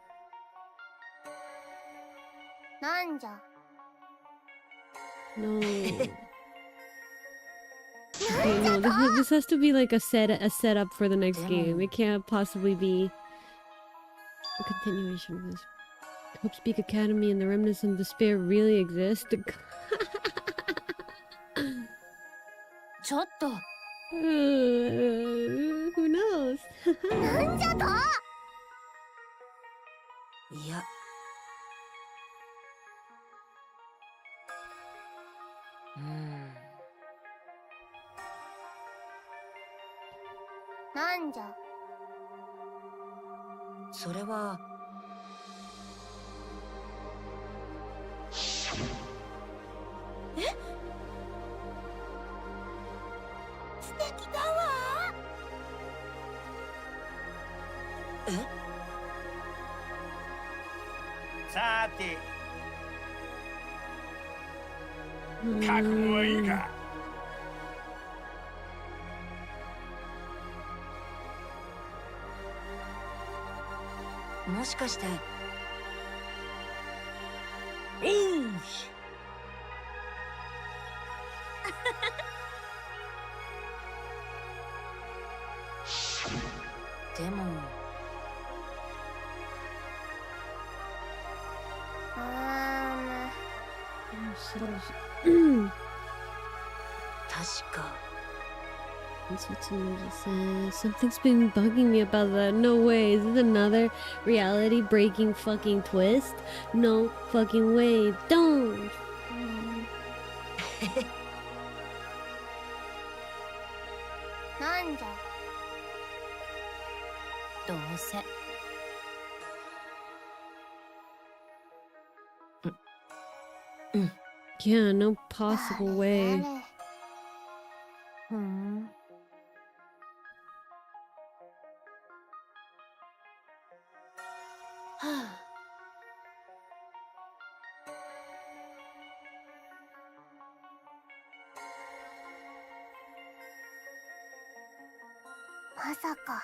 なんじゃ。 No. Okay, no, this has to be like a setup for the next game. It can't possibly be a continuation of this. Hope Speak Academy and the Remnants of Despair really exist. ちょっと Who knows? なんじゃと。いや、なんじゃ。それは素敵だわ。さて覚悟はいいか。もしかしておうしでも確か That's what somebody says. Something's been bugging me about that. No way. Is this another reality breaking fucking twist? No fucking way. Don't! なんじゃ。どうせ Yeah, no possible way. ふんはあ まさか。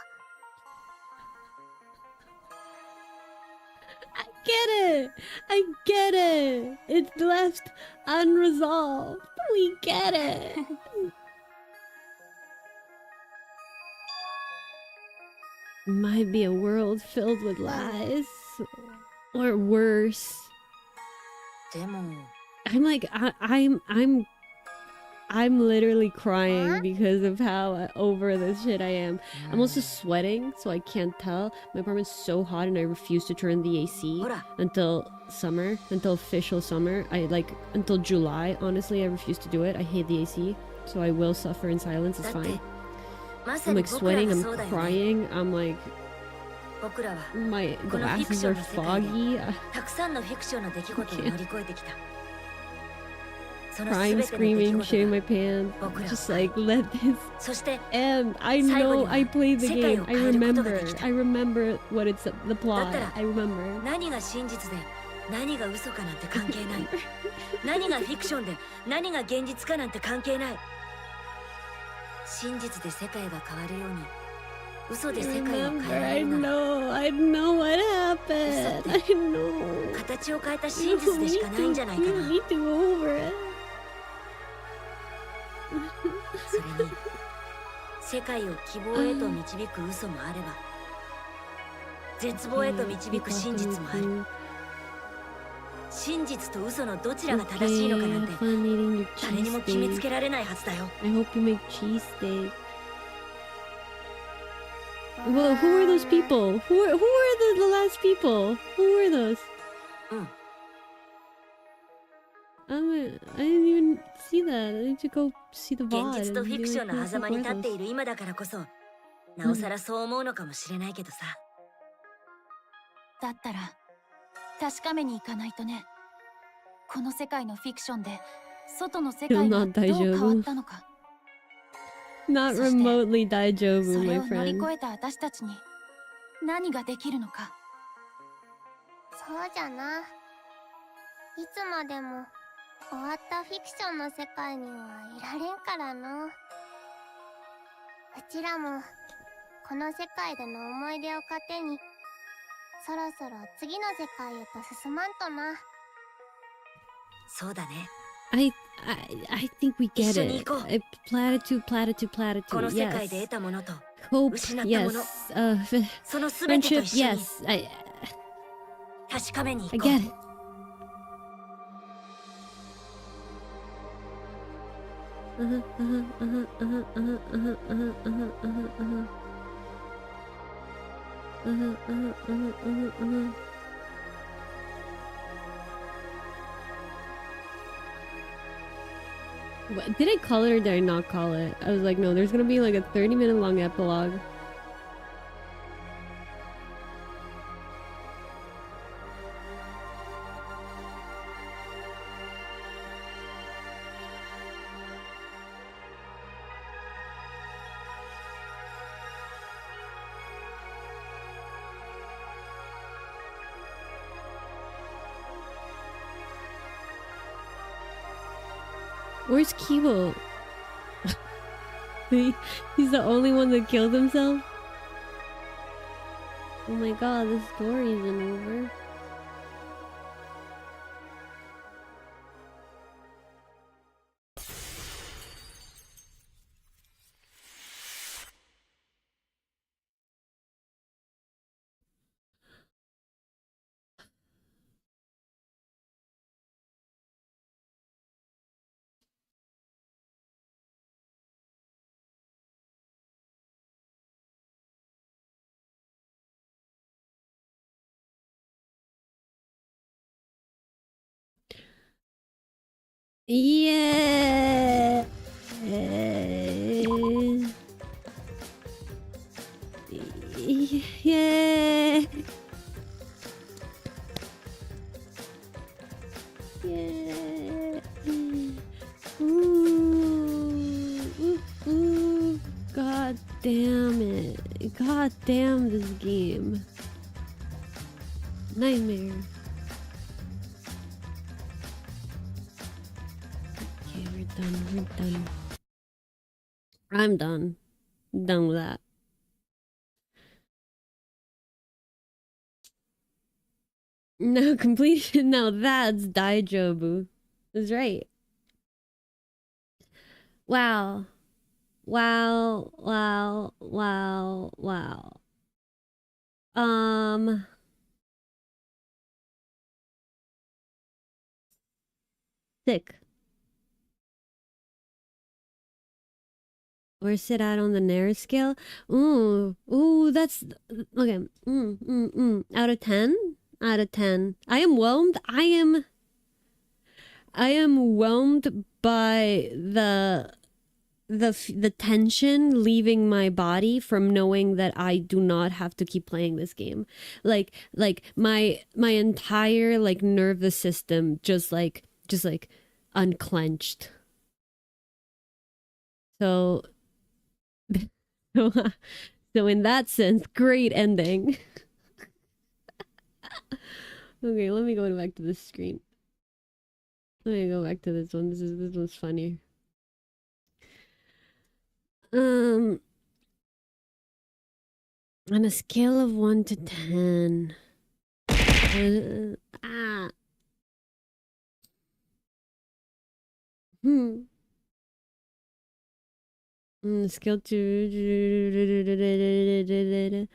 I get it! I get it! It's left unresolved. We get it! Might be a world filled with lies. Or worse. でも I'm like, I'm I'm literally crying because of how over this shit I am. I'm also sweating, so I can't tell. My apartment's so hot and I refuse to turn the AC until summer, until official summer. Until July, honestly, I refuse to do it. I hate the AC, so I will suffer in silence. It's fine. I'm like sweating, I'm crying, I'm like... My glasses are foggy. Crying, screaming, shitting my pants. Just like, let this end. I know I played the game. I remember what it's the plot. I remember. 何が真実で何が嘘かなんて関係ない何がフィクションで何が現実かなんて関係ない真実で世界が変わるように嘘で世界を変えられるなら I know what happened. I know. 形を変えた真実でしかないんじゃないかな You need to go over it. それに世界を希望へと導く嘘もあれば絶望へと導く真実もある真実と嘘のどちらが正しいのかなんて誰にも決めつけられないはずだよ I hope you make cheesesteak. Well, who are those people? Who are the last people? Who are those? I didn't even see that. I need to go see the VOD. 現実とフィクションの狭間に立っている今だからこそなおさらそう思うのかもしれないけどさだったら確かめに行かないとねこの世界のフィクションで外の世界がどう変わったのか Not remotely 大丈夫それ my を乗り friend. 越えた私たちに何ができるのかそうじゃないつまでも終わったフィクションの世界にはいられんからのうちらもこの世界での思い出を糧にそろそろ次の世界へと進まんとなそうだね I think we get it. Platitude. この世界で得たものと Hope, 失ったもの yes. その全てと Friendship, 一緒に yes. 確かめに I 行こう get it. What, did I call it or did I not call it? I was like, no, there's gonna be like a 30-minute long epilogue. Where's Kibo? He's the only one that killed himself? Oh my god, the story isn't over. Yeah. Yeah. Yeah. Ooh. God damn it. God damn this game. Nightmare. Okay, we're done. I'm done. Done with that. No, completion. No, that's Daijobu. That's right. Wow. Sick. Where's it at on the Nair scale? Ooh, that's okay. Out of 10? Out of 10. I am whelmed. I am whelmed by the tension leaving my body from knowing that I do not have to keep playing this game. Like my entire like nervous system just like unclenched. So so, so in that sense, great ending. Okay, let me go back to this screen. Let me go back to this one. This one's funny. On a scale of 1 to 10. Scale to in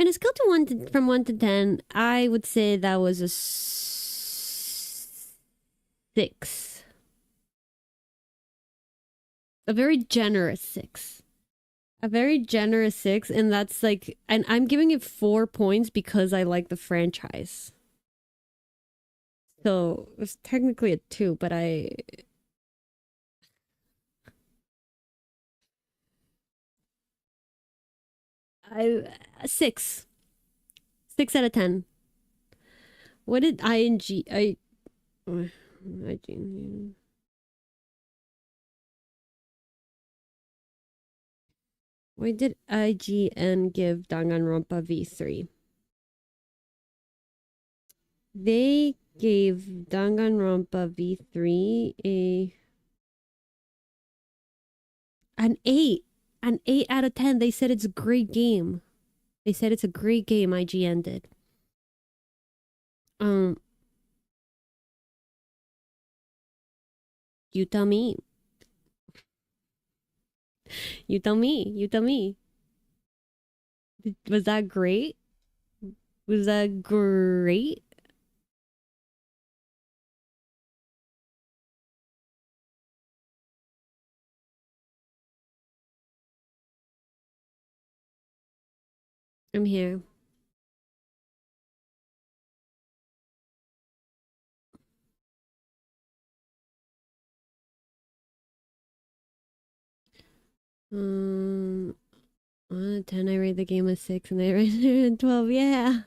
a scale to from 1 to 10, I would say that was a 6. A very generous 6. A very generous 6, and that's like, and I'm giving it 4 points because I like the franchise. So it's technically a 2, but I 6. 6 out of 10. What did why did IGN give Danganronpa V3? They gave Danganronpa V3 an 8. An 8 out of 10. They said it's a great game. They said it's a great game, IGN did. You tell me. You tell me. You tell me. Was that great? Was that great? I'm here. On a 10, I rate the game a 6, and I rate it a 12. Yeah.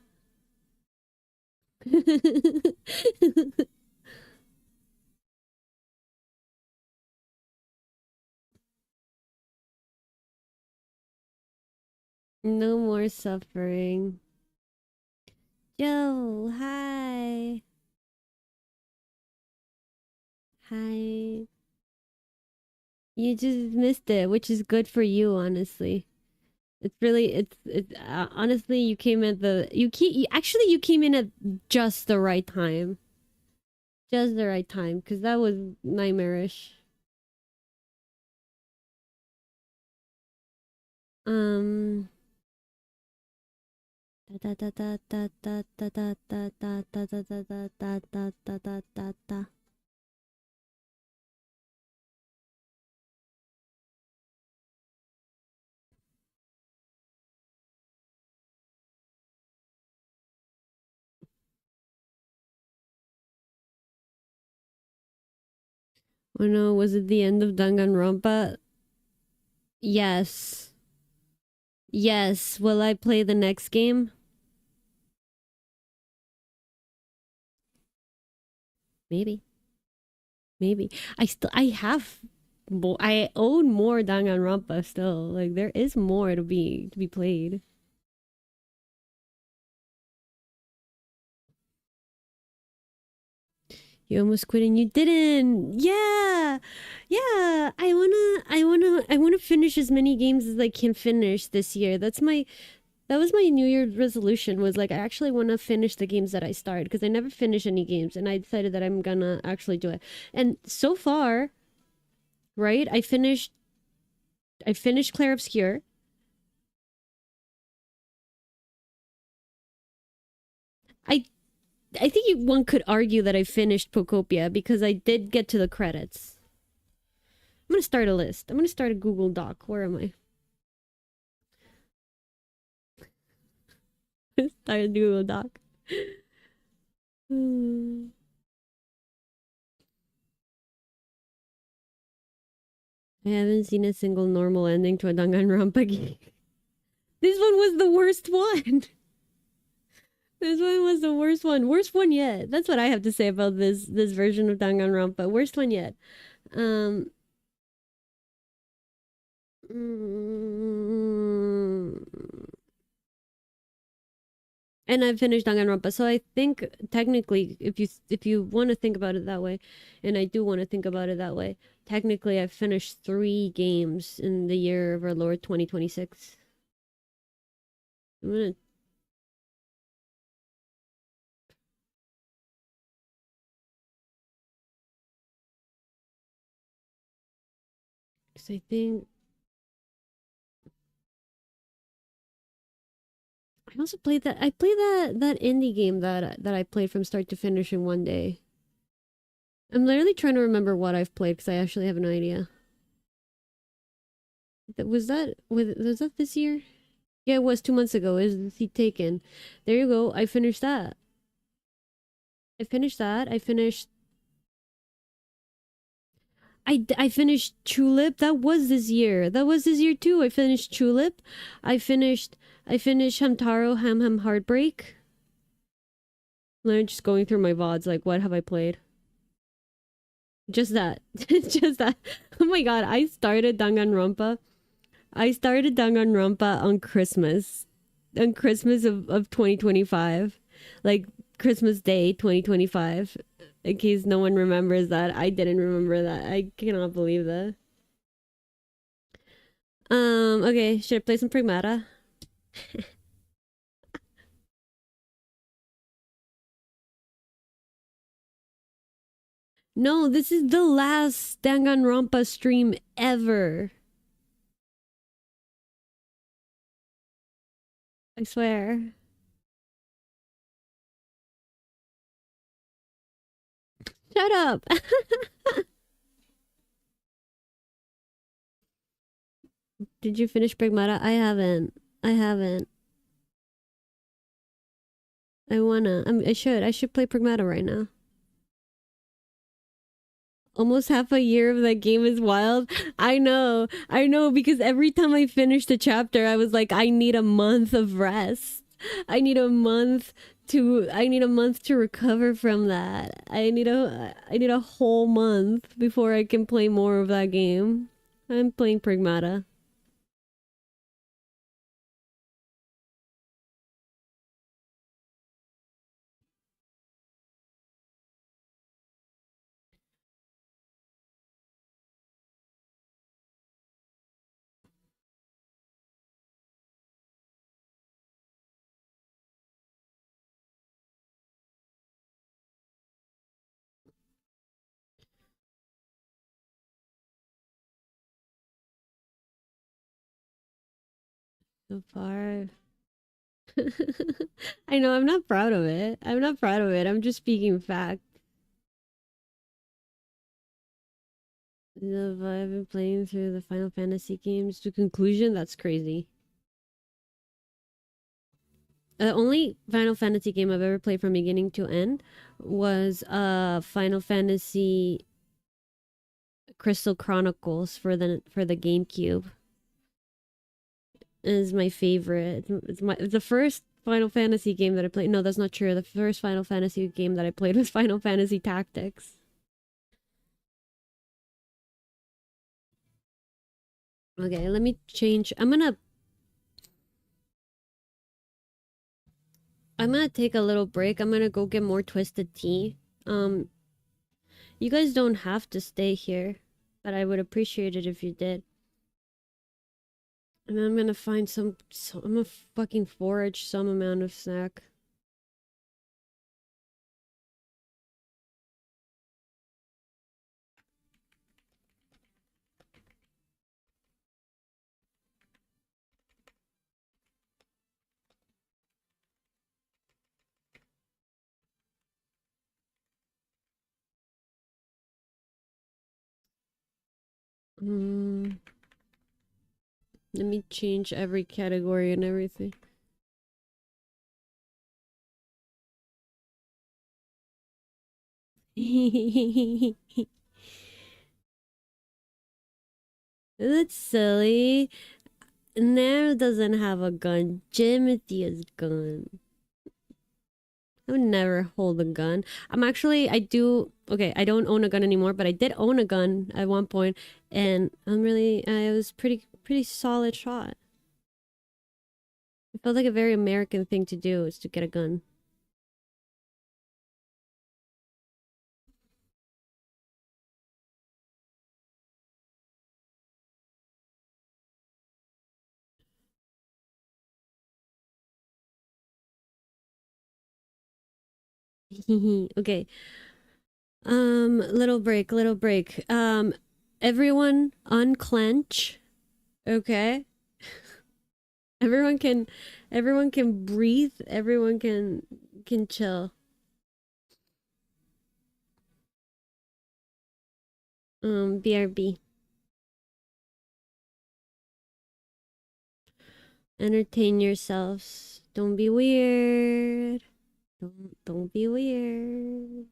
No more suffering. Joe, hi. Hi. You just missed it, which is good for you, honestly. It's really, it's honestly, you came at actually, you came in at just the right time. Just the right time, because that was nightmarish. Da da da da da da da da da da da da da da da da da da da. Oh no, was it the end of Danganronpa? Yes. Yes. Will I play the next game? Maybe. Maybe. I own more Danganronpa still. Like there is more to be played. You almost quit and you didn't. Yeah. Yeah. I wanna finish as many games as I can finish this year. That was my New Year's resolution, was like I actually want to finish the games that I started, because I never finish any games, and I decided that I'm gonna actually do it. And so far, right, I finished Clair Obscur. I think one could argue that I finished Pocopia because I did get to the credits. I'm gonna start a list. I'm gonna start a Google Doc. Where am I? Start a Google Doc. I haven't seen a single normal ending to a Danganronpa game. This one was the worst one. This one was the worst one. Worst one yet. That's what I have to say about this version of Danganronpa. Worst one yet. Mm, and I've finished Danganronpa, so I think technically, if you want to think about it that way, and I do want to think about it that way, technically I've finished 3 games in the year of our Lord 2026. I'm gonna. Cause I think I also played that. I played that indie game that I played from start to finish in one day. I'm literally trying to remember what I've played because I actually have no idea. Was that this year? Yeah, it was 2 months ago. Is he taken? There you go. I finished that. I finished that. I finished Tulip. That was this year. That was this year too. I finished Tulip. I finished Hamtaro Ham Ham Heartbreak. I'm just going through my VODs. Like, what have I played? Just that. Just that. Oh my god, I started Danganronpa. On Christmas. On Christmas of 2025. Like, Christmas Day 2025. In case no one remembers that. I didn't remember that. I cannot believe that. Okay, should I play some Pragmata? No, this is the last Danganronpa stream ever. I swear. Shut up. Did you finish Pragmata? I haven't. I haven't. I wanna. I should. I should play Pragmata right now. Almost half a year of that game is wild. I know, because every time I finished a chapter, I was like, I need a month of rest. I need a month to recover from that. I need a whole month before I can play more of that game. I'm playing Pragmata. So far. I know, I'm not proud of it. I'm just speaking fact. I've been playing through the Final Fantasy games to conclusion. That's crazy. The only Final Fantasy game I've ever played from beginning to end was Final Fantasy Crystal Chronicles for the GameCube. It is my favorite. It's the first Final Fantasy game that I played. No, that's not true. The first Final Fantasy game that I played was Final Fantasy Tactics. Okay, let me change. I'm gonna take a little break. I'm gonna go get more twisted tea. You guys don't have to stay here, but I would appreciate it if you did. And I'm gonna find I'm gonna fucking forage some amount of snack. Let me change every category and everything. That's silly. Nair doesn't have a gun. Jimothy has gun. I would never hold a gun. I do, okay, I don't own a gun anymore, but I did own a gun at one point, and it was pretty solid shot. It felt like a very American thing to do, is to get a gun. Okay. Little break, little break. Everyone unclench. Okay. Everyone can breathe. Everyone can chill. BRB. Entertain yourselves. Don't be weird. Don't be weird.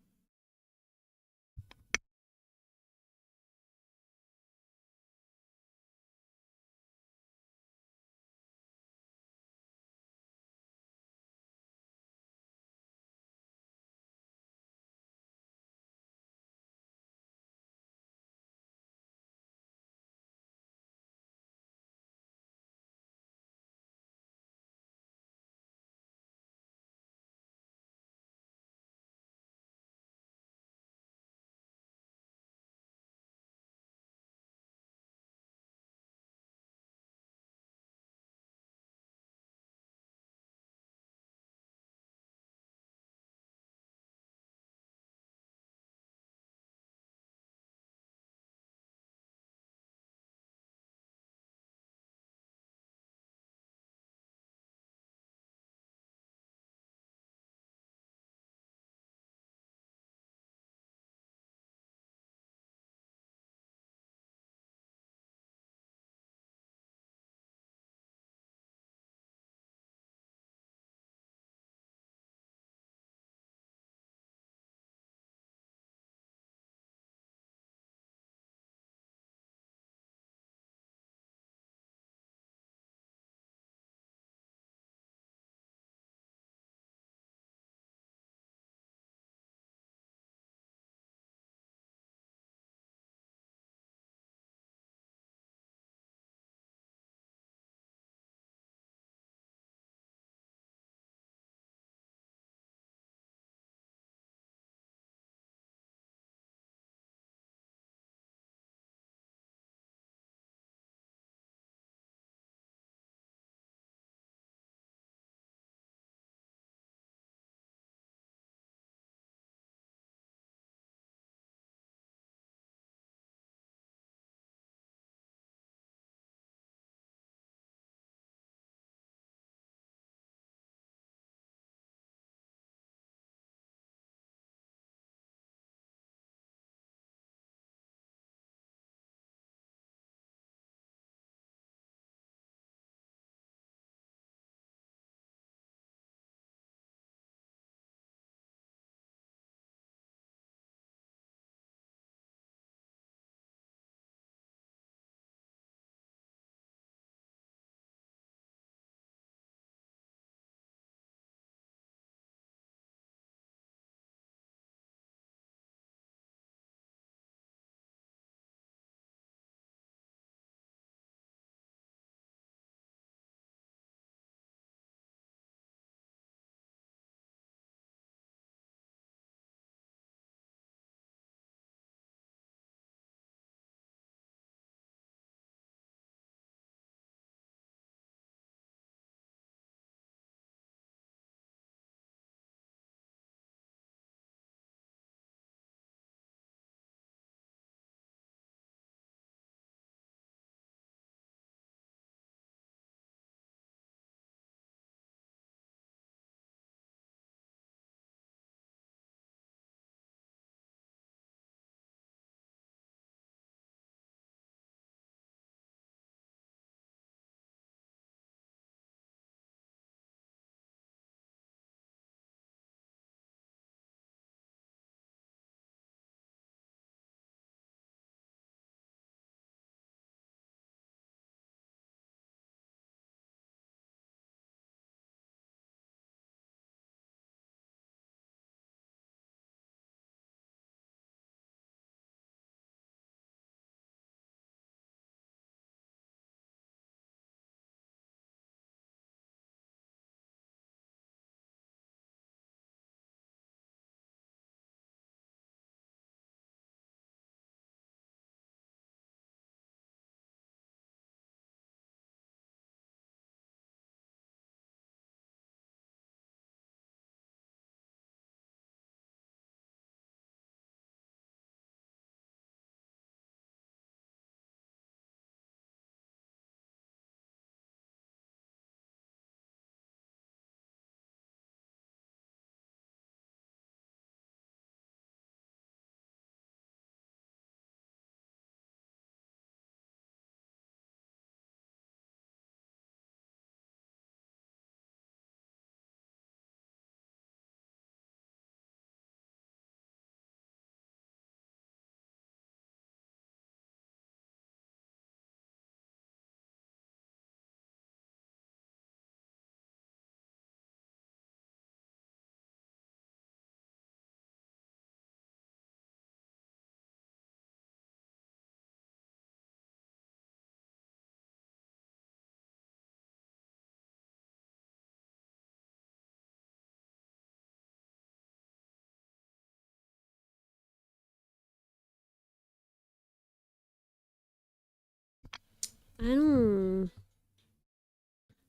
I don't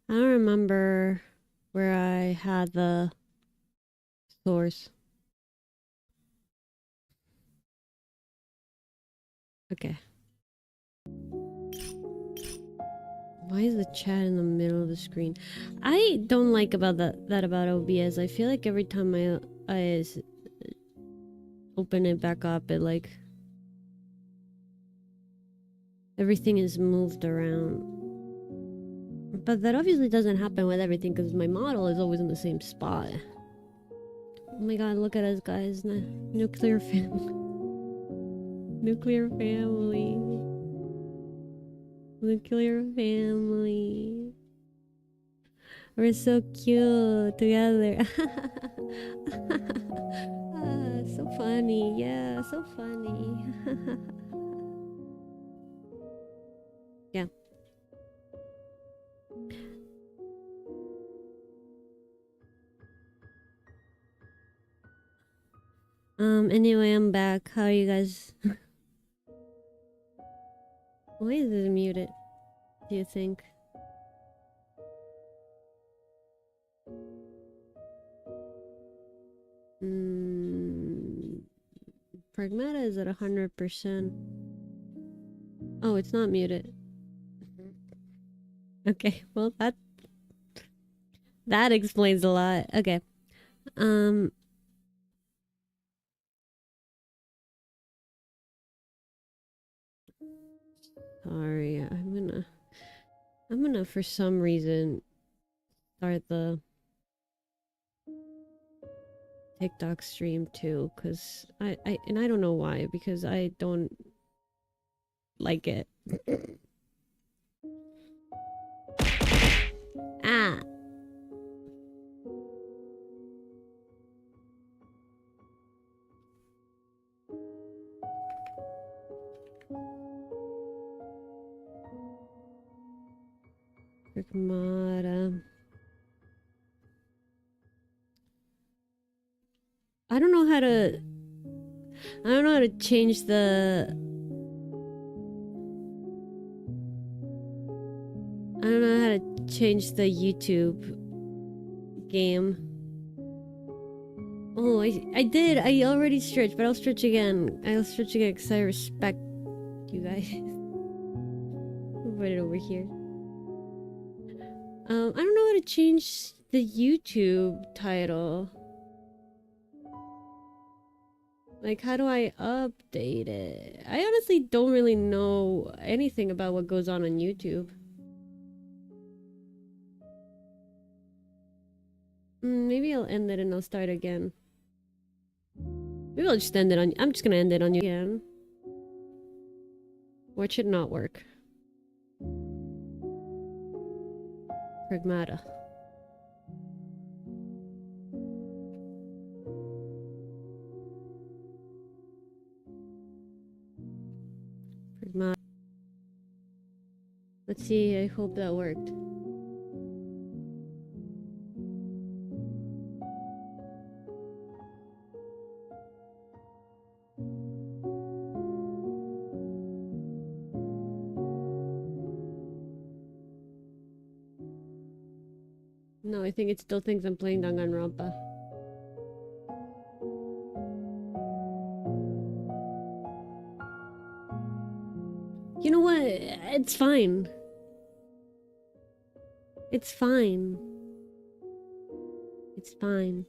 remember where I had the source. Okay. Why is the chat in the middle of the screen? I don't like about that about OBS. I feel like every time I open it back up, it like everything is moved around. But that obviously doesn't happen with everything because my model is always in the same spot. Oh my god, look at us guys. Nuclear family. Nuclear family. Nuclear family. We're so cute together. So funny. Yeah, so funny. Yeah. Anyway, I'm back. How are you guys? Why is this muted? Do you think? Pragmata is at 100%. Oh, it's not muted. Okay, well that explains a lot. Okay. Sorry, I'm gonna for some reason start the TikTok stream too, cause I don't know why, because I don't like it. Ah. Pragmata. I don't know how to change the YouTube game. Oh, I did. I already stretched, but I'll stretch again. I'll stretch again because I respect you guys. I'll put it over here. I don't know how to change the YouTube title. Like, how do I update it? I honestly don't really know anything about what goes on YouTube. Maybe I'll end it and I'll start again. Maybe I'll just end it on... I'm just gonna end it on you again. Or it should not work. Pragmata. Pragmata. Let's see, I hope that worked. No, I think it still thinks I'm playing Danganronpa. You know what? It's fine. It's fine. It's fine.